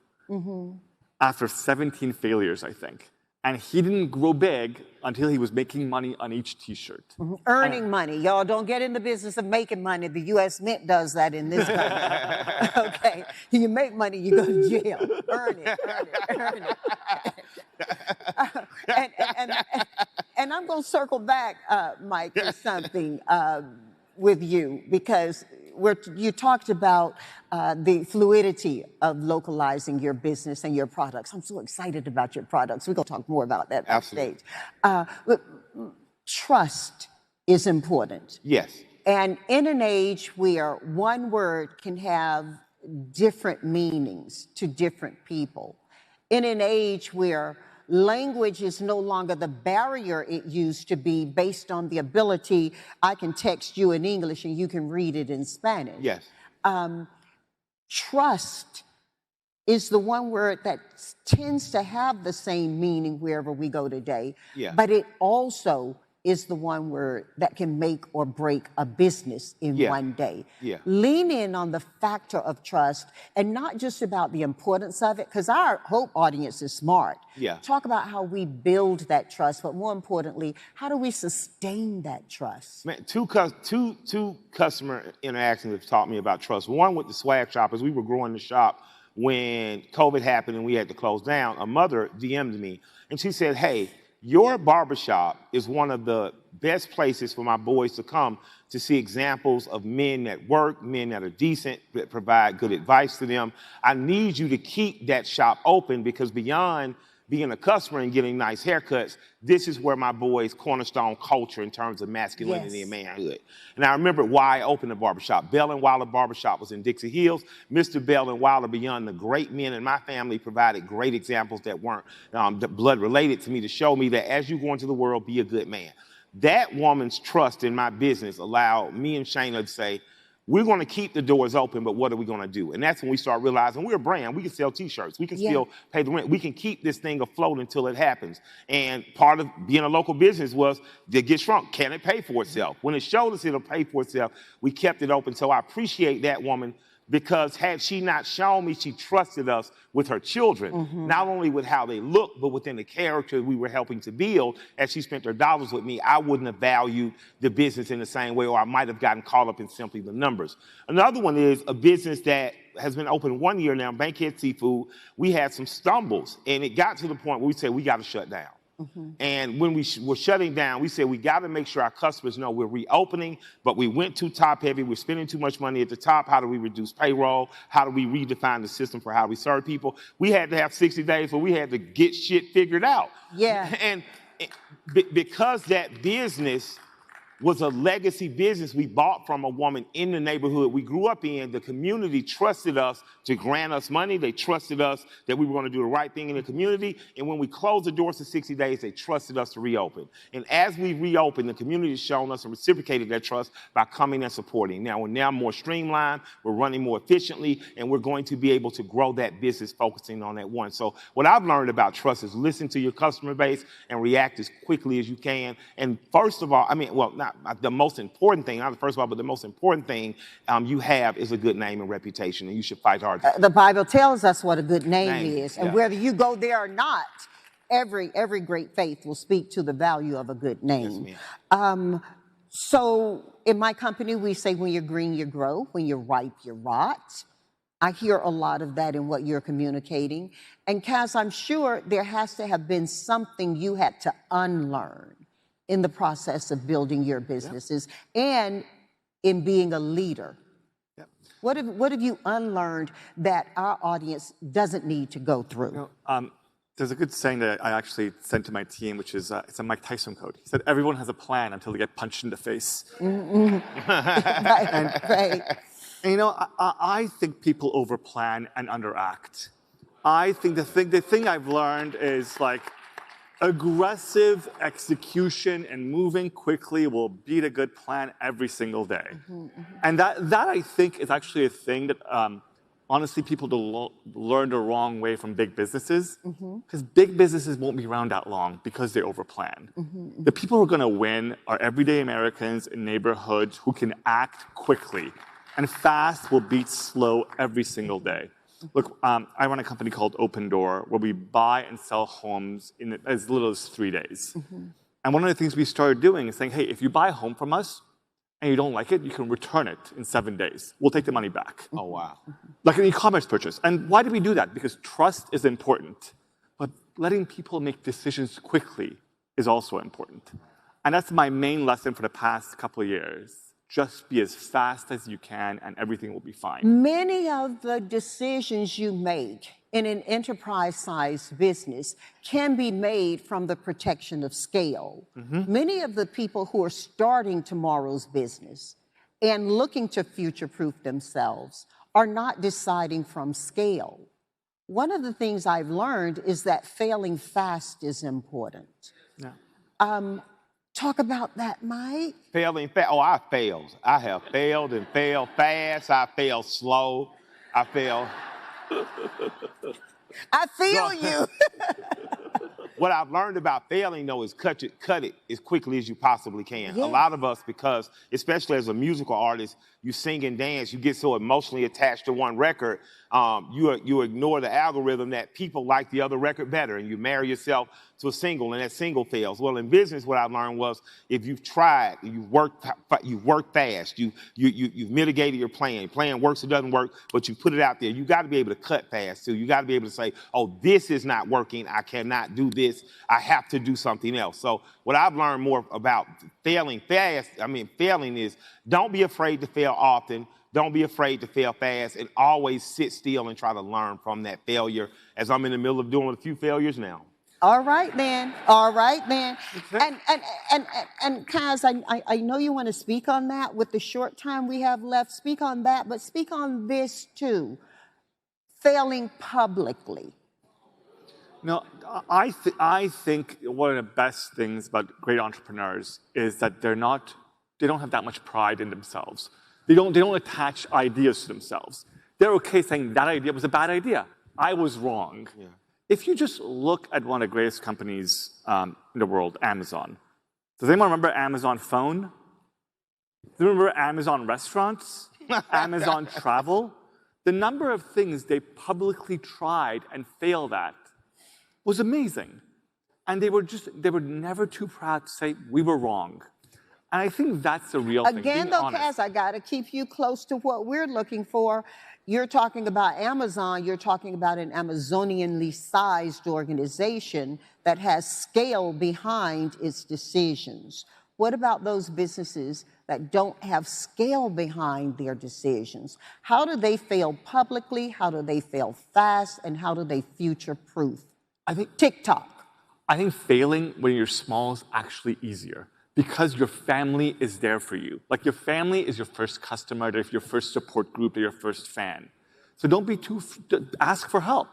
after 17 failures, I think. And he didn't grow big until he was making money on each T-shirt. Earning money. Y'all don't get in the business of making money. The U.S. Mint does that in this country. Okay? You make money, you go to jail. Earn it, earn it, earn it. And I'm going to circle back, Mike, to something with you, because you talked about the fluidity of localizing your business and your products. I'm so excited about your products. We're going to talk more about that backstage. But trust is important. Yes. And in an age where one word can have different meanings to different people, in an age where language is no longer the barrier it used to be based on the ability, I can text you in English and you can read it in Spanish. Yes. Trust is the one word that tends to have the same meaning wherever we go today. Yeah. But it also is the one word that can make or break a business in one day. Yeah. Lean in on the factor of trust, and not just about the importance of it, because our Hope audience is smart. Yeah. Talk about how we build that trust, but more importantly, how do we sustain that trust? Man, two customer interactions have taught me about trust. One with the swag shop, as we were growing the shop when COVID happened and we had to close down, a mother DM'd me and she said, hey, your barbershop is one of the best places for my boys to come to see examples of men that work, men that are decent, that provide good advice to them. I need you to keep that shop open because beyond being a customer and getting nice haircuts, this is where my boys cornerstone culture in terms of masculinity and manhood. And I remember why I opened the barbershop. Bell and Wilder Barbershop was in Dixie Hills. Mr. Bell and Wilder, beyond the great men in my family, provided great examples that weren't blood related to me to show me that as you go into the world, be a good man. That woman's trust in my business allowed me and Shayna to say, we're going to keep the doors open, but what are we going to do? And that's when we start realizing we're a brand. We can sell T-shirts. We can still pay the rent. We can keep this thing afloat until it happens. And part of being a local business was to get shrunk. Can it pay for itself? When it showed us it'll pay for itself, we kept it open. So I appreciate that woman because had she not shown me she trusted us with her children, not only with how they look, but within the character we were helping to build, as she spent her dollars with me, I wouldn't have valued the business in the same way, or I might have gotten caught up in simply the numbers. Another one is a business that has been open 1 year now, Bankhead Seafood. We had some stumbles, and it got to the point where we said, we got to shut down. And when we were shutting down, we said, we got to make sure our customers know we're reopening, but we went too top heavy. We're spending too much money at the top. How do we reduce payroll? How do we redefine the system for how we serve people? We had to have 60 days where we had to get shit figured out. Yeah. And because that business was a legacy business we bought from a woman in the neighborhood we grew up in. The community trusted us to grant us money. They trusted us that we were going to do the right thing in the community. And when we closed the doors for 60 days, they trusted us to reopen. And as we reopened, the community has shown us and reciprocated that trust by coming and supporting. Now, we're now more streamlined, we're running more efficiently, and we're going to be able to grow that business focusing on that one. So what I've learned about trust is listen to your customer base and react as quickly as you can. And first of all, not the most important thing, not the first of all, but the most important thing you have is a good name and reputation, and you should fight hard. The Bible tells us what a good name is, and yeah. whether you go there or not, every great faith will speak to the value of a good name. Yes, so in my company, we say when you're green, you grow. When you're ripe, you rot. I hear a lot of that in what you're communicating. And Kaz, I'm sure there has to have been something you had to unlearn in the process of building your businesses and in being a leader. What have you unlearned that our audience doesn't need to go through? There's a good saying that I actually sent to my team, which is, it's a Mike Tyson quote. He said, everyone has a plan until they get punched in the face. Right. And, you know, I think people overplan and underact. I think the thing I've learned is, like, aggressive execution and moving quickly will beat a good plan every single day. And that I think is actually a thing that honestly people learn the wrong way from big businesses, because big businesses won't be around that long because they overplan. The people who are going to win are everyday Americans in neighborhoods who can act quickly, and fast will beat slow every single day. Look, I run a company called Open Door, where we buy and sell homes in as little as 3 days. And one of the things we started doing is saying, hey, if you buy a home from us and you don't like it, you can return it in 7 days. We'll take the money back. Oh, wow. Like an e-commerce purchase. And why do we do that? Because trust is important. But letting people make decisions quickly is also important. And that's my main lesson for the past couple of years. Just be as fast as you can and everything will be fine. Many of the decisions you make in an enterprise-sized business can be made from the protection of scale. Many of the people who are starting tomorrow's business and looking to future-proof themselves are not deciding from scale. One of the things I've learned is that failing fast is important. Talk about that, Mike. Failing fast. Oh, I failed. I have failed and failed fast. I failed slow. I failed. I feel you. What I've learned about failing, though, is cut it as quickly as you possibly can. Yeah. A lot of us, because especially as a musical artist, you sing and dance, you get so emotionally attached to one record, you ignore the algorithm that people like the other record better, and you marry yourself to a single, and that single fails. Well, in business, what I learned was if you've tried, you've worked fast, you've mitigated your plan. Plan works or doesn't work, but you put it out there. You got to be able to cut fast too. You got to be able to say, oh, this is not working. I cannot do this. I have to do something else. So what I've learned more about failing is don't be afraid to fail often. Don't be afraid to fail fast, and always sit still and try to learn from that failure, as I'm in the middle of doing a few failures now. All right, then. All right, then. And Kaz, I know you want to speak on that with the short time we have left. Speak on that, but speak on this too. Failing publicly. No, I think one of the best things about great entrepreneurs is that they don't have that much pride in themselves. They don't attach ideas to themselves. They're okay saying that idea was a bad idea. I was wrong. Yeah. If you just look at one of the greatest companies in the world, Amazon. Does anyone remember Amazon Phone? Do you remember Amazon Restaurants? Amazon Travel? The number of things they publicly tried and failed at was amazing. And they were never too proud to say, we were wrong. And I think that's the real thing. Again, though, Kaz, I got to keep you close to what we're looking for. You're talking about Amazon. You're talking about an Amazonianly sized organization that has scale behind its decisions. What about those businesses that don't have scale behind their decisions? How do they fail publicly? How do they fail fast? And how do they future-proof? I think TikTok. I think failing when you're small is actually easier. because your family is there for you. Like your family is your first customer, they're your first support group, they're your first fan. So don't be ask for help.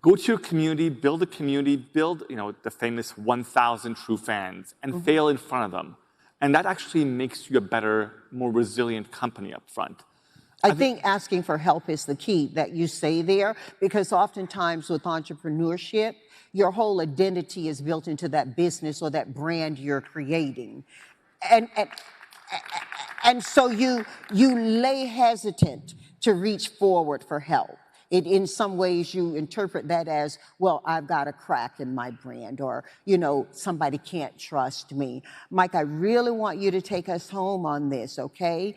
Go to your community, build a community, build the famous 1,000 true fans, and fail in front of them. And that actually makes you a better, more resilient company up front. I think asking for help is the key that you say there, because oftentimes with entrepreneurship, your whole identity is built into that business or that brand you're creating. And so you lay hesitant to reach forward for help. In some ways, you interpret that as, well, I've got a crack in my brand, or, somebody can't trust me. Mike, I really want you to take us home on this, okay?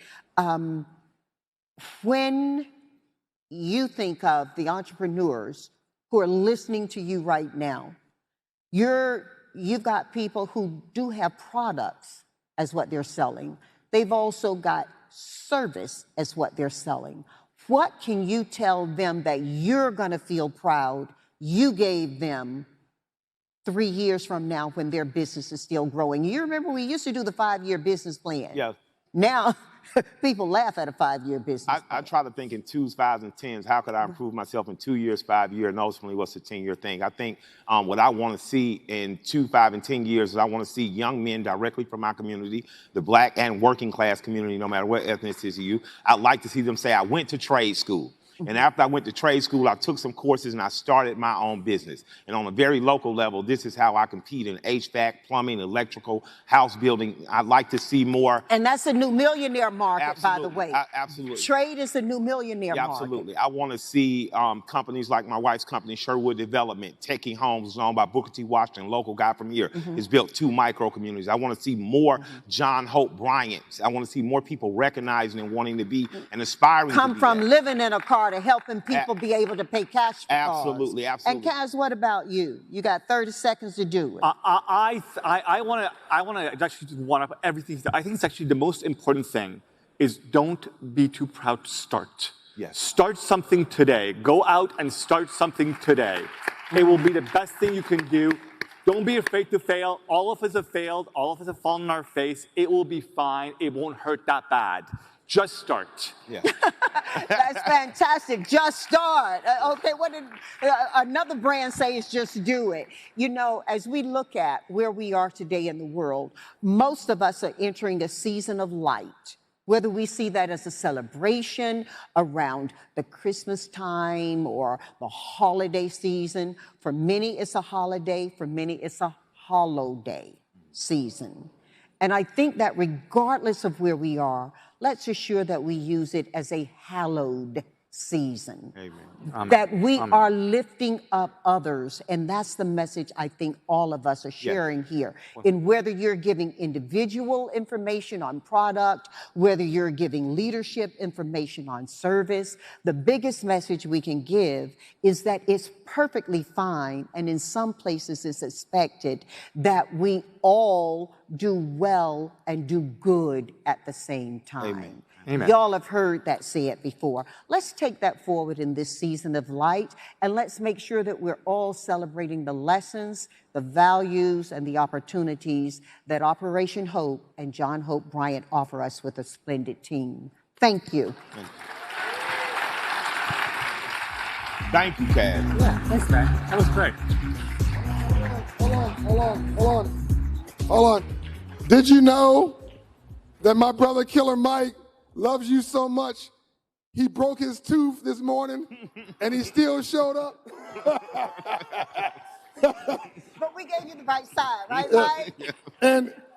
When you think of the entrepreneurs who are listening to you right now, you've got people who do have products as what they're selling. They've also got service as what they're selling. What can you tell them that you're going to feel proud you gave them 3 years from now when their business is still growing? You remember we used to do the 5-year business plan. Yes. Now, people laugh at a 5-year business. I try to think in 2s, 5s, and 10s. How could I improve myself in 2 years, 5 years, and ultimately what's a 10-year thing? I think what I want to see in 2, 5, and 10 years is I want to see young men directly from my community, the Black and working class community, no matter what ethnicity you. I'd like to see them say, I went to trade school. And after I went to trade school, I took some courses and I started my own business. And on a very local level, this is how I compete in HVAC, plumbing, electrical, house building. I'd like to see more. And that's a new millionaire market, by the way. Absolutely. Trade is a new millionaire market. Absolutely. I want to see companies like my wife's company, Sherwood Development, Taking Homes, is owned by Booker T. Washington, local guy from here, has built 2 micro communities. I want to see more John Hope Bryants. I want to see more people recognizing and wanting to be and aspiring Come to be from that. Living in a car to helping people be able to pay cash for Absolutely, cars. absolutely. And Kaz, what about you? You got 30 seconds to do it. I want to actually one up everything. I think it's actually the most important thing is don't be too proud to start. Yes. Start something today. Go out and start something today. It will be the best thing you can do. Don't be afraid to fail. All of us have failed. All of us have fallen on our face. It will be fine. It won't hurt that bad. Just start. Yeah. That's fantastic. Just start. Okay, what did another brand say is just do it. As we look at where we are today in the world, most of us are entering a season of light. Whether we see that as a celebration around the Christmas time or the holiday season. For many, it's a holiday. For many, it's a holiday season. And I think that regardless of where we are, let's assure that we use it as a hallowed season. Amen. That we are lifting up others. And that's the message I think all of us are sharing here. In whether you're giving individual information on product, whether you're giving leadership information on service, the biggest message we can give is that it's perfectly fine, and in some places it's expected, that we all do well and do good at the same time. Amen. Amen. Y'all have heard that said before. Let's take that forward in this season of light, and let's make sure that we're all celebrating the lessons, the values, and the opportunities that Operation Hope and John Hope Bryant offer us with a splendid team. Thank you. Thank you, Kaz. Yeah, thanks, man. That was great. Hold on. Did you know that my brother Killer Mike loves you so much, he broke his tooth this morning and he still showed up? But we gave you the right side, right, Mike?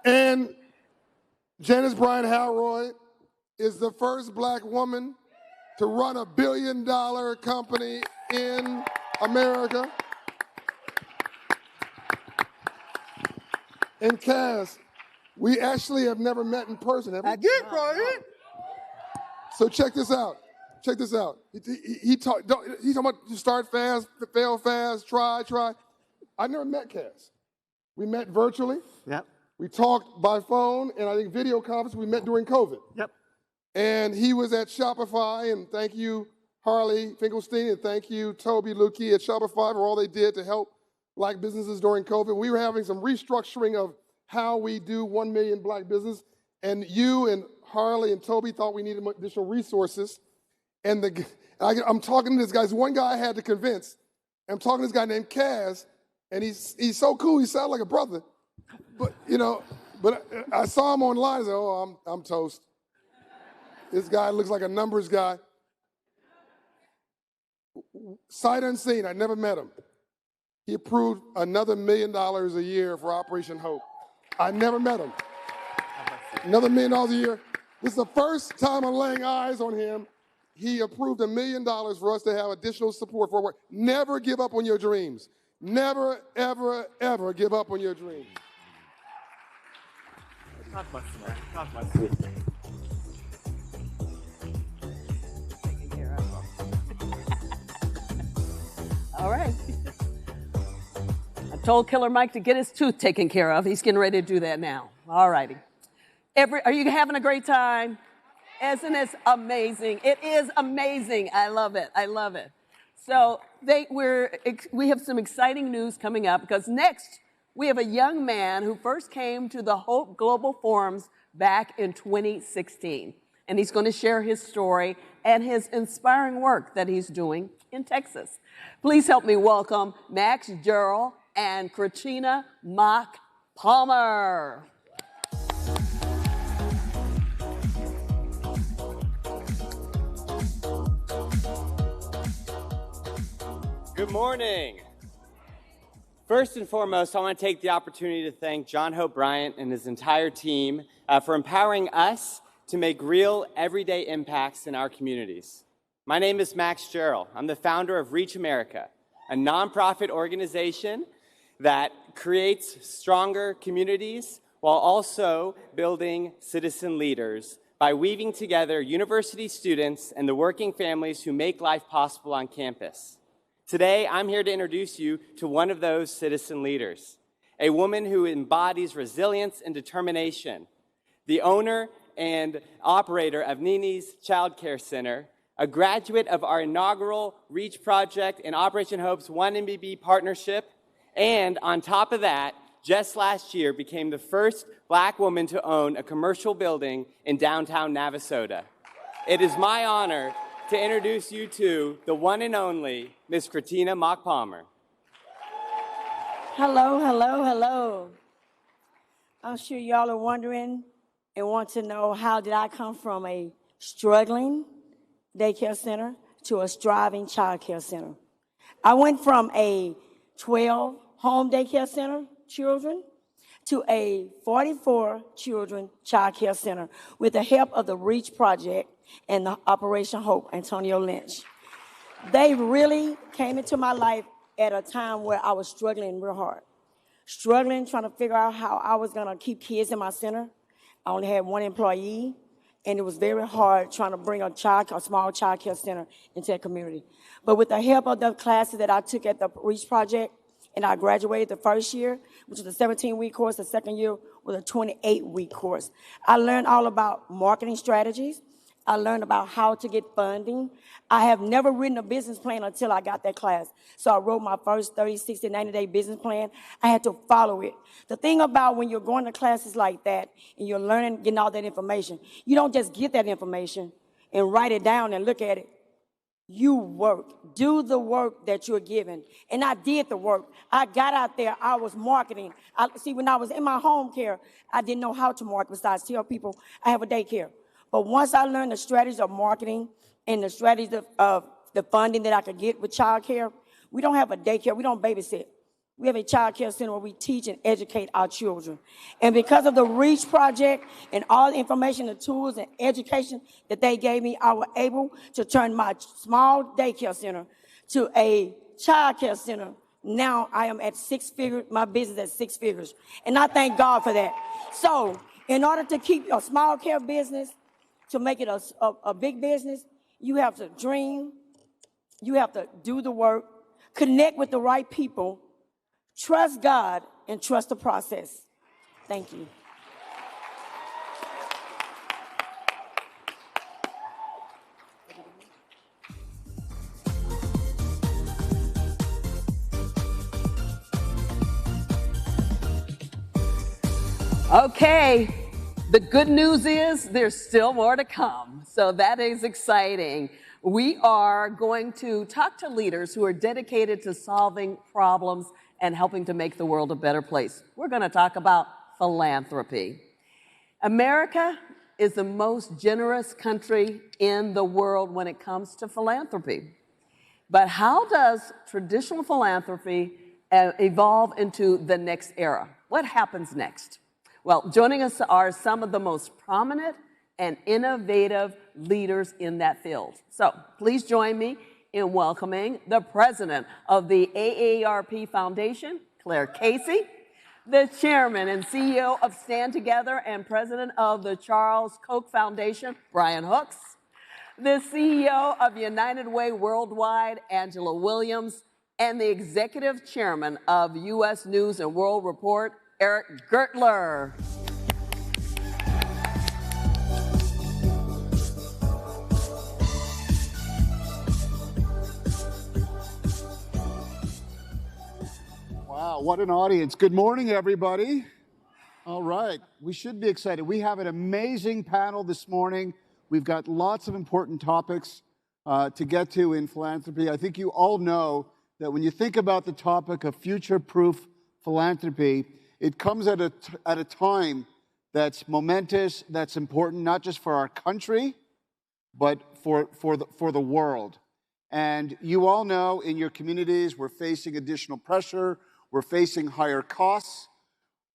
And Janice Bryant Halroy is the first Black woman to run a $1 billion company in America. And Kaz, we actually have never met in person, have we? I did, Brian. So check this out. Check this out. He talking about you start fast, fail fast, try. I never met Kaz. We met virtually. Yep. We talked by phone, and I think video conference. We met during COVID. Yep. And he was at Shopify, and thank you, Harley Finkelstein, and thank you, Toby Lukey at Shopify for all they did to help Black businesses during COVID. We were having some restructuring of how we do 1 million black business. And you and Harley and Toby thought we needed additional resources. And I'm talking to this guy. There's one guy I had to convince. I'm talking to this guy named Kaz, and he's so cool. He sounds like a brother. But, but I saw him online. I said, oh, I'm toast. This guy looks like a numbers guy. Sight unseen, I never met him. He approved another $1 million a year for Operation Hope. I never met him. Another $1 million a year. This is the first time I'm laying eyes on him. He approved $1 million for us to have additional support for work. Never give up on your dreams. Never, ever, ever give up on your dreams. God bless you. God bless you. All right. I told Killer Mike to get his tooth taken care of. He's getting ready to do that now. All righty. Are you having a great time? Isn't it amazing? It is amazing. I love it. I love it. So we have some exciting news coming up because next we have a young man who first came to the Hope Global Forums back in 2016. And he's going to share his story and his inspiring work that he's doing in Texas. Please help me welcome Max Gerald and Christina Mock Palmer. Good morning. First and foremost, I want to take the opportunity to thank John Hope Bryant and his entire team for empowering us to make real, everyday impacts in our communities. My name is Max Gerald. I'm the founder of Reach America, a nonprofit organization that creates stronger communities while also building citizen leaders by weaving together university students and the working families who make life possible on campus. Today, I'm here to introduce you to one of those citizen leaders, a woman who embodies resilience and determination, the owner and operator of Nini's Child Care Center, a graduate of our inaugural REACH project and Operation Hope's 1MBB partnership, and on top of that, just last year became the first black woman to own a commercial building in downtown Navasota. It is my honor to introduce you to the one and only Miss Christina Mock Palmer. Hello, hello, hello. I'm sure y'all are wondering and want to know how did I come from a struggling daycare center to a striving child care center. I went from a 12 home daycare center children to a 44 children child care center with the help of the REACH project and the Operation Hope, Antonio Lynch. They really came into my life at a time where I was struggling real hard. Struggling, trying to figure out how I was gonna keep kids in my center. I only had one employee, and it was very hard trying to bring a small child care center into a community. But with the help of the classes that I took at the REACH project, and I graduated the first year, which was a 17-week course, the second year was a 28-week course. I learned all about marketing strategies. I learned about how to get funding. I have never written a business plan until I got that class. So I wrote my first 30, 60, 90-day business plan. I had to follow it. The thing about when you're going to classes like that and you're learning, getting all that information, you don't just get that information and write it down and look at it. You work. Do the work that you're given. And I did the work. I got out there. I was marketing. See, when I was in my home care, I didn't know how to market besides tell people I have a daycare. But once I learned the strategies of marketing and the strategies of the funding that I could get with child care, we don't have a daycare. We don't babysit. We have a child care center where we teach and educate our children. And because of the REACH project and all the information, the tools and education that they gave me, I was able to turn my small daycare center to a child care center. Now I am at 6 figures, my business at 6 figures. And I thank God for that. So in order to keep a small care business, to make it a big business, you have to dream, you have to do the work, connect with the right people, trust God, and trust the process. Thank you. Okay, the good news is there's still more to come. So that is exciting. We are going to talk to leaders who are dedicated to solving problems and helping to make the world a better place. We're going to talk about philanthropy. America is the most generous country in the world when it comes to philanthropy. But how does traditional philanthropy evolve into the next era? What happens next? Well, joining us are some of the most prominent and innovative leaders in that field. So please join me in welcoming the president of the AARP Foundation, Claire Casey, the chairman and CEO of Stand Together and president of the Charles Koch Foundation, Brian Hooks, the CEO of United Way Worldwide, Angela Williams, and the executive chairman of U.S. News and World Report, Eric Gertler. Wow, what an audience. Good morning, everybody. All right, we should be excited. We have an amazing panel this morning. We've got lots of important topics to get to in philanthropy. I think you all know that when you think about the topic of future-proof philanthropy, it comes at a time that's momentous, that's important, not just for our country, but for the world. And you all know in your communities, we're facing additional pressure, we're facing higher costs,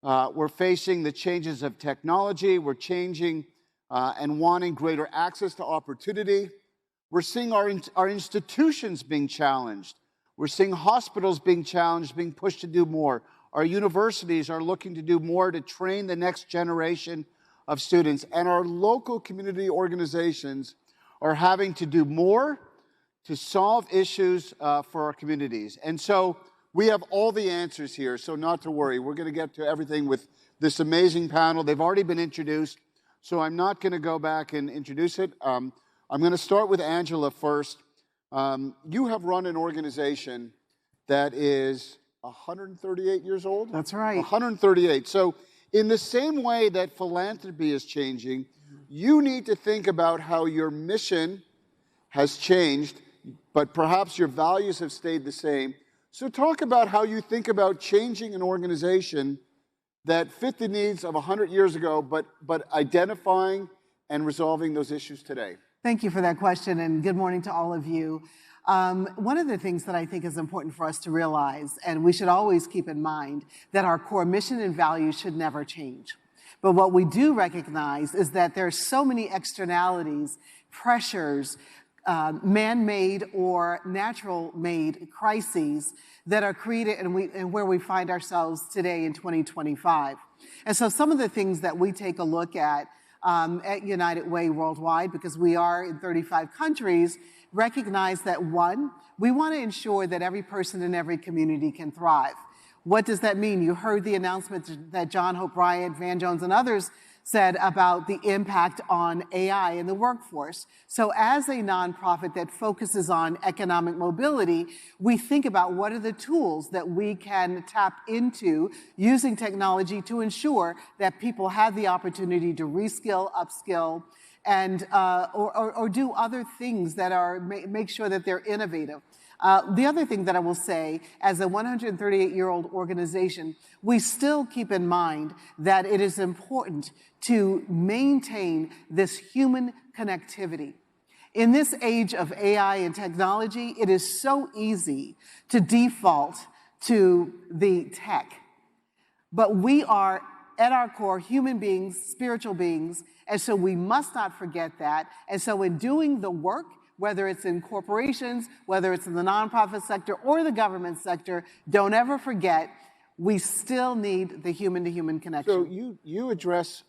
we're facing the changes of technology, we're changing and wanting greater access to opportunity. We're seeing our institutions being challenged. We're seeing hospitals being challenged, being pushed to do more. Our universities are looking to do more to train the next generation of students. And our local community organizations are having to do more to solve issues for our communities. And so we have all the answers here, so not to worry. We're going to get to everything with this amazing panel. They've already been introduced, so I'm not going to go back and introduce it. I'm going to start with Angela first. You have run an organization that is 138 years old? That's right. 138. So in the same way that philanthropy is changing, you need to think about how your mission has changed, but perhaps your values have stayed the same. So talk about how you think about changing an organization that fit the needs of 100 years ago, but identifying and resolving those issues today. Thank you for that question, and good morning to all of you. One of the things that I think is important for us to realize, and we should always keep in mind, that our core mission and values should never change. But what we do recognize is that there are so many externalities, pressures, man-made or natural-made crises that are created and where we find ourselves today in 2025. And so some of the things that we take a look at United Way Worldwide, because we are in 35 countries, recognize that, one, we want to ensure that every person in every community can thrive. What does that mean? You heard the announcement that John Hope Bryant, Van Jones, and others said about the impact on AI in the workforce. So as a nonprofit that focuses on economic mobility, we think about what are the tools that we can tap into using technology to ensure that people have the opportunity to reskill, upskill, and or do other things that are make sure that they're innovative. The other thing that I will say, as a 138-year-old organization, we still keep in mind that it is important to maintain this human connectivity. In this age of AI and technology, it is so easy to default to the tech. But we are, at our core, human beings, spiritual beings, and so we must not forget that. And so in doing the work, whether it's in corporations, whether it's in the nonprofit sector or the government sector, don't ever forget, we still need the human-to-human connection. So you address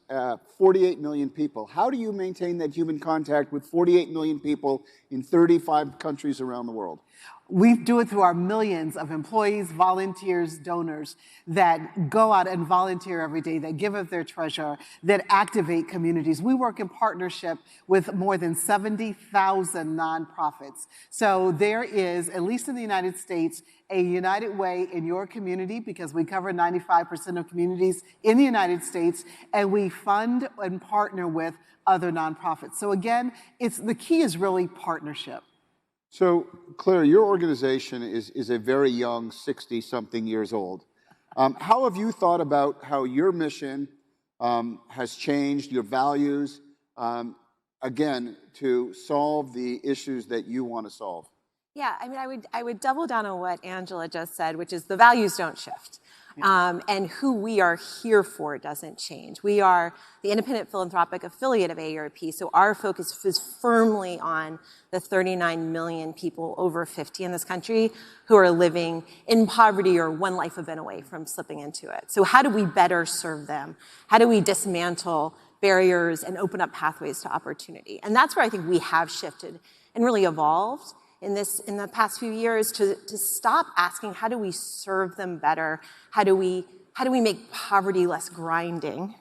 48 million people. How do you maintain that human contact with 48 million people in 35 countries around the world? We do it through our millions of employees, volunteers, donors that go out and volunteer every day, that give of their treasure, that activate communities. We work in partnership with more than 70,000 nonprofits. So there is, at least in the United States, a united way in your community, because we cover 95% of communities in the United States, and we fund and partner with other nonprofits. So again, the key is really partnership. So, Claire, your organization is a very young, 60-something years old. How have you thought about how your mission has changed, your values, again, to solve the issues that you want to solve? Yeah, I mean, I would double down on what Angela just said, which is the values don't shift. And who we are here for doesn't change. We are the independent philanthropic affiliate of AARP, so our focus is firmly on the 39 million people over 50 in this country who are living in poverty or one life event away from slipping into it. So how do we better serve them? How do we dismantle barriers and open up pathways to opportunity? And that's where I think we have shifted and really evolved in the past few years to stop asking, how do we serve them better? How do we make poverty less grinding?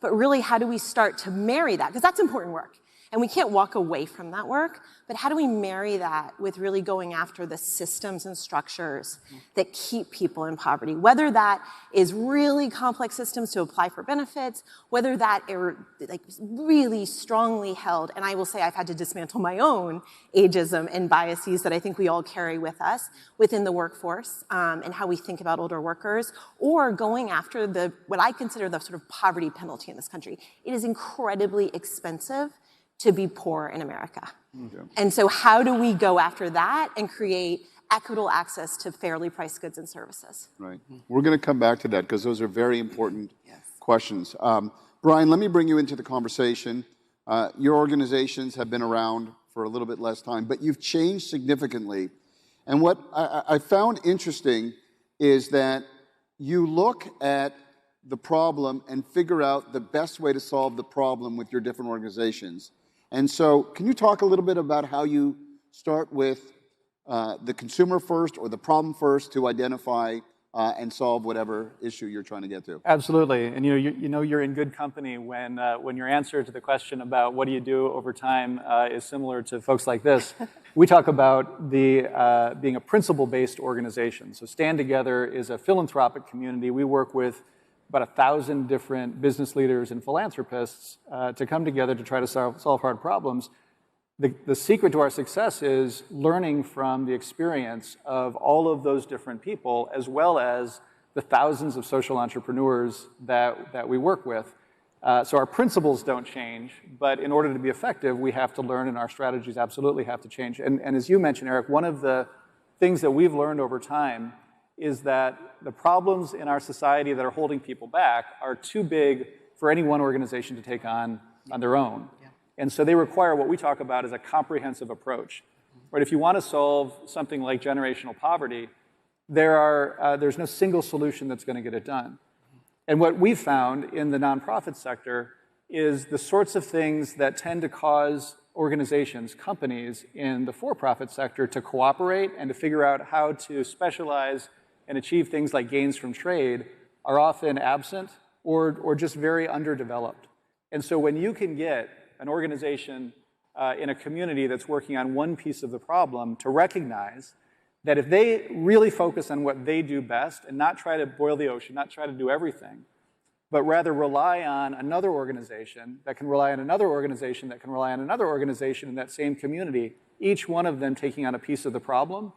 But really, how do we start to marry that? Because that's important work. And we can't walk away from that work, but how do we marry that with really going after the systems and structures that keep people in poverty? Whether that is really complex systems to apply for benefits, whether that are like really strongly held, and I will say I've had to dismantle my own ageism and biases that I think we all carry with us within the workforce and how we think about older workers, or going after what I consider the sort of poverty penalty in this country. It is incredibly expensive to be poor in America. Okay. And so how do we go after that and create equitable access to fairly priced goods and services? Right. We're going to come back to that because those are very important questions. Brian, let me bring you into the conversation. Your organizations have been around for a little bit less time, but you've changed significantly. And what I found interesting is that you look at the problem and figure out the best way to solve the problem with your different organizations. And so can you talk a little bit about how you start with the consumer first or the problem first to identify and solve whatever issue you're trying to get to? Absolutely. And you know you're in good company when your answer to the question about what do you do over time is similar to folks like this. We talk about being a principle-based organization. So Stand Together is a philanthropic community. We work with about 1,000 different business leaders and philanthropists to come together to try to solve hard problems. The secret to our success is learning from the experience of all of those different people, as well as the thousands of social entrepreneurs that we work with. So our principles don't change, but in order to be effective, we have to learn, and our strategies absolutely have to change. And as you mentioned, Eric, one of the things that we've learned over time is that the problems in our society that are holding people back are too big for any one organization to take on their own. Yeah. And so they require what we talk about as a comprehensive approach. Right? If you want to solve something like generational poverty, there's no single solution that's going to get it done. And what we've found in the nonprofit sector is the sorts of things that tend to cause organizations, companies in the for-profit sector to cooperate and to figure out how to specialize and achieve things like gains from trade are often absent or just very underdeveloped. And so when you can get an organization in a community that's working on one piece of the problem to recognize that if they really focus on what they do best and not try to boil the ocean, not try to do everything, but rather rely on another organization that can rely on another organization that can rely on another organization in that same community, each one of them taking on a piece of the problem,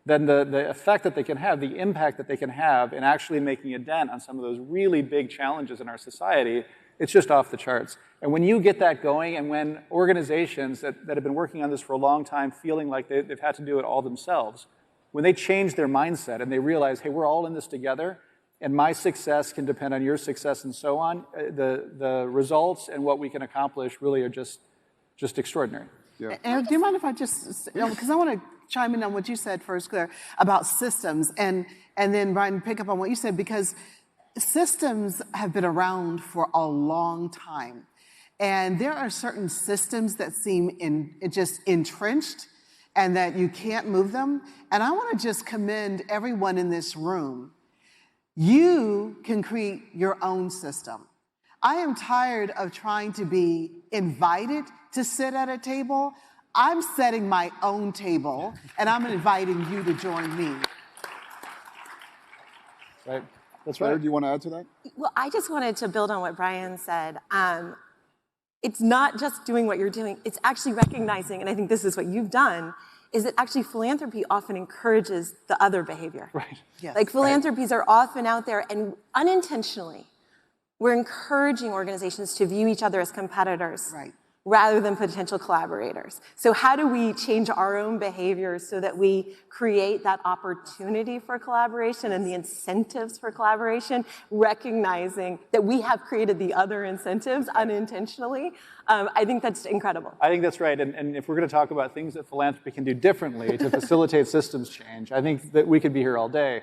then the effect that they can have, the impact that they can have in actually making a dent on some of those really big challenges in our society, it's just off the charts. And when you get that going, and when organizations that have been working on this for a long time feeling like they've had to do it all themselves, when they change their mindset and they realize, hey, we're all in this together, and my success can depend on your success and so on, the results and what we can accomplish really are just extraordinary. Yeah. Eric, do you mind if I just, because I want to chime in on what you said first, Claire, about systems, and then Brian, pick up on what you said, because systems have been around for a long time. And there are certain systems that seem just entrenched and that you can't move them. And I want to just commend everyone in this room. You can create your own system. I am tired of trying to be invited to sit at a table. I'm setting my own table, and I'm inviting you to join me. Right. That's Claire, right. do you want to add to that? Well, I just wanted to build on what Brian said. It's not just doing what you're doing, it's actually recognizing, and I think this is what you've done, is that actually philanthropy often encourages the other behavior. Right. Yes. Like philanthropies are often out there and unintentionally, we're encouraging organizations to view each other as competitors rather than potential collaborators. So how do we change our own behaviors so that we create that opportunity for collaboration and the incentives for collaboration, recognizing that we have created the other incentives unintentionally? I think that's incredible. I think that's right. And if we're going to talk about things that philanthropy can do differently to facilitate systems change, I think that we could be here all day.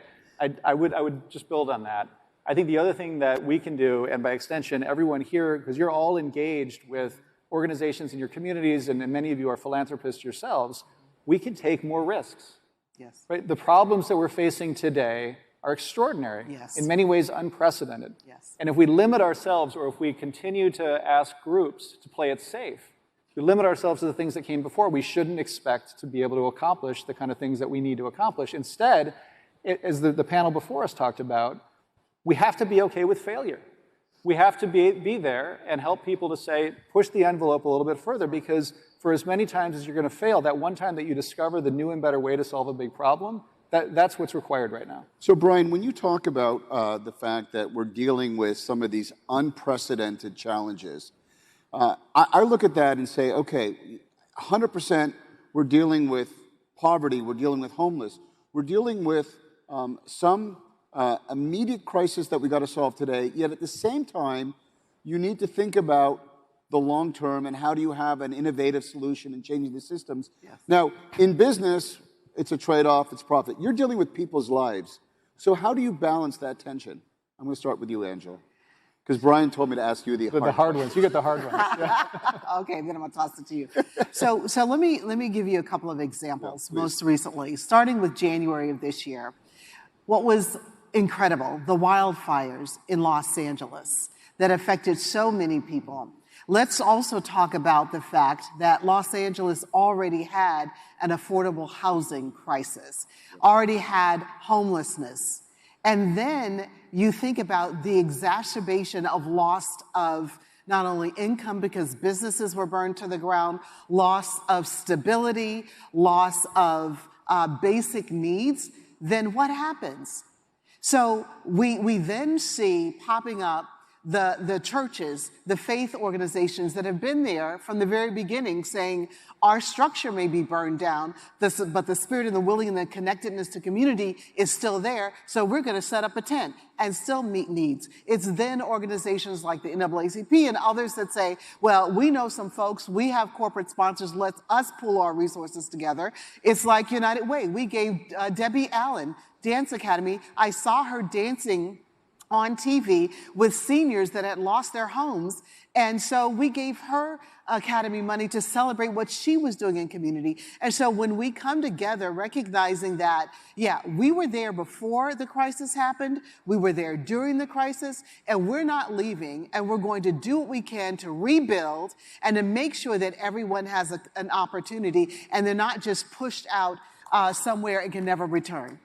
I would just build on that. I think the other thing that we can do, and by extension, everyone here, because you're all engaged with organizations in your communities, and many of you are philanthropists yourselves, we can take more risks. Yes. Right? The problems that we're facing today are extraordinary, in many ways unprecedented. Yes. And if we limit ourselves, or if we continue to ask groups to play it safe, if we limit ourselves to the things that came before, we shouldn't expect to be able to accomplish the kind of things that we need to accomplish. Instead, as the panel before us talked about, we have to be okay with failure. We have to be there and help people to say, push the envelope a little bit further, because for as many times as you're going to fail, that one time that you discover the new and better way to solve a big problem, that's what's required right now. So Brian, when you talk about the fact that we're dealing with some of these unprecedented challenges, I look at that and say, okay, 100% we're dealing with poverty, we're dealing with homeless, we're dealing with some immediate crisis that we got to solve today, yet at the same time, you need to think about the long term and how do you have an innovative solution in changing the systems. Yes. Now, in business, it's a trade-off, it's profit. You're dealing with people's lives. So how do you balance that tension? I'm going to start with you, Angela, because Brian told me to ask you the hard ones. You get the hard ones. Okay, then I'm going to toss it to you. So let me give you a couple of examples. Most recently, starting with January of this year, what was incredible, the wildfires in Los Angeles that affected so many people. Let's also talk about the fact that Los Angeles already had an affordable housing crisis, already had homelessness. And then you think about the exacerbation of loss of not only income because businesses were burned to the ground, loss of stability, loss of basic needs. Then what happens? So we then see popping up the churches, the faith organizations that have been there from the very beginning saying, our structure may be burned down, but the spirit and the willing and the connectedness to community is still there, so we're going to set up a tent and still meet needs. It's then organizations like the NAACP and others that say, well, we know some folks, we have corporate sponsors, let us pool our resources together. It's like United Way. We gave Debbie Allen Dance Academy. I saw her dancing on TV with seniors that had lost their homes. And so we gave her Academy money to celebrate what she was doing in community. And so when we come together, recognizing that, yeah, we were there before the crisis happened, we were there during the crisis, and we're not leaving, and we're going to do what we can to rebuild and to make sure that everyone has an opportunity and they're not just pushed out somewhere and can never return.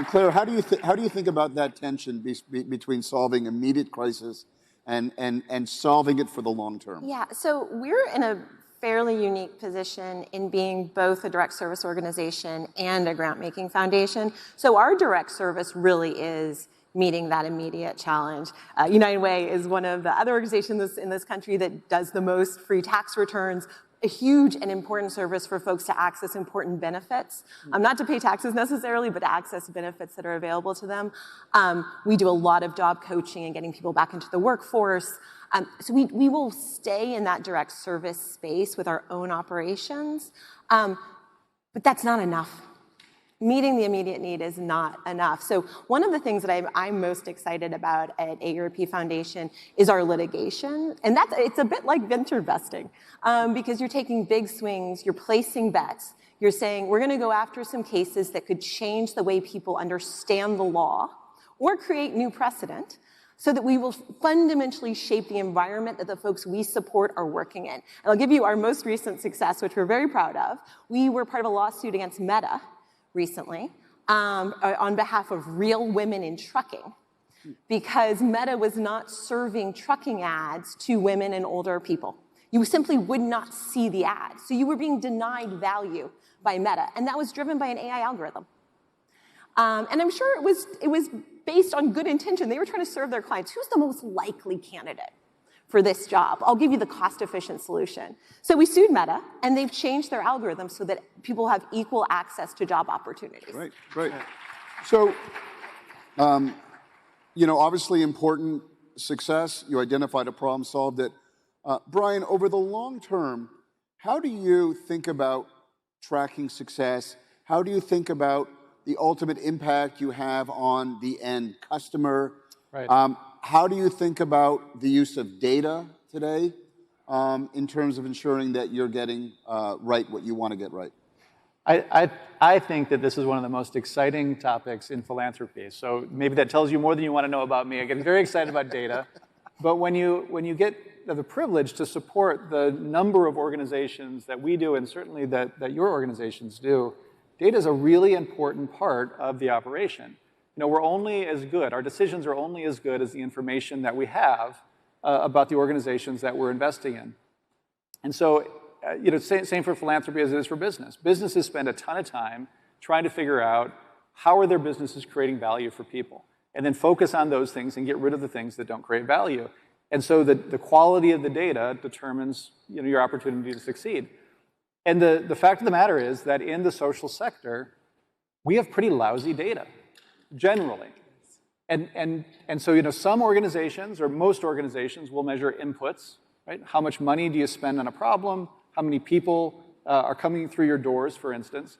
Claire, how do you think about that tension between solving immediate crisis and solving it for the long term? Yeah, so we're in a fairly unique position in being both a direct service organization and a grant-making foundation. So our direct service really is meeting that immediate challenge. United Way is one of the other organizations in this country that does the most free tax returns, a huge and important service for folks to access important benefits, not to pay taxes necessarily, but to access benefits that are available to them. We do a lot of job coaching and getting people back into the workforce. So we will stay in that direct service space with our own operations, but that's not enough. Meeting the immediate need is not enough. So one of the things that I'm most excited about at AARP Foundation is our litigation. And it's a bit like venture investing because you're taking big swings, you're placing bets, you're saying we're gonna go after some cases that could change the way people understand the law or create new precedent so that we will fundamentally shape the environment that the folks we support are working in. And I'll give you our most recent success, which we're very proud of. We were part of a lawsuit against Meta recently on behalf of real women in trucking because Meta was not serving trucking ads to women and older people. You simply would not see the ads. So you were being denied value by Meta, and that was driven by an AI algorithm. And I'm sure it was based on good intention. They were trying to serve their clients. Who's the most likely candidate for this job? I'll give you the cost-efficient solution. So we sued Meta, and they've changed their algorithm so that people have equal access to job opportunities. Great, great. So, obviously important success. You identified a problem, solved it. Brian, over the long term, how do you think about tracking success? How do you think about the ultimate impact you have on the end customer? Right. How do you think about the use of data today in terms of ensuring that you're getting right what you want to get right? I think that this is one of the most exciting topics in philanthropy. So maybe that tells you more than you want to know about me. I get very excited about data. But when you get the privilege to support the number of organizations that we do, and certainly that your organizations do, data is a really important part of the operation. We're only as good, our decisions are only as good as the information that we have about the organizations that we're investing in. And so, same for philanthropy as it is for business. Businesses spend a ton of time trying to figure out how are their businesses creating value for people, and then focus on those things and get rid of the things that don't create value. And so the quality of the data determines your opportunity to succeed. And the fact of the matter is that in the social sector, we have pretty lousy data, generally. And so some organizations, or most organizations, will measure inputs, right? How much money do you spend on a problem? How many people are coming through your doors, for instance?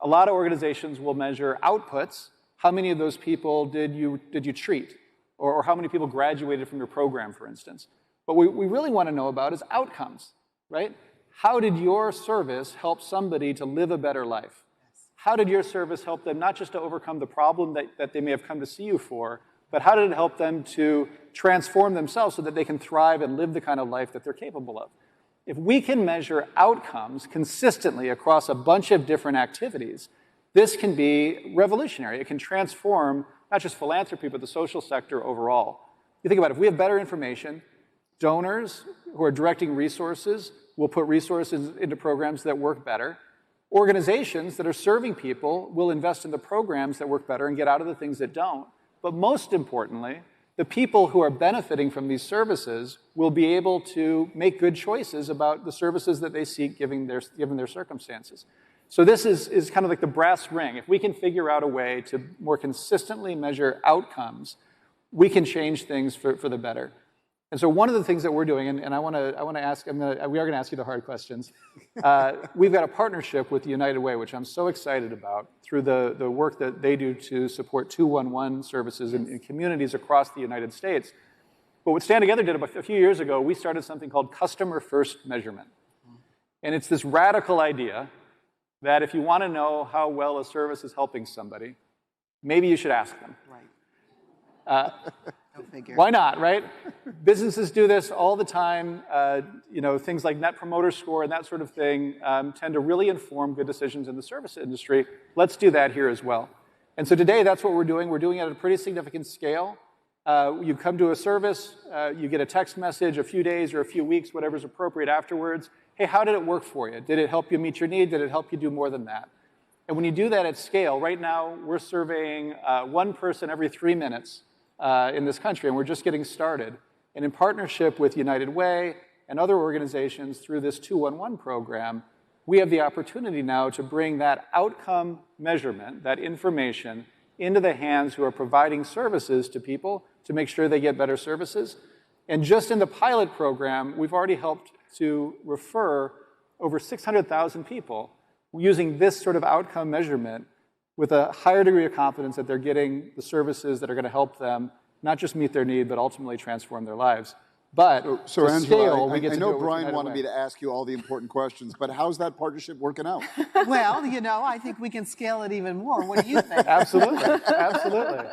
A lot of organizations will measure outputs. How many of those people did you treat? Or how many people graduated from your program, for instance? What we really want to know about is outcomes, right? How did your service help somebody to live a better life? How did your service help them not just to overcome the problem that they may have come to see you for, but how did it help them to transform themselves so that they can thrive and live the kind of life that they're capable of? If we can measure outcomes consistently across a bunch of different activities, this can be revolutionary. It can transform not just philanthropy, but the social sector overall. You think about it, if we have better information, donors who are directing resources will put resources into programs that work better. Organizations that are serving people will invest in the programs that work better and get out of the things that don't. But most importantly, the people who are benefiting from these services will be able to make good choices about the services that they seek given their circumstances. So this is kind of like the brass ring. If we can figure out a way to more consistently measure outcomes, we can change things for the better. And so one of the things that we're doing, and I want to ask, we are going to ask you the hard questions. We've got a partnership with United Way, which I'm so excited about, through the work that they do to support 211 services in communities across the United States. But what Stand Together did about a few years ago, we started something called Customer First Measurement. And it's this radical idea that if you want to know how well a service is helping somebody, maybe you should ask them. Right. Why not, right? Businesses do this all the time. Things like Net Promoter Score and that sort of thing tend to really inform good decisions in the service industry. Let's do that here as well. And so today, that's what we're doing. We're doing it at a pretty significant scale. You come to a service, you get a text message a few days or a few weeks, whatever's appropriate afterwards. Hey, how did it work for you? Did it help you meet your need? Did it help you do more than that? And when you do that at scale, right now, we're surveying one person every 3 minutes in this country, and we're just getting started. And in partnership with United Way and other organizations through this 211 program, we have the opportunity now to bring that outcome measurement, that information, into the hands who are providing services to people to make sure they get better services. And just in the pilot program, we've already helped to refer over 600,000 people using this sort of outcome measurement with a higher degree of confidence that they're getting the services that are going to help them not just meet their need, but ultimately transform their lives. But So to Angela, scale, we get I to know do it with Brian United wanted Way. me to ask you all the important questions, but how's that partnership working out? Well, you know, I think we can scale it even more. What do you think? Absolutely, absolutely.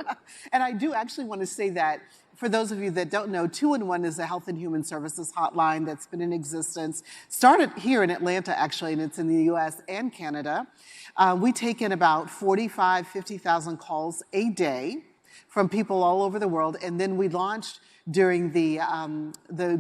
And I do actually want to say that for those of you that don't know, 2-in-1 is a health and human services hotline that's been in existence. Started here in Atlanta, actually, and it's in the US and Canada. We take in about 50,000 calls a day from people all over the world, and then we launched during the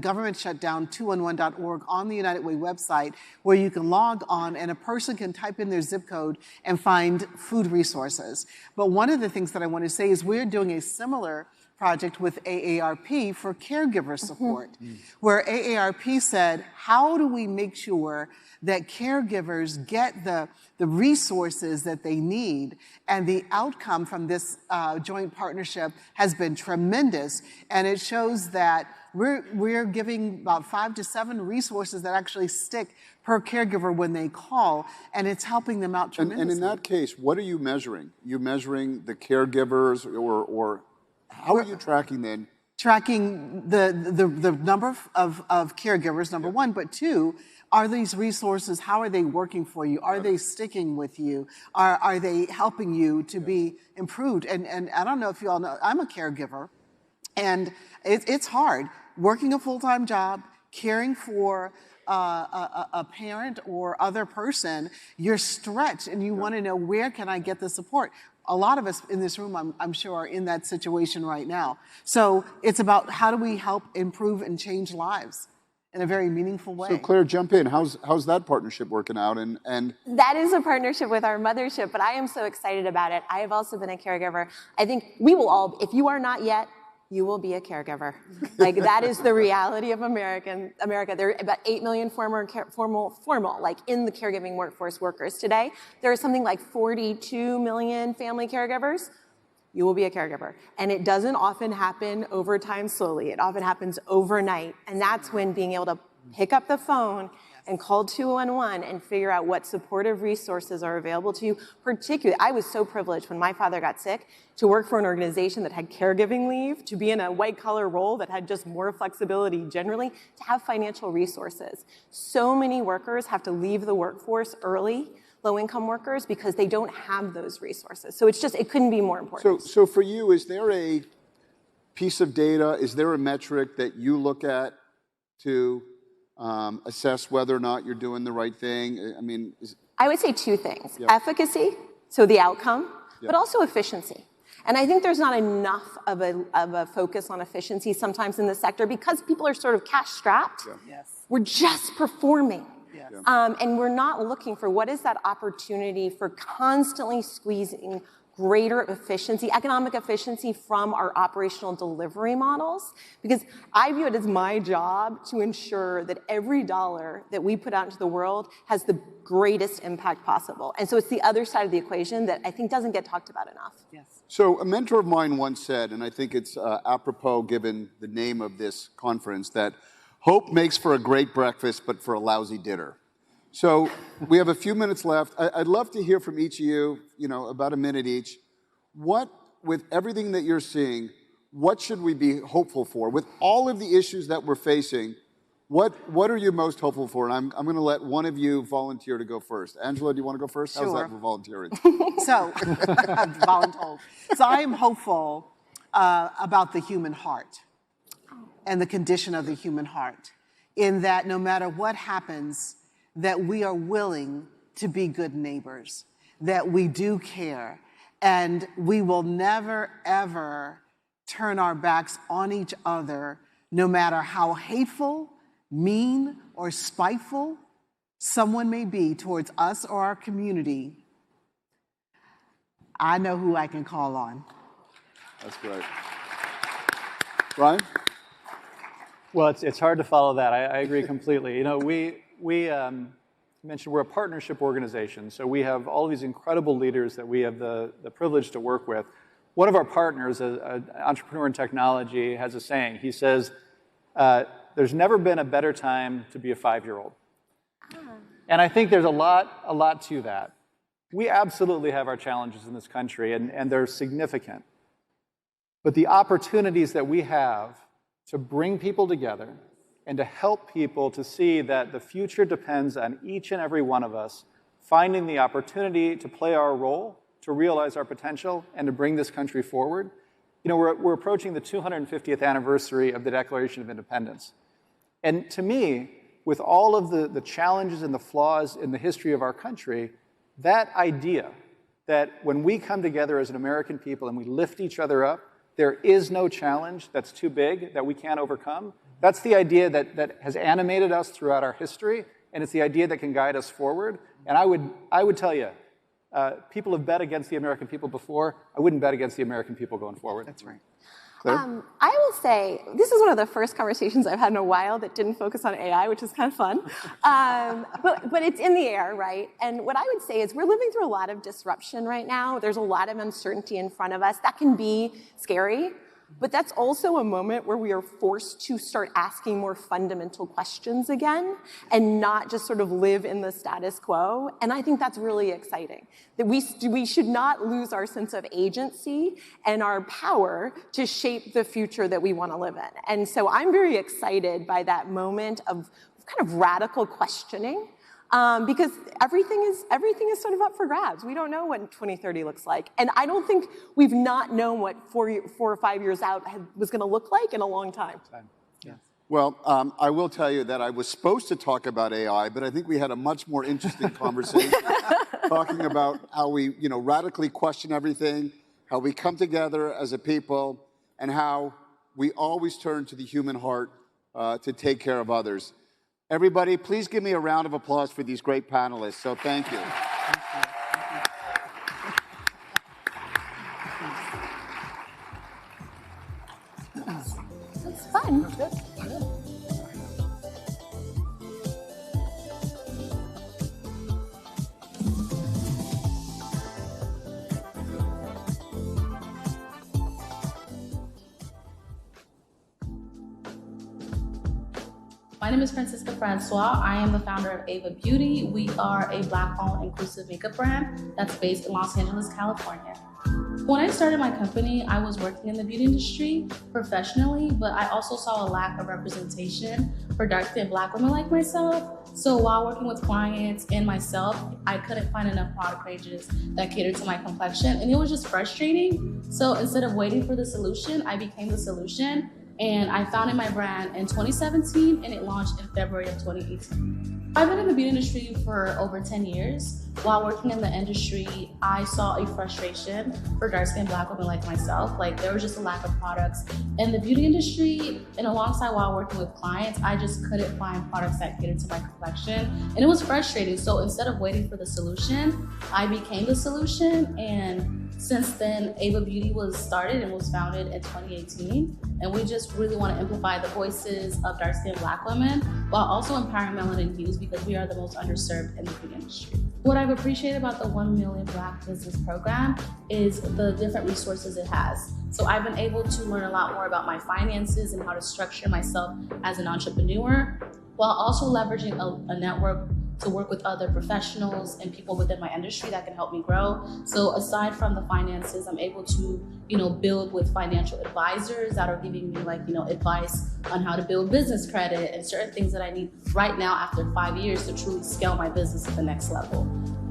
government shutdown, 2in1.org on the United Way website, where you can log on and a person can type in their zip code and find food resources. But one of the things that I want to say is we're doing a similar project with AARP for caregiver support, where AARP said, how do we make sure that caregivers get the resources that they need? And the outcome from this joint partnership has been tremendous. And it shows that we're giving about 5 to 7 resources that actually stick per caregiver when they call, and it's helping them out tremendously. And in that case, what are you measuring? You measuring the caregivers, or how are you tracking then? Tracking the number of caregivers, number one, but two, are these resources, how are they working for you? Are they sticking with you? Are they helping you to be improved? And I don't know if you all know, I'm a caregiver, and it's hard. Working a full-time job, caring for a parent or other person, you're stretched and you want to know, where can I get the support? A lot of us in this room, I'm sure, are in that situation right now. So it's about how do we help improve and change lives in a very meaningful way. So Claire, jump in. How's that partnership working out? And That is a partnership with our mothership, but I am so excited about it. I have also been a caregiver. I think we will all, if you are not yet, you will be a caregiver. Like, that is the reality of America. There are about 8 million formal, like in the caregiving workforce workers today. There are something like 42 million family caregivers. You will be a caregiver. And it doesn't often happen over time slowly. It often happens overnight. And that's when being able to pick up the phone and call 211 and figure out what supportive resources are available to you. Particularly, I was so privileged when my father got sick to work for an organization that had caregiving leave, to be in a white-collar role that had just more flexibility generally, to have financial resources. So many workers have to leave the workforce early, low-income workers, because they don't have those resources. So it's just, it couldn't be more important. So for you, is there a piece of data, is there a metric that you look at to assess whether or not you're doing the right thing? I mean, I would say 2 things. Yeah. Efficacy, so the outcome, Yeah. but also efficiency. And I think there's not enough of a focus on efficiency sometimes in the sector because people are sort of cash strapped. Yes. We're just performing. Yes. And we're not looking for what is that opportunity for constantly squeezing greater efficiency, economic efficiency from our operational delivery models, because I view it as my job to ensure that every dollar that we put out into the world has the greatest impact possible. And so it's the other side of the equation that I think doesn't get talked about enough. Yes. So a mentor of mine once said, and I think it's apropos given the name of this conference, that hope makes for a great breakfast, but for a lousy dinner. So we have a few minutes left. I'd love to hear from each of you, about a minute each. What, with everything that you're seeing, what should we be hopeful for? With all of the issues that we're facing, what are you most hopeful for? And I'm going to let one of you volunteer to go first. Angela, do you want to go first? How's Sure. that for volunteering? So, voluntold. So I am hopeful about the human heart and the condition of the human heart, in that no matter what happens, that we are willing to be good neighbors, that we do care, and we will never, ever turn our backs on each other, no matter how hateful, mean, or spiteful someone may be towards us or our community. I know who I can call on. That's great. Brian? Well, it's hard to follow that. I agree completely. We mentioned we're a partnership organization, so we have all these incredible leaders that we have the privilege to work with. One of our partners, an entrepreneur in technology, has a saying. He says, there's never been a better time to be a 5-year-old. And I think there's a lot to that. We absolutely have our challenges in this country, and they're significant. But the opportunities that we have to bring people together and to help people to see that the future depends on each and every one of us finding the opportunity to play our role, to realize our potential, and to bring this country forward. You know, we're approaching the 250th anniversary of the Declaration of Independence. And to me, with all of the challenges and the flaws in the history of our country, that idea that when we come together as an American people and we lift each other up, there is no challenge that's too big that we can't overcome. That's the idea that has animated us throughout our history, and it's the idea that can guide us forward. And I would tell you, people have bet against the American people before. I wouldn't bet against the American people going forward. That's right. I will say, this is one of the first conversations I've had in a while that didn't focus on AI, which is kind of fun. But it's in the air, right? And what I would say is we're living through a lot of disruption right now. There's a lot of uncertainty in front of us. That can be scary. But that's also a moment where we are forced to start asking more fundamental questions again and not just sort of live in the status quo. And I think that's really exciting. That we should not lose our sense of agency and our power to shape the future that we want to live in. And so I'm very excited by that moment of kind of radical questioning. Because everything is sort of up for grabs. We don't know what 2030 looks like. And I don't think we've not known what 4 or 5 years out was going to look like in a long time. Yeah. Well, I will tell you that I was supposed to talk about AI, but I think we had a much more interesting conversation talking about how we, radically question everything, how we come together as a people, and how we always turn to the human heart to take care of others. Everybody, please give me a round of applause for these great panelists. So thank you. It's fun. My name is Francisca Francois. I am the founder of Ava Beauty. We are a Black-owned inclusive makeup brand that's based in Los Angeles, California. When I started my company, I was working in the beauty industry professionally, but I also saw a lack of representation for dark-skinned Black women like myself. So while working with clients and myself, I couldn't find enough product ranges that catered to my complexion, and it was just frustrating. So instead of waiting for the solution, I became the solution. And I founded my brand in 2017 and it launched in February of 2018. I've been in the beauty industry for over 10 years. While working in the industry, I saw a frustration for dark-skinned Black women like myself. Like, there was just a lack of products in the beauty industry, and alongside while working with clients, I just couldn't find products that catered to my complexion, and it was frustrating. So instead of waiting for the solution, I became the solution, and since then, Ava Beauty was started and was founded in 2018, and we just really want to amplify the voices of dark-skinned Black women while also empowering melanin hues because we are the most underserved in the beauty industry. What I've appreciated about the 1 Million Black Business Program is the different resources it has. So I've been able to learn a lot more about my finances and how to structure myself as an entrepreneur, while also leveraging a network to work with other professionals and people within my industry that can help me grow. So aside from the finances, I'm able to, build with financial advisors that are giving me advice on how to build business credit and certain things that I need right now after 5 years to truly scale my business to the next level.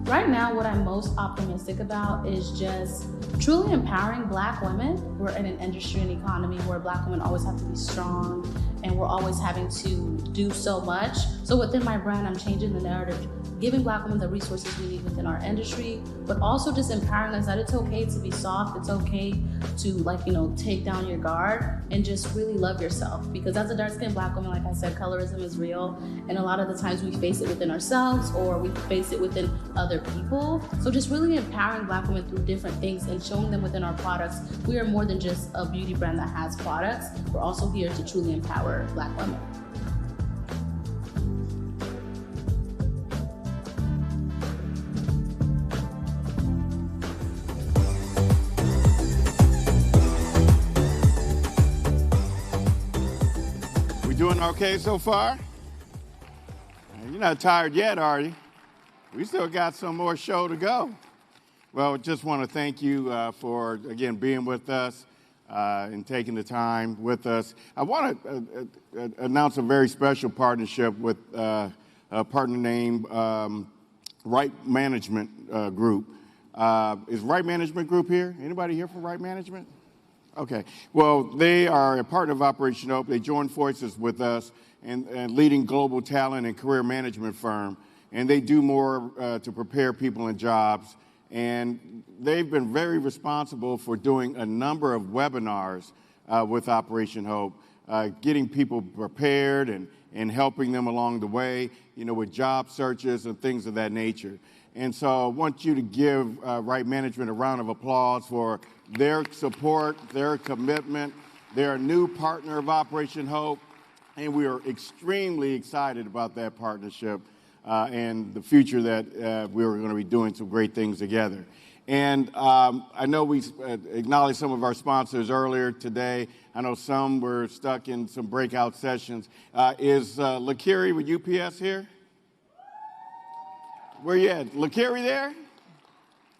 Right now, what I'm most optimistic about is just truly empowering Black women. We're in an industry and economy where Black women always have to be strong and we're always having to do so much. So within my brand, I'm changing the narrative, giving Black women the resources we need within our industry, but also just empowering us that it's okay to be soft, it's okay to take down your guard and just really love yourself. Because as a dark-skinned Black woman, like I said, colorism is real, and a lot of the times we face it within ourselves or we face it within other people. So just really empowering Black women through different things and showing them within our products, we are more than just a beauty brand that has products. We're also here to truly empower Black women. Doing okay so far? You're not tired yet, are you? We still got some more show to go. Well, just want to thank you for, again, being with us and taking the time with us. I want to announce a very special partnership with a partner named Right Management Group. Is Right Management Group here? Anybody here from Right Management? Okay. Well, they are a partner of Operation Hope. They joined forces with us and leading global talent and career management firm. And they do more to prepare people in jobs. And they've been very responsible for doing a number of webinars with Operation Hope, getting people prepared and helping them along the way, you know, with job searches and things of that nature. And so I want you to give Right Management a round of applause for their support, their commitment. They're a new partner of Operation Hope, and we are extremely excited about that partnership and the future that we're going to be doing some great things together. And I know we acknowledged some of our sponsors earlier today. I know some were stuck in some breakout sessions. Is LaKiri with UPS here? Where you at? LaKiri there?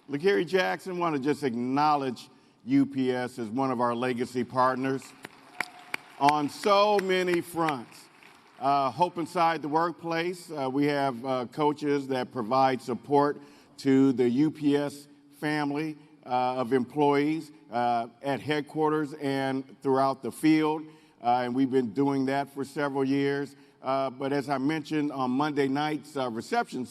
LaKiri Jackson, want to just acknowledge UPS as one of our legacy partners on so many fronts. Hope Inside the Workplace, we have coaches that provide support to the UPS family of employees at headquarters and throughout the field, and we've been doing that for several years. But as I mentioned on Monday night's reception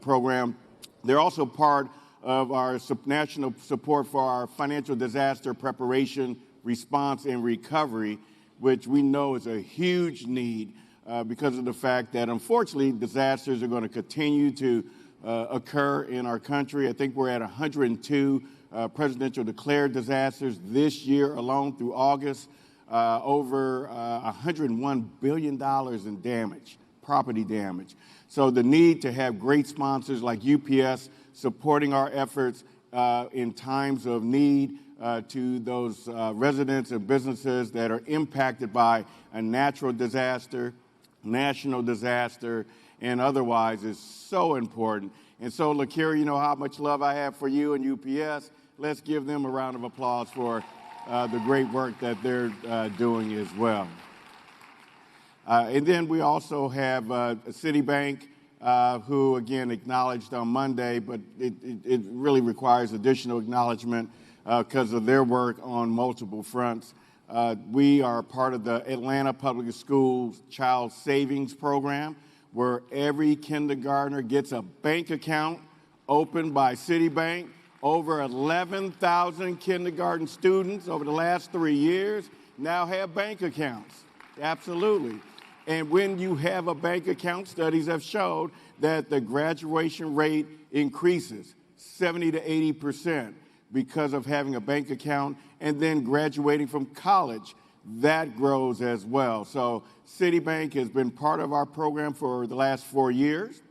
program, they're also part of our national support for our financial disaster preparation, response, and recovery, which we know is a huge need because of the fact that, unfortunately, disasters are going to continue to occur in our country. I think we're at 102 presidential declared disasters this year alone through August, over $101 billion in damage, property damage. So the need to have great sponsors like UPS supporting our efforts in times of need to those residents and businesses that are impacted by a natural disaster, national disaster, and otherwise is so important. And so, LaKiri, you know how much love I have for you and UPS. Let's give them a round of applause for the great work that they're doing as well. And then we also have Citibank, who, again, acknowledged on Monday, but it really requires additional acknowledgement because of their work on multiple fronts. We are part of the Atlanta Public Schools Child Savings Program, where every kindergartner gets a bank account opened by Citibank. Over 11,000 kindergarten students over the last 3 years now have bank accounts. Absolutely. And when you have a bank account, studies have showed that the graduation rate increases 70 to 80% because of having a bank account, and then graduating from college, that grows as well. So Citibank has been part of our program for the last 4 years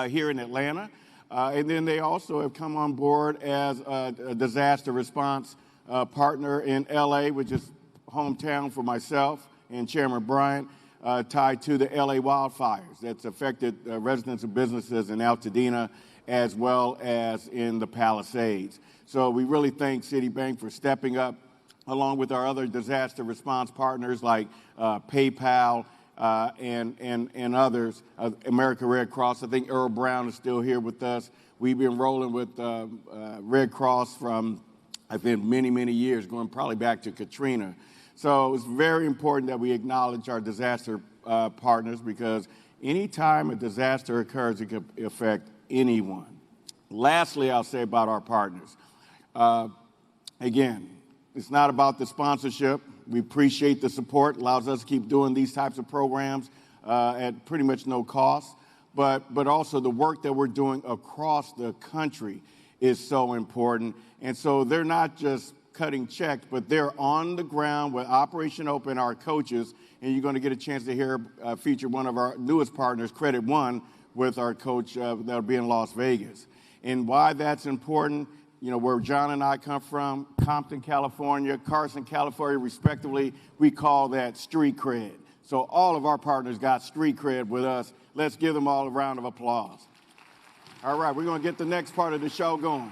here in Atlanta. And then they also have come on board as a disaster response partner in LA, which is hometown for myself and Chairman Bryant, tied to the LA wildfires that's affected residents and businesses in Altadena as well as in the Palisades. So we really thank Citibank for stepping up, along with our other disaster response partners like PayPal and others, American Red Cross. I think Earl Brown is still here with us. We've been rolling with Red Cross from, I think, many, many years, going probably back to Katrina. So it's very important that we acknowledge our disaster partners, because anytime a disaster occurs, it can affect anyone. Lastly, I'll say about our partners. Again, it's not about the sponsorship. We appreciate the support. It allows us to keep doing these types of programs at pretty much no cost. But also the work that we're doing across the country is so important. And so they're not just cutting checks, but they're on the ground with Operation Hope and our coaches. And you're going to get a chance to hear feature one of our newest partners, Credit One, with our coach that'll be in Las Vegas. And why that's important, you know, where John and I come from, Compton, California, Carson, California, respectively, we call that street cred. So all of our partners got street cred with us. Let's give them all a round of applause. All right, we're going to get the next part of the show going.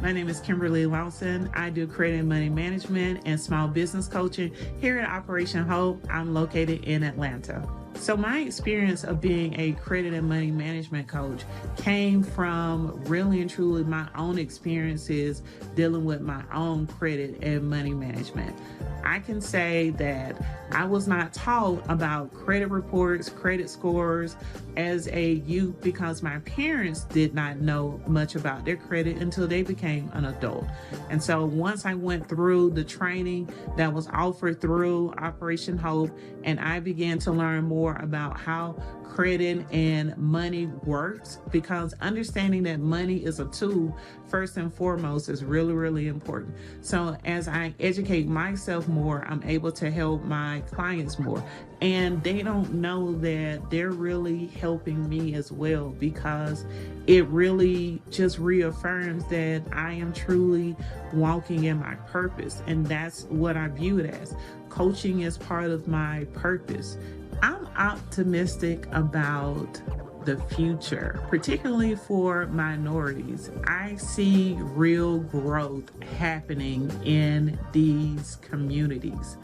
My name is Kimberly Lawson. I do credit and money management and small business coaching here at Operation Hope. I'm located in Atlanta. So my experience of being a credit and money management coach came from really and truly my own experiences dealing with my own credit and money management. I can say that I was not taught about credit reports, credit scores as a youth because my parents did not know much about their credit until they became an adult. And so once I went through the training that was offered through Operation Hope, and I began to learn more about how credit and money works, because understanding that money is a tool first and foremost is really, really important. So as I educate myself more, I'm able to help my clients more. And they don't know that they're really helping me as well, because it really just reaffirms that I am truly walking in my purpose. And that's what I view it as. Coaching is part of my purpose. I'm optimistic about the future, particularly for minorities. I see real growth happening in these communities.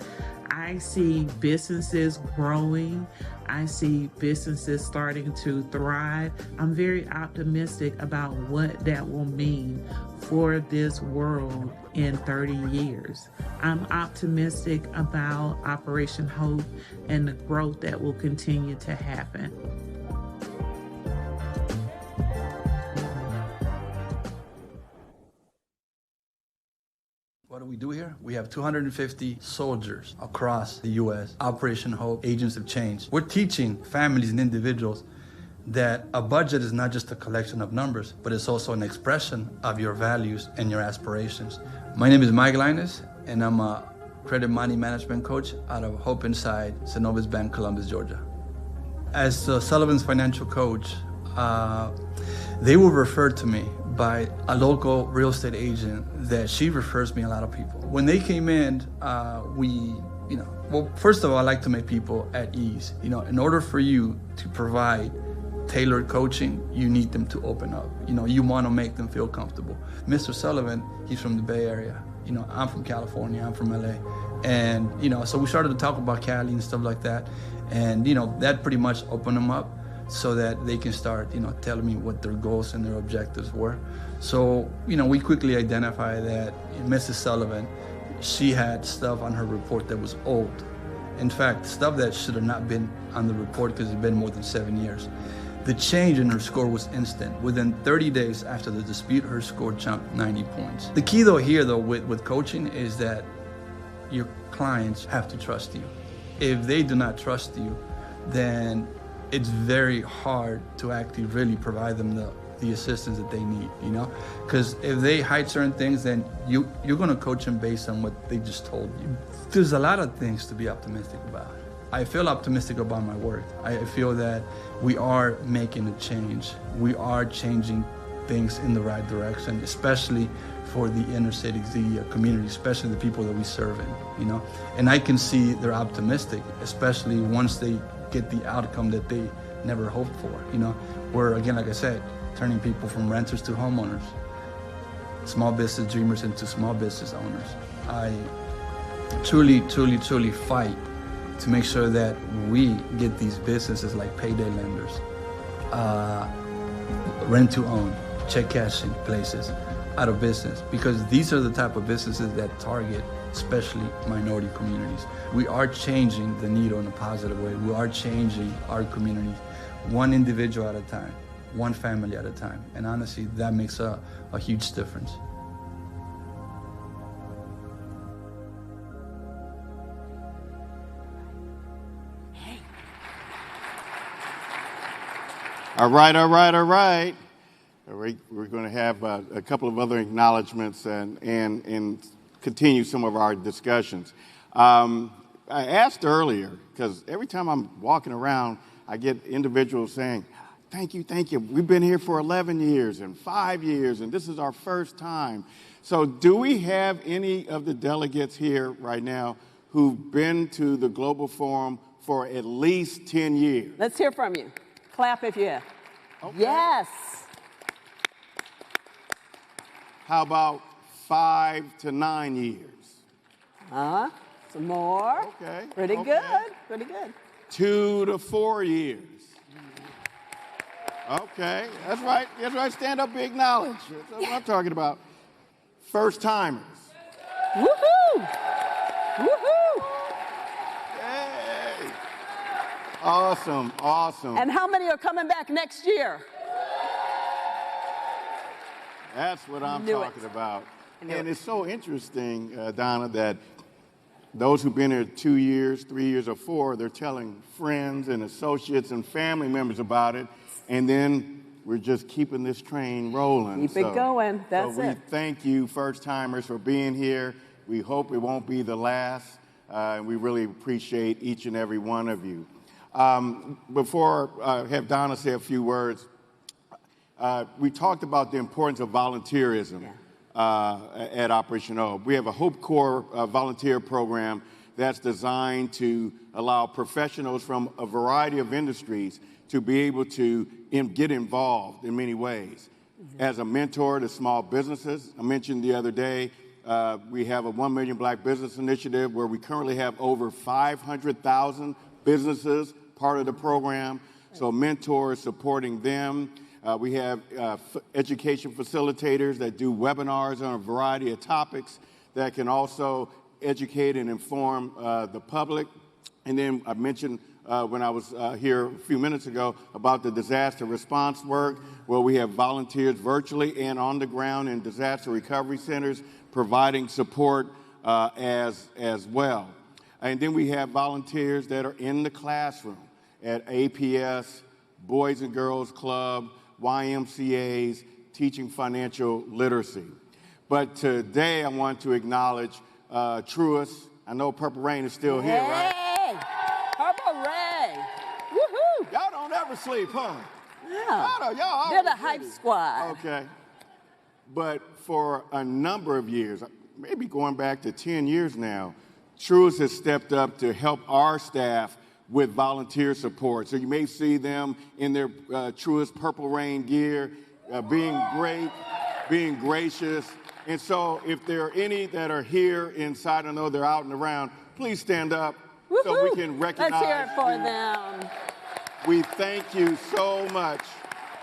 I see businesses growing. I see businesses starting to thrive. I'm very optimistic about what that will mean for this world in 30 years. I'm optimistic about Operation Hope and the growth that will continue to happen. What do we do here? We have 250 soldiers across the U.S., Operation Hope, Agents of Change. We're teaching families and individuals that a budget is not just a collection of numbers, but it's also an expression of your values and your aspirations. My name is Mike Linus, and I'm a credit money management coach out of Hope Inside, Synovus Bank, Columbus, Georgia. As Sullivan's financial coach, they were referred to me by a local real estate agent that she refers me a lot of people. When they came in, well, first of all, I like to make people at ease. In order for you to provide tailored coaching, you need them to open up. You want to make them feel comfortable. Mr. Sullivan, he's from the Bay Area. I'm from California, I'm from LA. And, so we started to talk about Cali and stuff like that. And, that pretty much opened them up so that they can start, telling me what their goals and their objectives were. So, we quickly identified that Mrs. Sullivan, she had stuff on her report that was old. In fact, stuff that should have not been on the report because it's been more than 7 years. The change in her score was instant. Within 30 days after the dispute, her score jumped 90 points. The key with coaching is that your clients have to trust you. If they do not trust you, then it's very hard to actually really provide them the assistance that they need, Because if they hide certain things, then you're gonna coach them based on what they just told you. There's a lot of things to be optimistic about. I feel optimistic about my work. I feel that we are making a change. We are changing things in the right direction, especially for the inner cities, the community, especially the people that we serve in, And I can see they're optimistic, especially once they get the outcome that they never hoped for, We're, again, like I said, turning people from renters to homeowners, small business dreamers into small business owners. I truly, truly, truly fight to make sure that we get these businesses like payday lenders, rent to own, check cashing places out of business, because these are the type of businesses that target especially minority communities. We are changing the needle in a positive way. We are changing our communities one individual at a time, one family at a time. And honestly, that makes a huge difference. All right. We're going to have a couple of other acknowledgments and continue some of our discussions. I asked earlier, because every time I'm walking around, I get individuals saying, thank you. We've been here for 11 years and 5 years, and this is our first time. So do we have any of the delegates here right now who've been to the Global Forum for at least 10 years? Let's hear from you. Clap if you have. Okay. Yes. How about 5 to 9 years? Some more. Okay. Pretty okay. good. Pretty good. 2 to 4 years. Okay, that's right. That's right. Stand up, big knowledge. That's what I'm talking about. First timers. Woohoo! Woohoo! Hey. Awesome, awesome. And how many are coming back next year? That's what I'm Knew talking it. about. Knew And it. it's so interesting, Donna, that those who've been here 2 years, 3 years, or 4, they're telling friends and associates and family members about it, and then we're just keeping this train rolling. Keep it going. That's so we it. thank you, first-timers, for being here. We hope it won't be the last, and we really appreciate each and every one of you. Before I have Donna say a few words, we talked about the importance of volunteerism at Operation Hope. We have a Hope Corps volunteer program that's designed to allow professionals from a variety of industries to be able to get involved in many ways. As a mentor to small businesses, I mentioned the other day, we have a 1 Million Black Business Initiative where we currently have over 500,000 businesses part of the program. So mentors supporting them. We have education facilitators that do webinars on a variety of topics that can also educate and inform the public. And then I mentioned when I was here a few minutes ago about the disaster response work, where we have volunteers virtually and on the ground in disaster recovery centers providing support as well. And then we have volunteers that are in the classroom at APS, Boys and Girls Club, YMCAs, teaching financial literacy. But today I want to acknowledge Truist. I know Purple Rain is still here, right? Hey! Purple Rain! Woohoo! Y'all don't ever sleep, huh? Yeah. Y'all They're the always hype ready. squad. Okay. But for a number of years, maybe going back to 10 years now, Truist has stepped up to help our staff with volunteer support. So you may see them in their Truist Purple Rain gear, being great, being gracious. And so if there are any that are here inside, I know they're out and around, please stand up so we can recognize Let's hear it for you. them. We thank you so much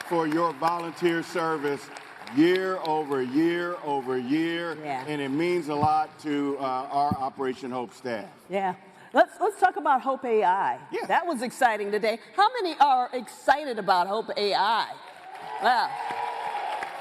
for your volunteer service year over year over year, and it means a lot to our Operation Hope staff. Yeah. Let's talk about Hope AI. Yeah. That was exciting today. How many are excited about Hope AI? Well,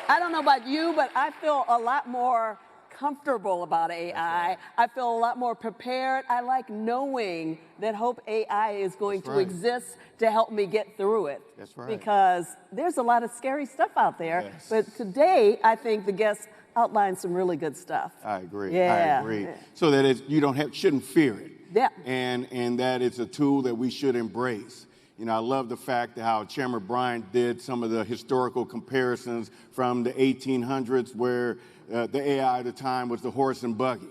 I don't know about you, but I feel a lot more comfortable about AI. I feel a lot more prepared. I like knowing that Hope AI is going to exist to help me get through it. That's right. Because there's a lot of scary stuff out there. Yes. But today, I think the guests outlined some really good stuff. I agree. Yeah. I agree. So that you shouldn't fear it. Yeah. And that it's a tool that we should embrace. You know, I love the fact that how Chairman Bryant did some of the historical comparisons from the 1800s where the AI at the time was the horse and buggy.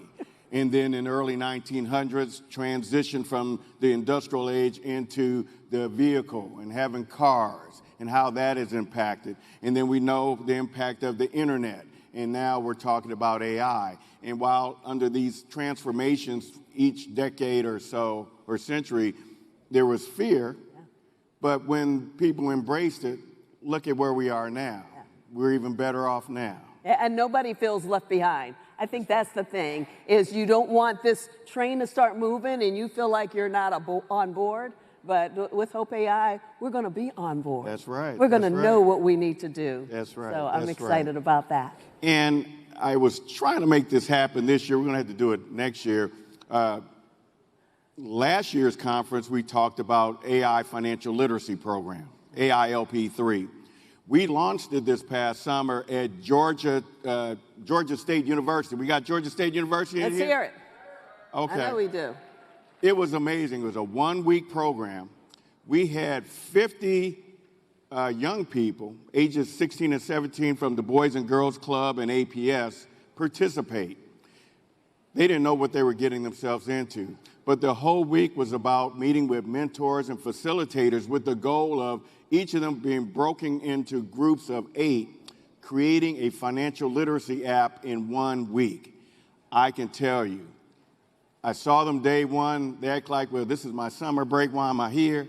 And then in the early 1900s, transitioned from the industrial age into the vehicle and having cars and how that is impacted. And then we know the impact of the internet. And now we're talking about AI. And while under these transformations, each decade or so, or century, there was fear, but when people embraced it, look at where we are now. We're even better off now. And nobody feels left behind. I think that's the thing, is you don't want this train to start moving and you feel like you're not on board. But with Hope AI, we're going to be on board. That's right. We're going to know what we need to do. That's right. So I'm excited about that. And I was trying to make this happen this year. We're going to have to do it next year. Last year's conference, we talked about AI Financial Literacy Program, AILP3. We launched it this past summer at Georgia State University. We got Georgia State University in here? Let's hear it. Okay. I know we do. It was amazing. It was a one-week program. We had 50 young people, ages 16 and 17, from the Boys and Girls Club and APS participate. They didn't know what they were getting themselves into. But the whole week was about meeting with mentors and facilitators with the goal of each of them being broken into groups of 8, creating a financial literacy app in 1 week. I can tell you, I saw them day one. They act like, well, this is my summer break. Why am I here?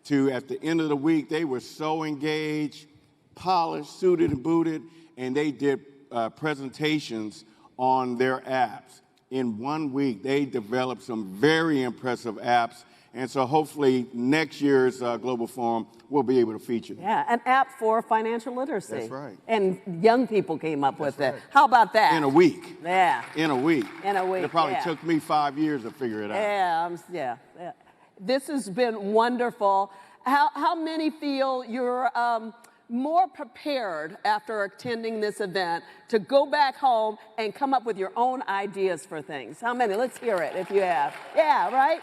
To at the end of the week, they were so engaged, polished, suited and booted, and they did presentations on their apps. In 1 week, they developed some very impressive apps. And so hopefully next year's Global Forum will be able to feature them. Yeah, an app for financial literacy. That's right. And young people came up with it. How about that? In a week. Yeah. In a week. In a week, It probably yeah. took me 5 years to figure it out. Yeah. This has been wonderful. How many feel you're more prepared after attending this event to go back home and come up with your own ideas for things? How many? Let's hear it if you have. Yeah, right?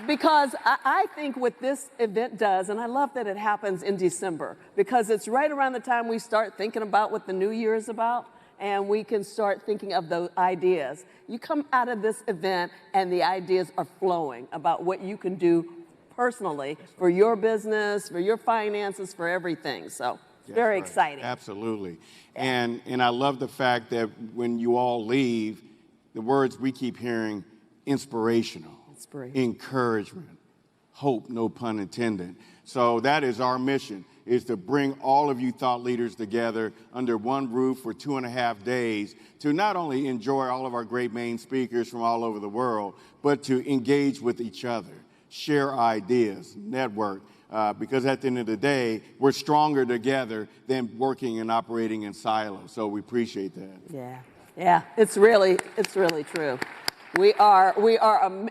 Because I think what this event does, and I love that it happens in December, because it's right around the time we start thinking about what the new year is about, and we can start thinking of those ideas. You come out of this event and the ideas are flowing about what you can do personally for your business, for your finances, for everything. So That's very right. exciting. Absolutely. And I love the fact that when you all leave, the words we keep hearing, inspirational, encouragement, hope, no pun intended. So that is our mission, is to bring all of you thought leaders together under one roof for 2.5 days to not only enjoy all of our great main speakers from all over the world, but to engage with each other, share ideas, network, because at the end of the day, we're stronger together than working and operating in silos. So we appreciate that. Yeah, it's really true. We are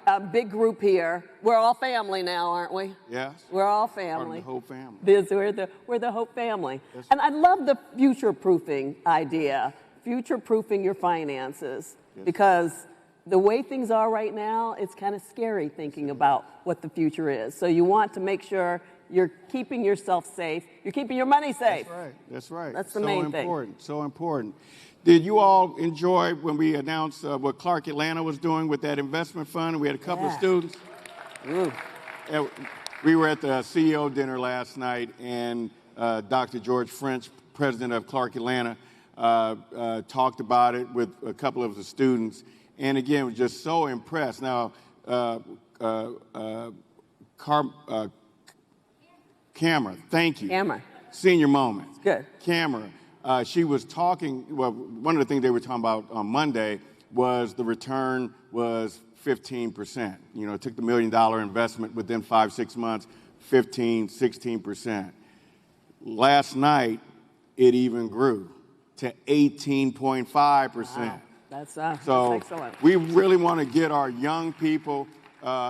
a big group here. We're all family now, aren't we? Yes. We're all Part family. of the whole family. We're the Hope family. And I love the future-proofing idea, future-proofing your finances, because the way things are right now, it's kind of scary thinking about what the future is. So you want to make sure you're keeping yourself safe, you're keeping your money safe. That's right. That's the main thing. So important. Did you all enjoy when we announced what Clark Atlanta was doing with that investment fund? We had a couple of students. We were at the CEO dinner last night, and Dr. George French, president of Clark Atlanta, talked about it with a couple of the students. And again, was just so impressed. Now, Camera, thank you. Camera. Senior moment. Good. Camera. She was talking, well, one of the things they were talking about on Monday was the return was 15%. You know, it took the $1 million investment within 5-6 months, 15, 16%. Last night, it even grew to 18.5%. Wow. That's So excellent. we really want to get our young people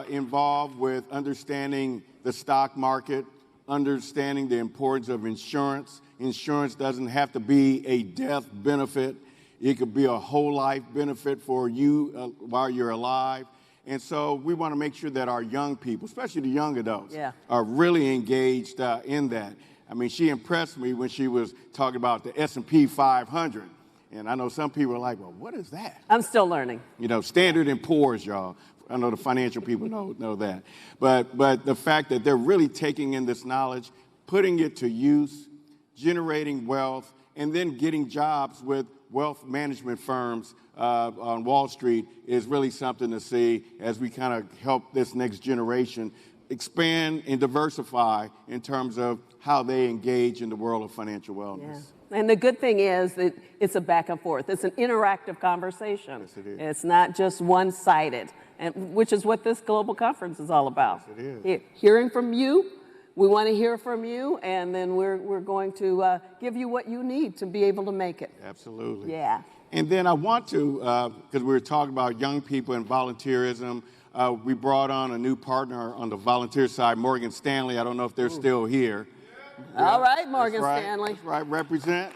involved with understanding the stock market, understanding the importance of insurance. Insurance doesn't have to be a death benefit. It could be a whole life benefit for you while you're alive. And so we want to make sure that our young people, especially the young adults, are really engaged in that. I mean, she impressed me when she was talking about the S&P 500. And I know some people are like, well, what is that? I'm still learning. You know, Standard & Poor's, y'all. I know the financial people know that. But the fact that they're really taking in this knowledge, putting it to use, generating wealth, and then getting jobs with wealth management firms on Wall Street is really something to see as we kind of help this next generation expand and diversify in terms of how they engage in the world of financial wellness. And the good thing is that it's a back and forth. It's an interactive conversation. Yes, it is. It's not just one-sided, and which is what this global conference is all about. Yes, it is. Hearing from you, we want to hear from you, and then we're going to give you what you need to be able to make it. Absolutely. Yeah. And then I want to, because we were talking about young people and volunteerism, we brought on a new partner on the volunteer side, Morgan Stanley. I don't know if they're still here. All right, Morgan That's right. Stanley. That's right, represent.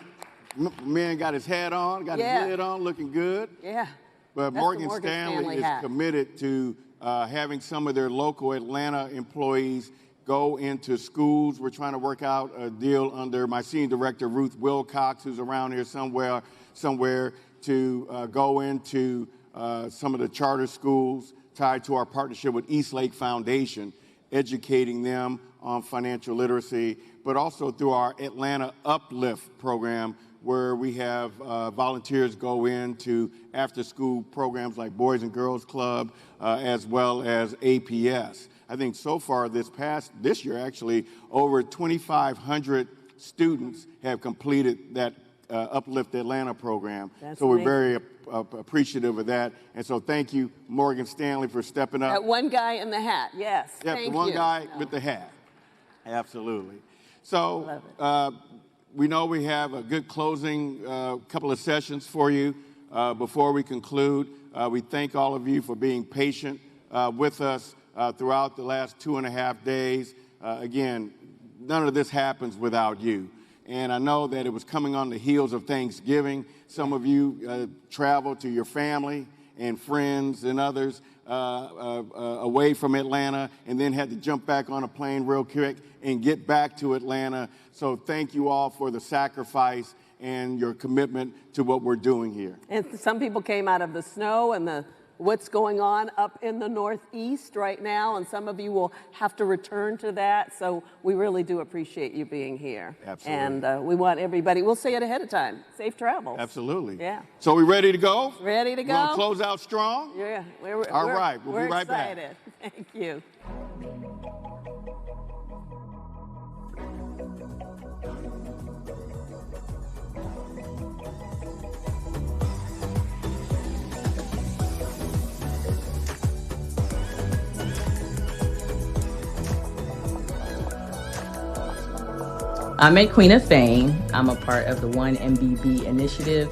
Man got his hat on, got his lid on, looking good. Yeah. But That's Morgan the Morgan Stanley Stanley is hat. committed to having some of their local Atlanta employees go into schools. We're trying to work out a deal under my senior director, Ruth Wilcox, who's around here somewhere to go into some of the charter schools tied to our partnership with East Lake Foundation. educating them on financial literacy, but also through our Atlanta Uplift program, where we have volunteers go into after-school programs like Boys and Girls Club, as well as APS. I think so far this year, actually, over 2,500 students have completed that Uplift Atlanta program. That's so we're amazing. very appreciative of that. And so thank you, Morgan Stanley, for stepping up. That one guy in the hat, yes. Yep, Thank the one you. guy with the hat. Absolutely. So we know we have a good closing couple of sessions for you. Before we conclude, we thank all of you for being patient with us throughout the last 2.5 days. Again, none of this happens without you. And I know that it was coming on the heels of Thanksgiving. Some of you traveled to your family and friends and others away from Atlanta, and then had to jump back on a plane real quick and get back to Atlanta. So thank you all for the sacrifice and your commitment to what we're doing here. And some people came out of the snow and what's going on up in the Northeast right now, and some of you will have to return to that. So we really do appreciate you being here. Absolutely. And we want everybody, we'll say it ahead of time, safe travels. Absolutely. Yeah. So we ready to go? Ready to go? We're gonna close out strong? Yeah. All right, we'll be right back. We're excited. Thank you. I'm a Queen of Fame. I'm a part of the One MBB initiative.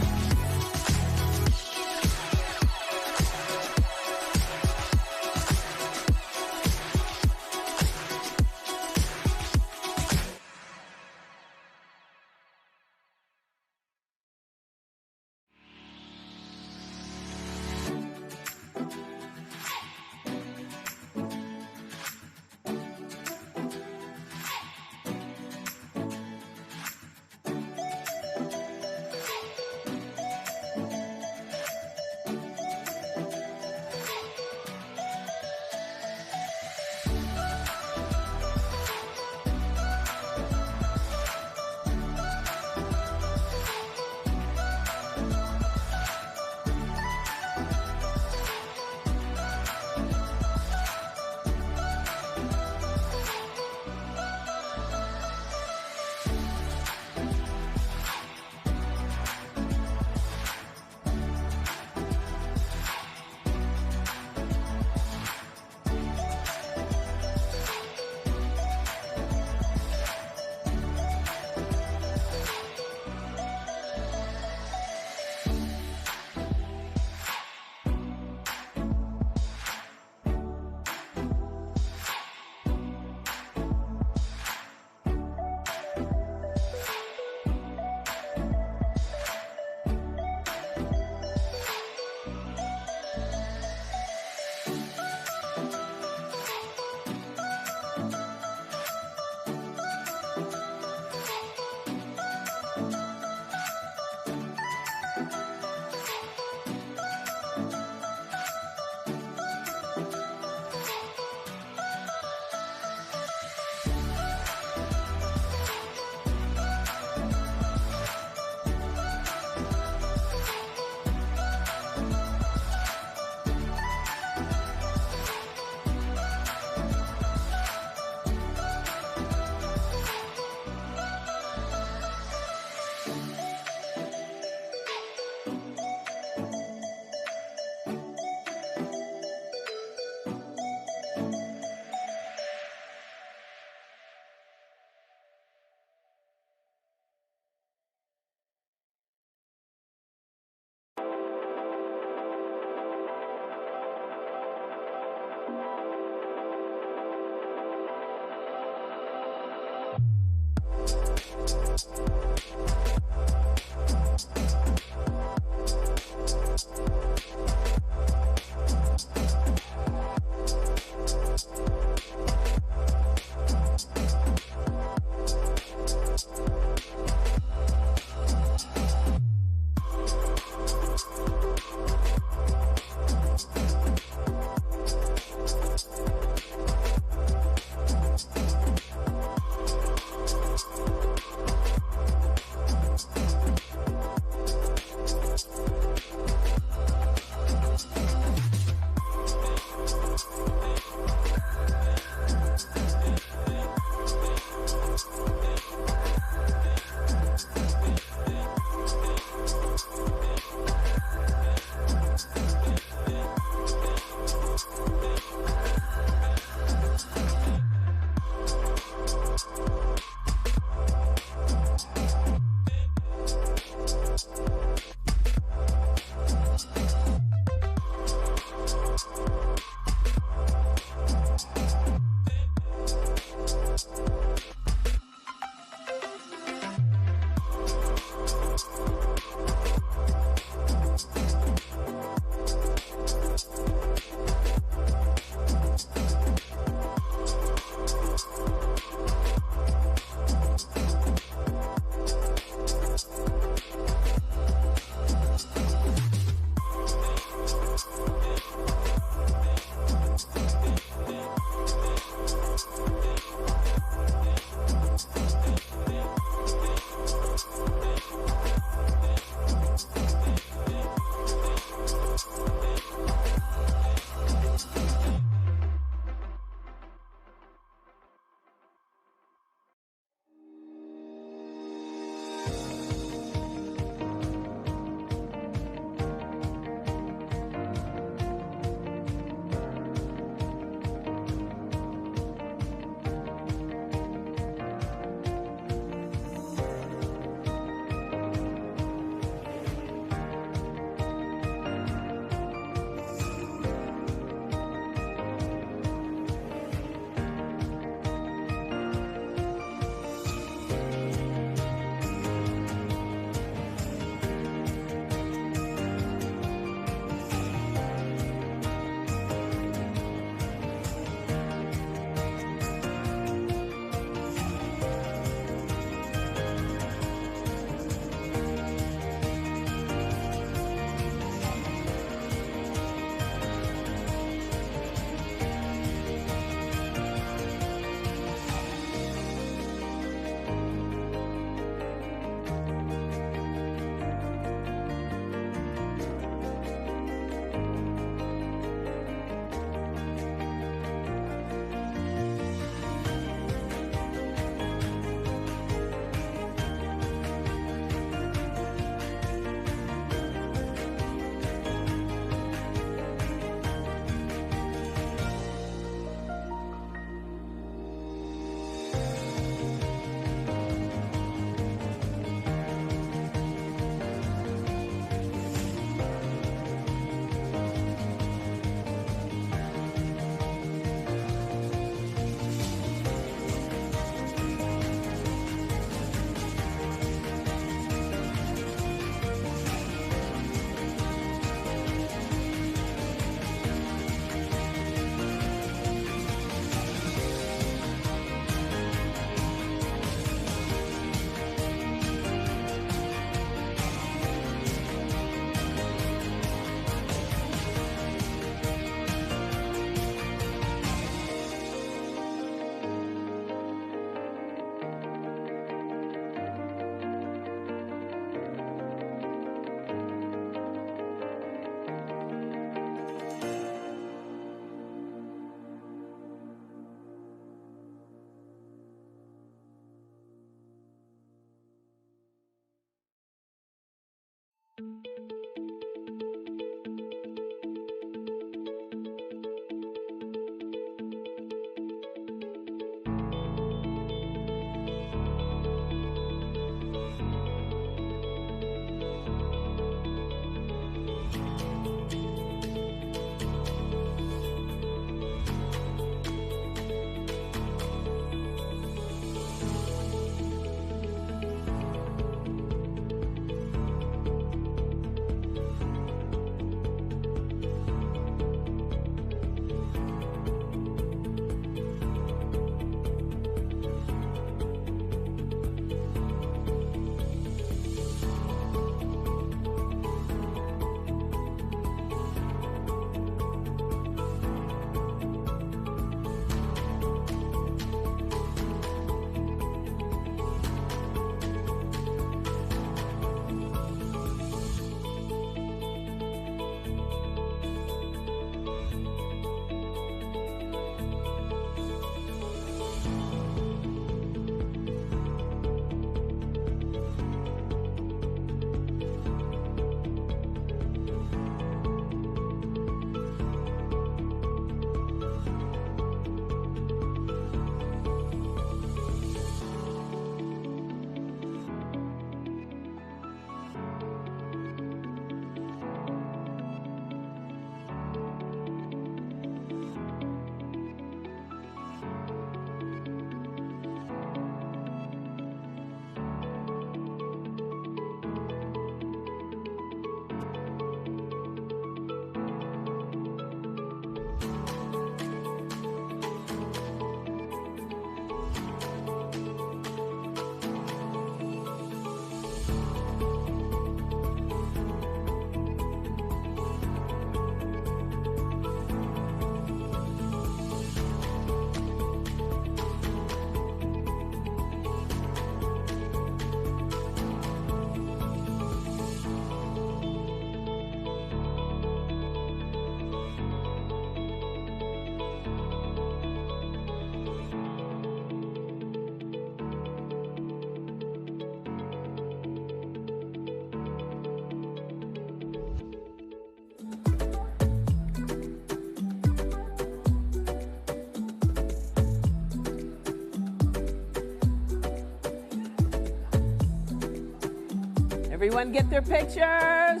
Everyone get their pictures.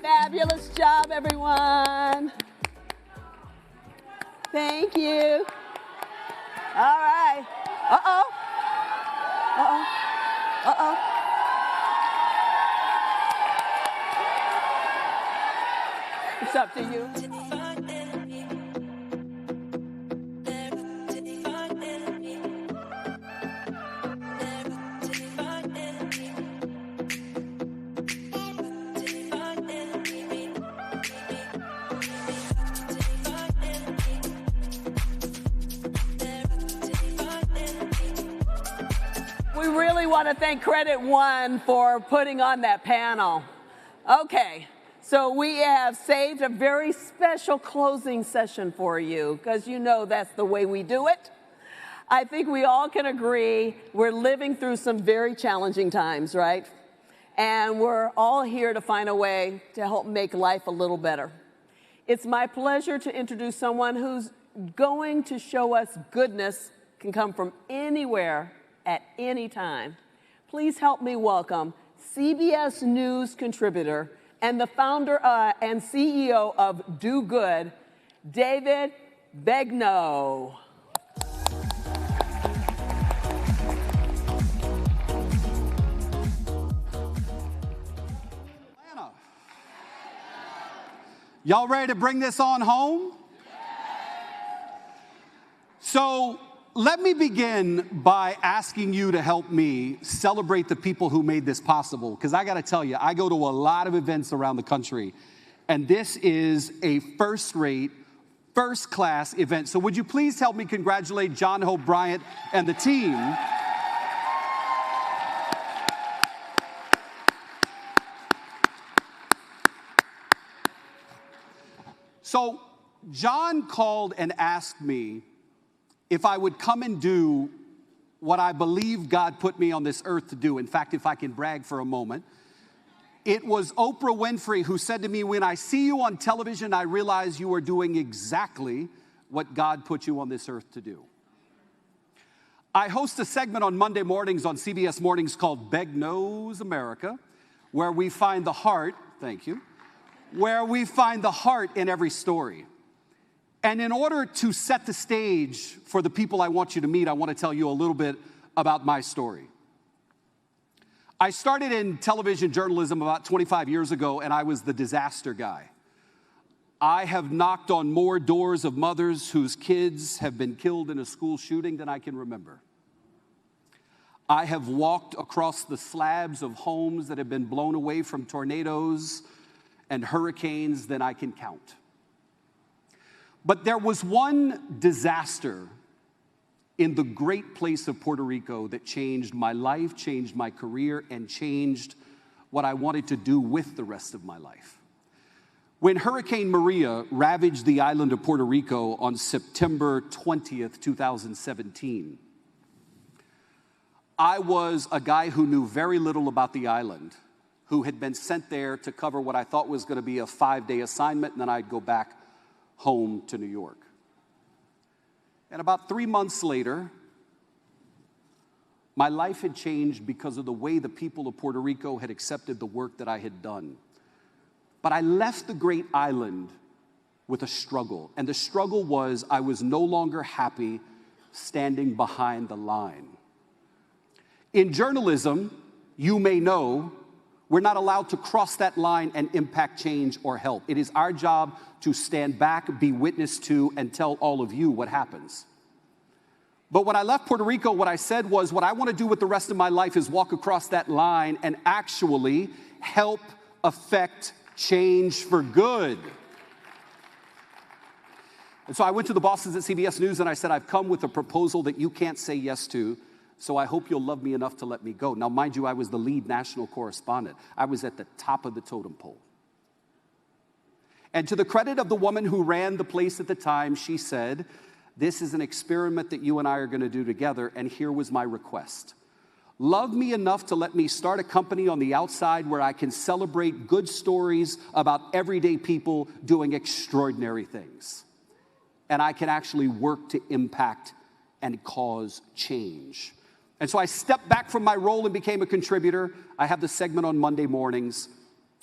Fabulous job, everyone. Thank you. All right. Uh-oh. Uh-oh. Uh-oh. It's up to you. We really want to thank Credit One for putting on that panel. Okay, so we have saved a very special closing session for you because you know that's the way we do it. I think we all can agree we're living through some very challenging times, right? And we're all here to find a way to help make life a little better. It's my pleasure to introduce someone who's going to show us goodness can come from anywhere at any time. Please help me welcome CBS News contributor and the founder and CEO of Do Good, David Begnaud. Y'all ready to bring this on home? So let me begin by asking you to help me celebrate the people who made this possible. Because I got to tell you, I go to a lot of events around the country, and this is a first-rate, first-class event. So would you please help me congratulate John Hope Bryant and the team. So John called and asked me if I would come and do what I believe God put me on this earth to do. In fact, if I can brag for a moment, it was Oprah Winfrey who said to me, when I see you on television, I realize you are doing exactly what God put you on this earth to do. I host a segment on Monday mornings on CBS Mornings called Begnaud's America, where we find the heart, thank you, where we find the heart in every story. And in order to set the stage for the people I want you to meet, I want to tell you a little bit about my story. I started in television journalism about 25 years ago, and I was the disaster guy. I have knocked on more doors of mothers whose kids have been killed in a school shooting than I can remember. I have walked across the slabs of homes that have been blown away from tornadoes and hurricanes than I can count. But there was one disaster in the great place of Puerto Rico that changed my life, changed my career, and changed what I wanted to do with the rest of my life. When Hurricane Maria ravaged the island of Puerto Rico on September 20th, 2017, I was a guy who knew very little about the island, who had been sent there to cover what I thought was going to be a 5-day assignment, and then I'd go back home to New York. And about 3 months later, my life had changed because of the way the people of Puerto Rico had accepted the work that I had done. But I left the great island with a struggle, and the struggle was I was no longer happy standing behind the line. In journalism, you may know, we're not allowed to cross that line and impact change or help. It is our job to stand back, be witness to, and tell all of you what happens. But when I left Puerto Rico, what I said was, what I want to do with the rest of my life is walk across that line and actually help affect change for good. And so I went to the bosses at CBS News and I said, I've come with a proposal that you can't say yes to, so I hope you'll love me enough to let me go. Now, mind you, I was the lead national correspondent. I was at the top of the totem pole. And to the credit of the woman who ran the place at the time, she said, this is an experiment that you and I are going to do together, and here was my request. Love me enough to let me start a company on the outside where I can celebrate good stories about everyday people doing extraordinary things. And I can actually work to impact and cause change. And so I stepped back from my role and became a contributor. I have the segment on Monday mornings,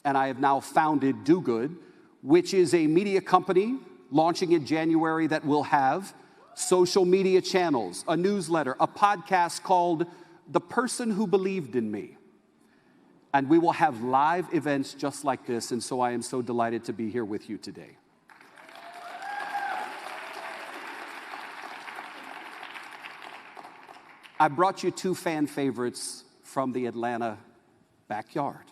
and I have now founded Do Good, which is a media company launching in January that will have social media channels, a newsletter, a podcast called The Person Who Believed in Me. And we will have live events just like this, and so I am so delighted to be here with you today. I brought you two fan favorites from the Atlanta backyard.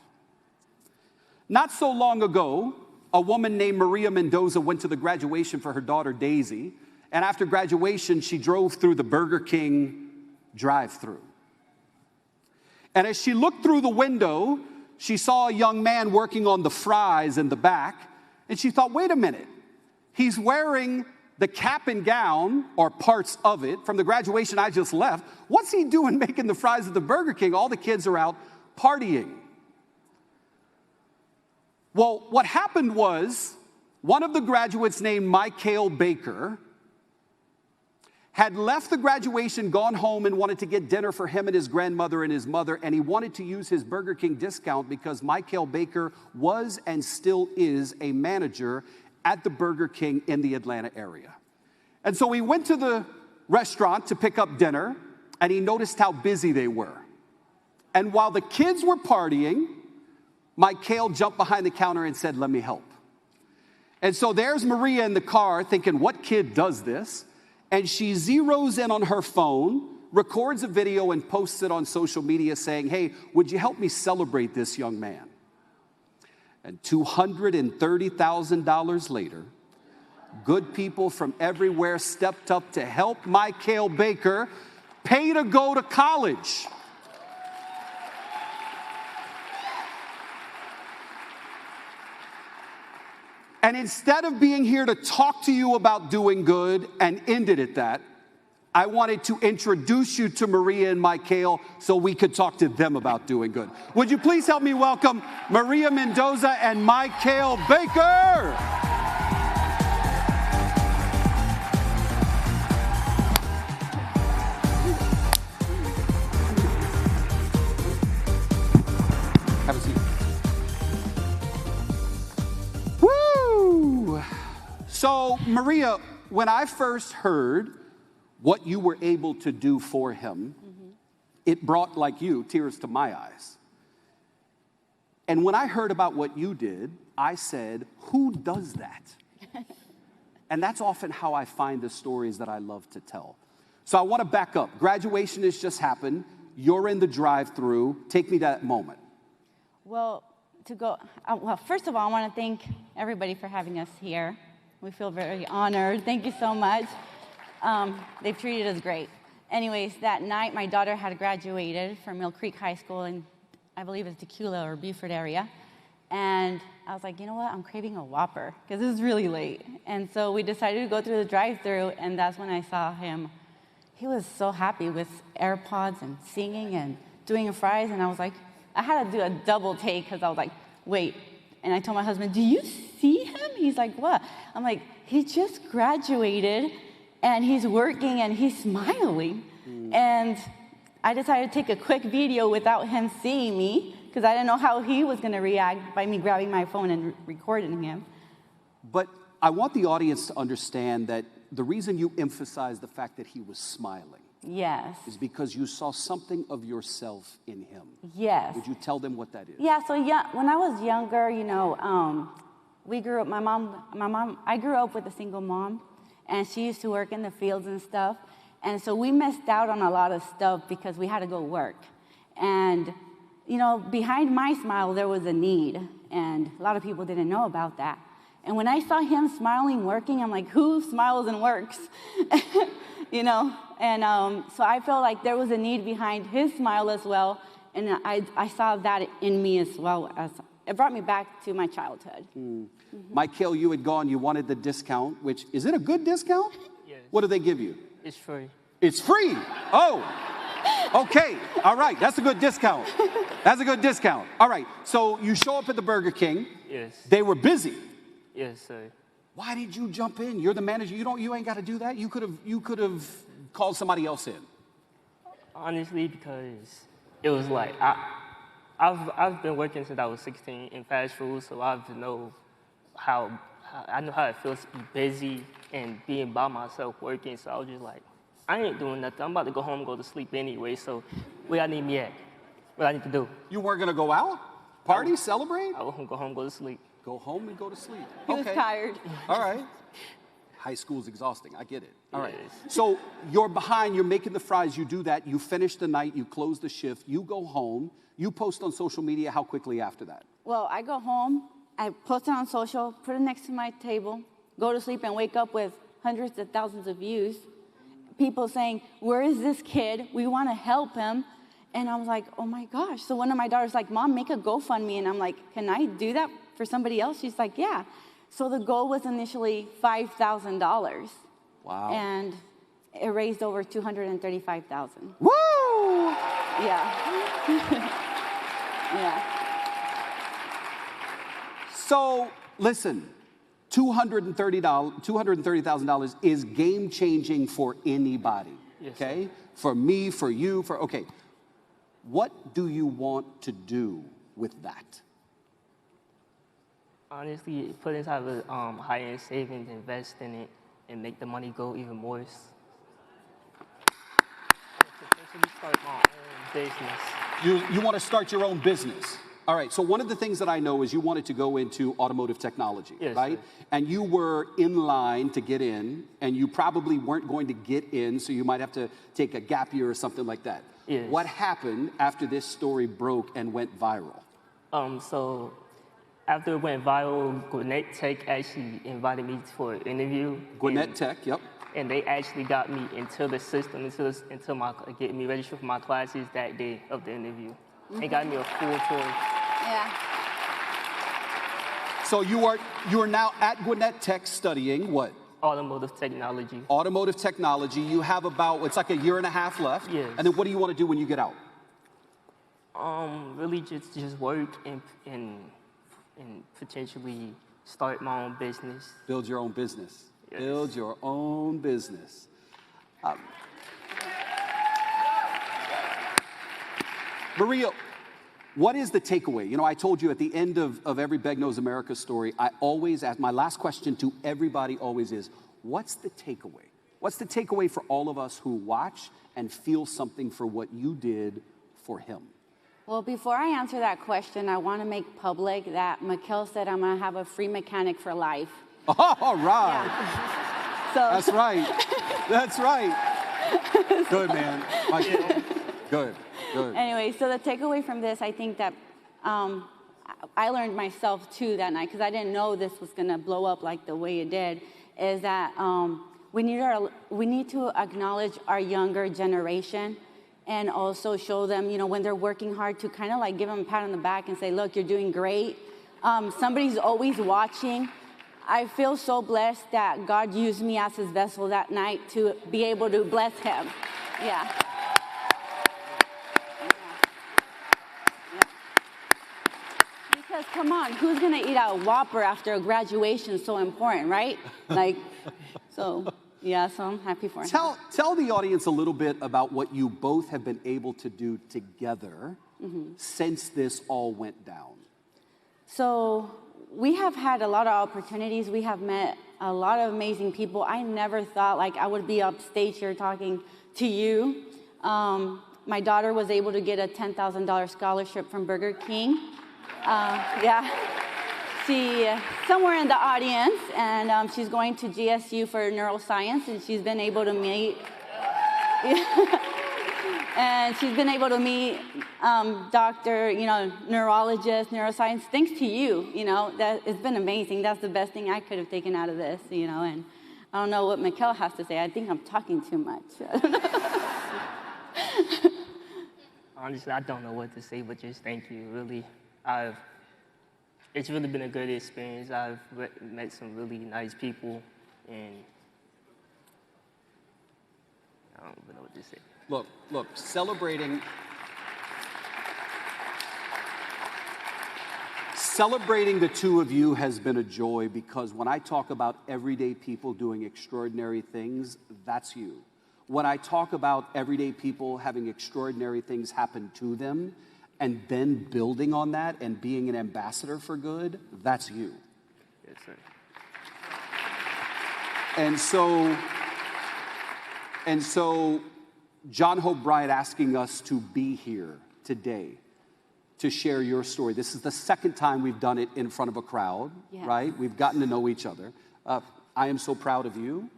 Not so long ago, a woman named Maria Mendoza went to the graduation for her daughter Daisy, and after graduation, she drove through the Burger King drive-thru. And as she looked through the window, she saw a young man working on the fries in the back, and she thought, wait a minute, he's wearing the cap and gown, or parts of it, from the graduation I just left. What's he doing making the fries at the Burger King? All the kids are out partying. Well, what happened was, one of the graduates named Michael Baker had left the graduation, gone home, and wanted to get dinner for him and his grandmother and his mother, and he wanted to use his Burger King discount because Michael Baker was and still is a manager at the Burger King in the Atlanta area. And so he went to the restaurant to pick up dinner, and he noticed how busy they were. And while the kids were partying, Michael jumped behind the counter and said, let me help. And so there's Maria in the car thinking, what kid does this? And she zeroes in on her phone, records a video, and posts it on social media saying, hey, would you help me celebrate this young man? And $230,000 later, good people from everywhere stepped up to help Michael Baker pay to go to college. And instead of being here to talk to you about doing good and end it at that, I wanted to introduce you to Maria and Michael so we could talk to them about doing good. Would you please help me welcome Maria Mendoza and Michael Baker? Have a seat. Woo! So, Maria, when I first heard what you were able to do for him, it brought, like you, tears to my eyes. And when I heard about what you did, I said, who does that? And that's often how I find the stories that I love to tell. So I want to back up. Graduation has just happened. You're in the drive-thru. Take me to that moment. Well, first of all, I want to thank everybody for having us here. We feel very honored. Thank you so much. They've treated us great. Anyways, that night, my daughter had graduated from Mill Creek High School in, I believe it's Tequila or Buford area. And I was like, you know what? I'm craving a Whopper because it was really late. And so we decided to go through the drive-thru, and that's when I saw him. He was so happy with AirPods and singing and doing fries. And I was like, I had to do a double take because I was like, wait. And I told my husband, do you see him? He's like, what? I'm like, he just graduated. And he's working and he's smiling. And I decided to take a quick video without him seeing me because I didn't know how he was going to react by me grabbing my phone and recording him. But I want the audience to understand that the reason you emphasize the fact that he was smiling is because you saw something of yourself in him. Yes. Would you tell them what that is? Yeah, so when I was younger, we grew up, I grew up with a single mom. And she used to work in the fields and stuff. And so we missed out on a lot of stuff because we had to go work. And, behind my smile, there was a need. And a lot of people didn't know about that. And when I saw him smiling, working, I'm like, who smiles and works? And so I felt like there was a need behind his smile as well. And I saw that in me as well. It brought me back to my childhood. Michael, you had gone, you wanted the discount, which, is it a good discount? Yes. What do they give you? It's free. It's free? Oh, okay. All right, that's a good discount. That's a good discount. All right, so you show up at the Burger King. Yes. They were busy. Yes, sir. Why did you jump in? You're the manager. You ain't got to do that. You could have called somebody else in. Honestly, because it was like I've been working since I was 16 in fast food, so I know how it feels to be busy and being by myself working. So I was just like, I ain't doing nothing. I'm about to go home and go to sleep anyway. So where I need me at? What I need to do? You weren't gonna go out, party, celebrate? I was gonna go home, go to sleep. Go home and go to sleep. He was tired. All right. High school's exhausting. I get it. All right. So you're behind, you're making the fries, you do that, you finish the night, you close the shift, you go home, you post on social media. How quickly after that? Well, I go home, I post it on social, put it next to my table, go to sleep and wake up with hundreds of thousands of views. People saying, where is this kid? We want to help him. And I was like, oh my gosh. So one of my daughters like, Mom, make a GoFundMe. And I'm like, can I do that for somebody else? She's like, yeah. So the goal was initially $5,000. Wow. And it raised over $235,000. Woo! Yeah. Yeah. So listen, $230,000 is game changing for anybody. Yes, okay? For me, for you, okay. What do you want to do with that? Honestly, put inside of high-end savings, invest in it, and make the money go even more. Potentially start my own business. You want to start your own business. All right, so one of the things that I know is you wanted to go into automotive technology, yes, right? Sir. And you were in line to get in, and you probably weren't going to get in, so you might have to take a gap year or something like that. Yes. What happened after this story broke and went viral? So after it went viral, Gwinnett Tech actually invited me for an interview. Gwinnett Tech, yep. And they actually got me into the system, into my getting me registered for my classes that day of the interview. They got me a full tour. Yeah. So you are now at Gwinnett Tech studying what? Automotive technology. Automotive technology. You have about, it's like a year and a half left. Yes. And then what do you want to do when you get out? Really just work and potentially start my own business. Build your own business. Yes. Build your own business. Maria, what is the takeaway? You know, I told you at the end of every Beg Knows America story, I always ask, my last question to everybody always is, what's the takeaway? What's the takeaway for all of us who watch and feel something for what you did for him? Well, before I answer that question, I want to make public that Mikhail said I'm going to have a free mechanic for life. All right. Yeah. So That's right. That's right. Good, man. Good. Anyway, so the takeaway from this, I think that I learned myself too that night, because I didn't know this was going to blow up like the way it did, is that we need to acknowledge our younger generation and also show them, you know, when they're working hard, to kind of like give them a pat on the back and say, look, you're doing great. Somebody's always watching. I feel so blessed that God used me as his vessel that night to be able to bless him. Yeah. Because come on, who's gonna eat a Whopper after a graduation? So important, right? Like, so yeah, so I'm happy for him. Tell the audience a little bit about what you both have been able to do together since this all went down. So we have had a lot of opportunities. We have met a lot of amazing people. I never thought like I would be upstage here talking to you. My daughter was able to get a $10,000 scholarship from Burger King. Yeah, she somewhere in the audience, and she's going to GSU for neuroscience, and she's been able to meet, doctor, you know, neurologist, neuroscience. Thanks to you, you know, that it's been amazing. That's the best thing I could have taken out of this, you know. And I don't know what Mikhail has to say. I think I'm talking too much. Honestly, I don't know what to say, but just thank you. Really, it's really been a good experience. I've met some really nice people, and I don't even know what to say. Look, celebrating the two of you has been a joy, because when I talk about everyday people doing extraordinary things, that's you. When I talk about everyday people having extraordinary things happen to them and then building on that and being an ambassador for good, that's you. Yes, sir. And so John Hope Bryant asking us to be here today to share your story. This is the second time we've done it in front of a crowd, right? We've gotten to know each other. I am so proud of you,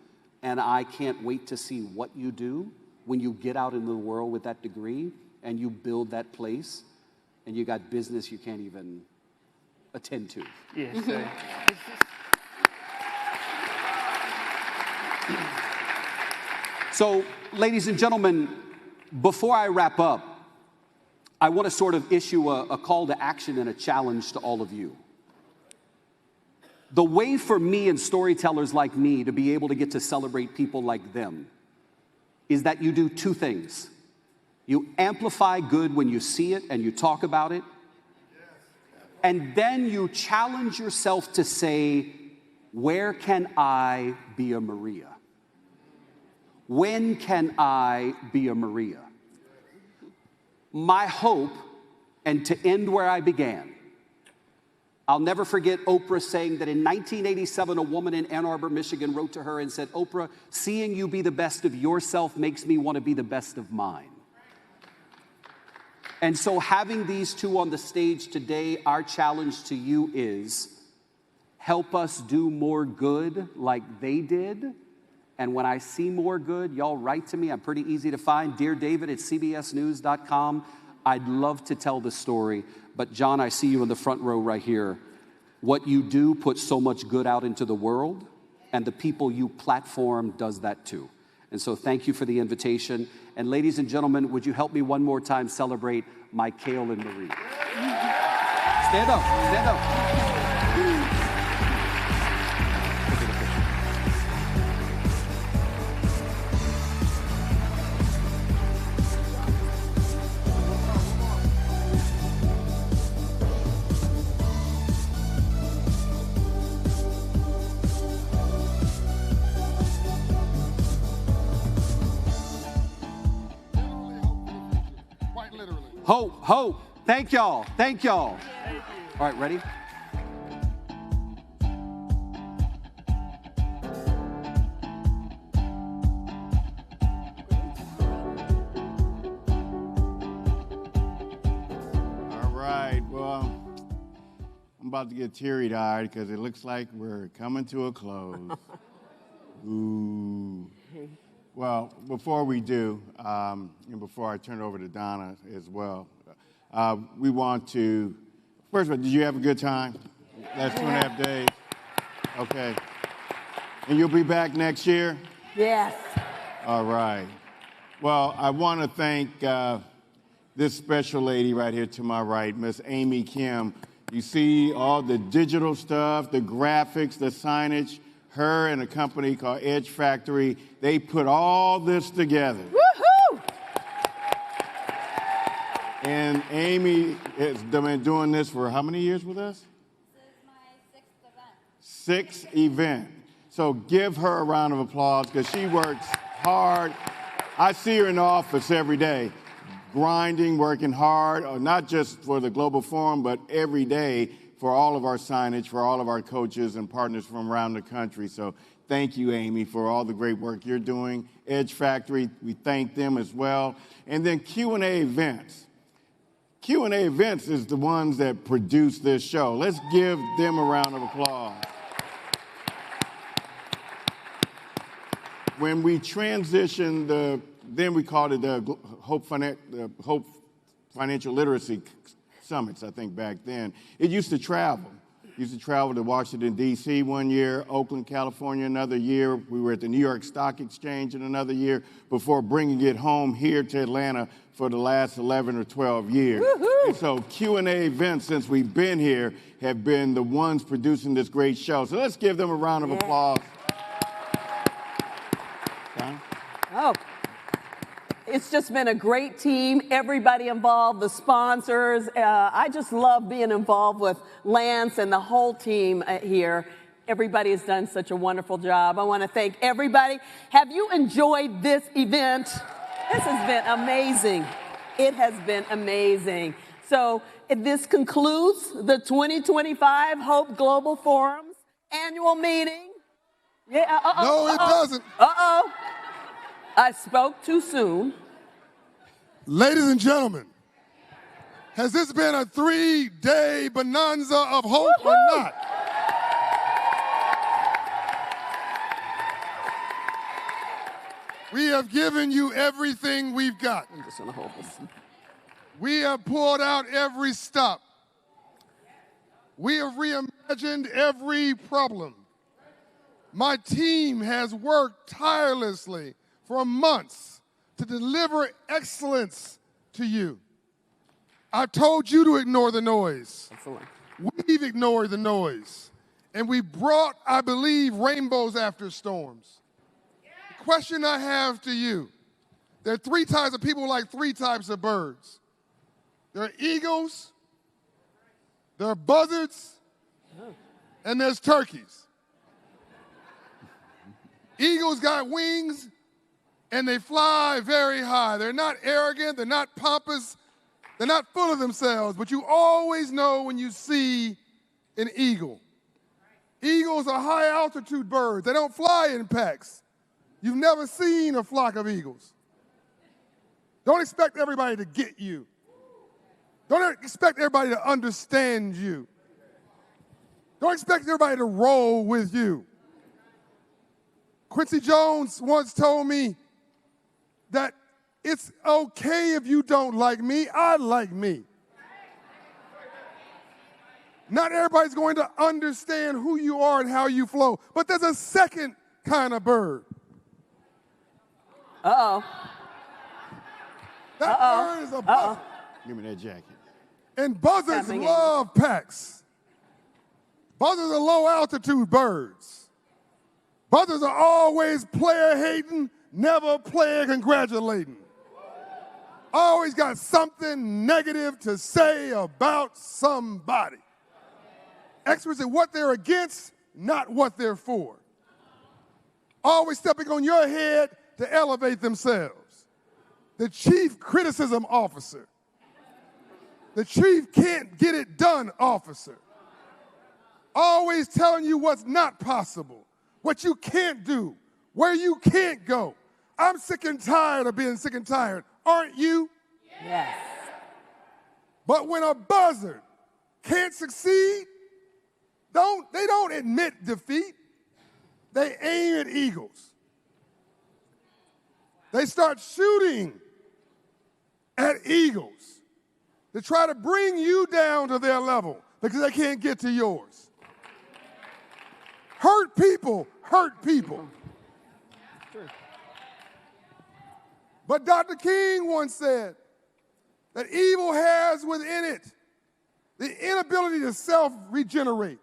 and I can't wait to see what you do when you get out into the world with that degree and you build that place and you got business you can't even attend to. Yes, sir. So, ladies and gentlemen, before I wrap up, I want to sort of issue a call to action and a challenge to all of you. The way for me and storytellers like me to be able to get to celebrate people like them is that you do two things. You amplify good when you see it and you talk about it, and then you challenge yourself to say, where can I be a Maria? When can I be a Maria? My hope, and to end where I began, I'll never forget Oprah saying that in 1987, a woman in Ann Arbor, Michigan wrote to her and said, Oprah, seeing you be the best of yourself makes me want to be the best of mine. And so having these two on the stage today, our challenge to you is help us do more good like they did. And when I see more good, y'all write to me. I'm pretty easy to find. Dear David at cbsnews.com. I'd love to tell the story. But John, I see you in the front row right here. What you do puts so much good out into the world, and the people you platform does that too. And so thank you for the invitation. And ladies and gentlemen, would you help me one more time celebrate Michael and Marie? Stand up, stand up. Hope, hope. Thank y'all. Thank y'all. All right, ready? All right, well, I'm about to get teary-eyed because it looks like we're coming to a close. Ooh. Well, before we do, and before I turn it over to Donna as well, we want to, first of all, did you have a good time? Last 2.5 days? Okay. And you'll be back next year? Yes. All right. Well, I want to thank this special lady right here to my right, Miss Amy Kim. You see all the digital stuff, the graphics, the signage. Her and a company called Edge Factory, they put all this together. Woohoo! And Amy has been doing this for how many years with us? This is my 6th event. 6th event. So give her a round of applause because she works hard. I see her in the office every day, grinding, working hard, not just for the Global Forum, but every day for all of our signage, for all of our coaches and partners from around the country. So thank you, Amy, for all the great work you're doing. Edge Factory, we thank them as well. And then Q&A Events. Q&A Events is the ones that produce this show. Let's give them a round of applause. When we transitioned, then we called it the Hope Financial Literacy Summits, I think, back then. It used to travel. Used to travel to Washington, D.C. one year, Oakland, California another year. We were at the New York Stock Exchange in another year before bringing it home here to Atlanta for the last 11 or 12 years. Woo-hoo! And so Q&A events, since we've been here, have been the ones producing this great show. So let's give them a round of applause. Oh. It's just been a great team, everybody involved, the sponsors. I just love being involved with Lance and the whole team here. Everybody has done such a wonderful job. I want to thank everybody. Have you enjoyed this event? This has been amazing. It has been amazing. So this concludes the 2025 Hope Global Forum's annual meeting. Yeah. No, it doesn't. Uh-oh. I spoke too soon. Ladies and gentlemen, has this been a 3-day bonanza of hope or not? We have given you everything we've got. I'm just gonna hold this. We have pulled out every stop. We have reimagined every problem. My team has worked tirelessly for months to deliver excellence to you. I told you to ignore the noise. Excellent. We've ignored the noise. And we brought, I believe, rainbows after storms. The question I have to you, there are 3 types of people like 3 types of birds. There are eagles, there are buzzards, and there's turkeys. Eagles got wings, and they fly very high. They're not arrogant, they're not pompous, they're not full of themselves, but you always know when you see an eagle. Eagles are high-altitude birds. They don't fly in packs. You've never seen a flock of eagles. Don't expect everybody to get you. Don't expect everybody to understand you. Don't expect everybody to roll with you. Quincy Jones once told me that it's okay if you don't like me. I like me. Not everybody's going to understand who you are and how you flow, but there's a second kind of bird. Uh-oh. That bird is a buzzard. Give me that jacket. And buzzards love packs. Buzzards are low-altitude birds. Buzzards are always player-hating, never player-congratulating. Always got something negative to say about somebody. Experts at what they're against, not what they're for. Always stepping on your head to elevate themselves. The chief criticism officer. The chief can't get it done officer. Always telling you what's not possible, what you can't do, where you can't go. I'm sick and tired of being sick and tired. Aren't you? Yes. But when a buzzard can't succeed, they don't admit defeat. They aim at eagles. They start shooting at eagles to try to bring you down to their level because they can't get to yours. Hurt people hurt people. But Dr. King once said that evil has within it the inability to self-regenerate.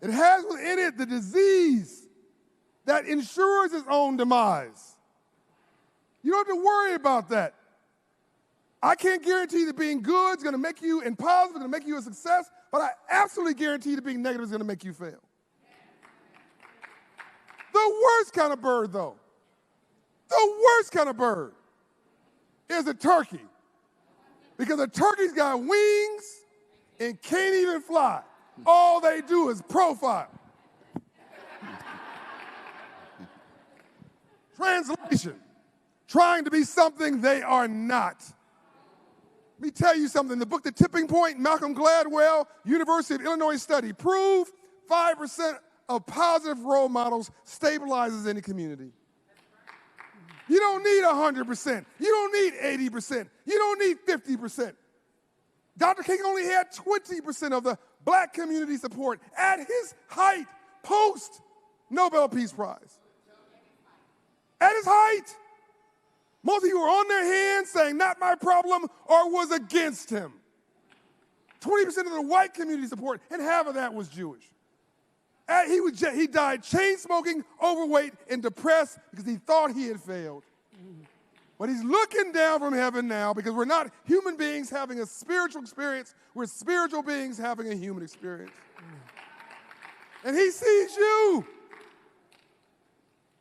It has within it the disease that ensures its own demise. You don't have to worry about that. I can't guarantee that being good is going to make you, and positive is going to make you a success, but I absolutely guarantee that being negative is going to make you fail. The worst kind of bird, though, the worst kind of bird is a turkey. Because a turkey's got wings and can't even fly. All they do is profile. Translation, trying to be something they are not. Let me tell you something. The book, The Tipping Point, Malcolm Gladwell, University of Illinois study, proved 5% of positive role models stabilizes any community. You don't need 100%. You don't need 80%. You don't need 50%. Dr. King only had 20% of the black community support at his height, post-Nobel Peace Prize. At his height. Most of you were on their hands saying, not my problem, or was against him. 20% of the white community support, and half of that was Jewish. He died chain-smoking, overweight, and depressed because he thought he had failed. But he's looking down from heaven now because we're not human beings having a spiritual experience. We're spiritual beings having a human experience. And he sees you.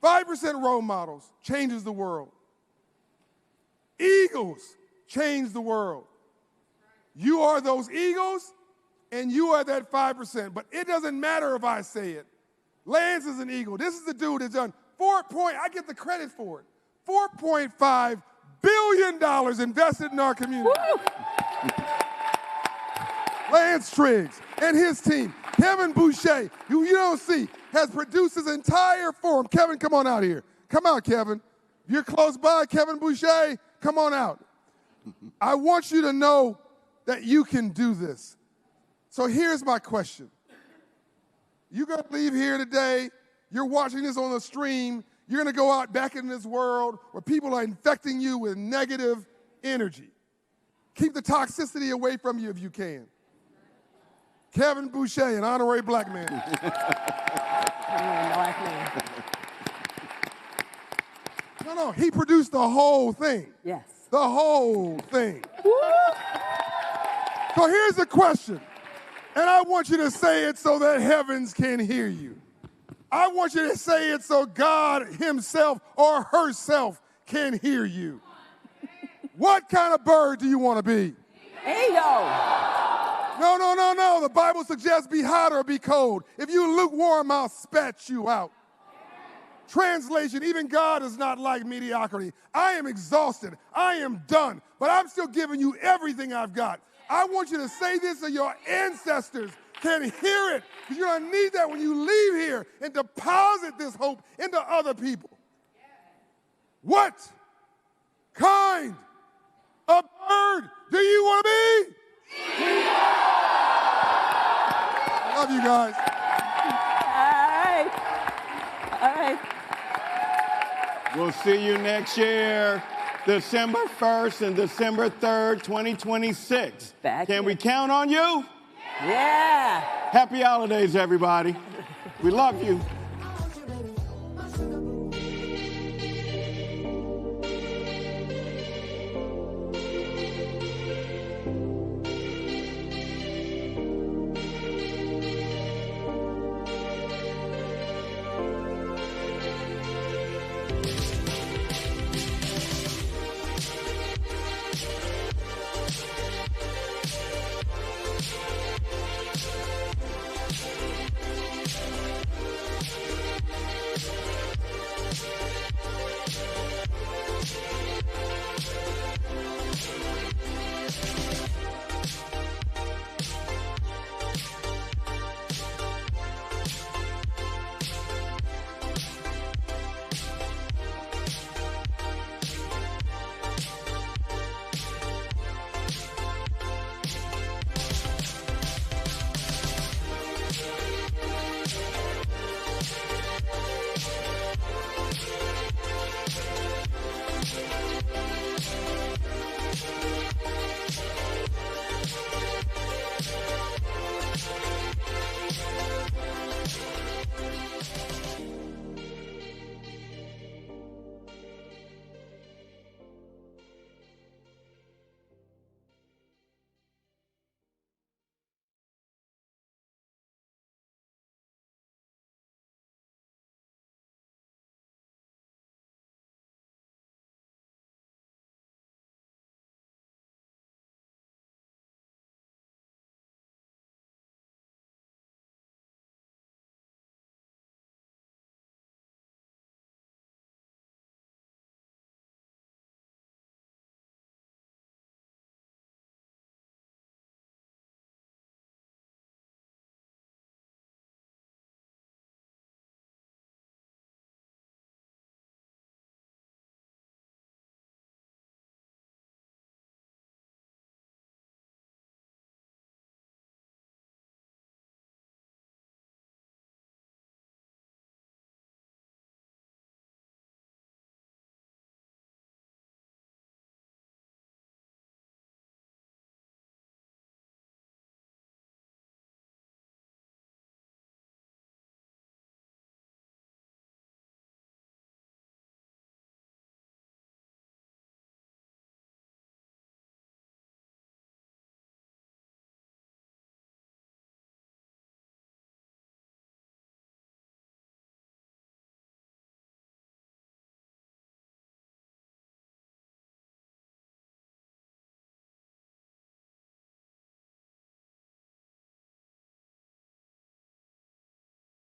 5% role models changes the world. Eagles change the world. You are those eagles, and you are that 5%. But it doesn't matter if I say it. Lance is an eagle. This is the dude that's done I get the credit for it. $4.5 billion invested in our community. Lance Triggs and his team. Kevin Boucher, who you don't see, has produced his entire forum. Kevin, come on out here. Come out, Kevin. You're close by, Kevin Boucher. Come on out. I want you to know that you can do this. So here's my question. You're going to leave here today. You're watching this on the stream. You're going to go out back in this world where people are infecting you with negative energy. Keep the toxicity away from you if you can. Kevin Boucher, an honorary black man. No, he produced the whole thing. Yes. The whole thing. So here's the question, and I want you to say it so that heavens can hear you. I want you to say it so God himself or herself can hear you. What kind of bird do you want to be? Eagle. No. The Bible suggests be hot or be cold. If you lukewarm, I'll spat you out. Translation, even God is not like mediocrity. I am exhausted. I am done. But I'm still giving you everything I've got. I want you to say this so your ancestors can hear it. Because you're going to need that when you leave here and deposit this hope into other people. What kind of bird do you want to be? Love you guys. All right. We'll see you next year, December 1st and December 3rd, 2026. Can we count on you? Yeah. Happy holidays, everybody. We love you.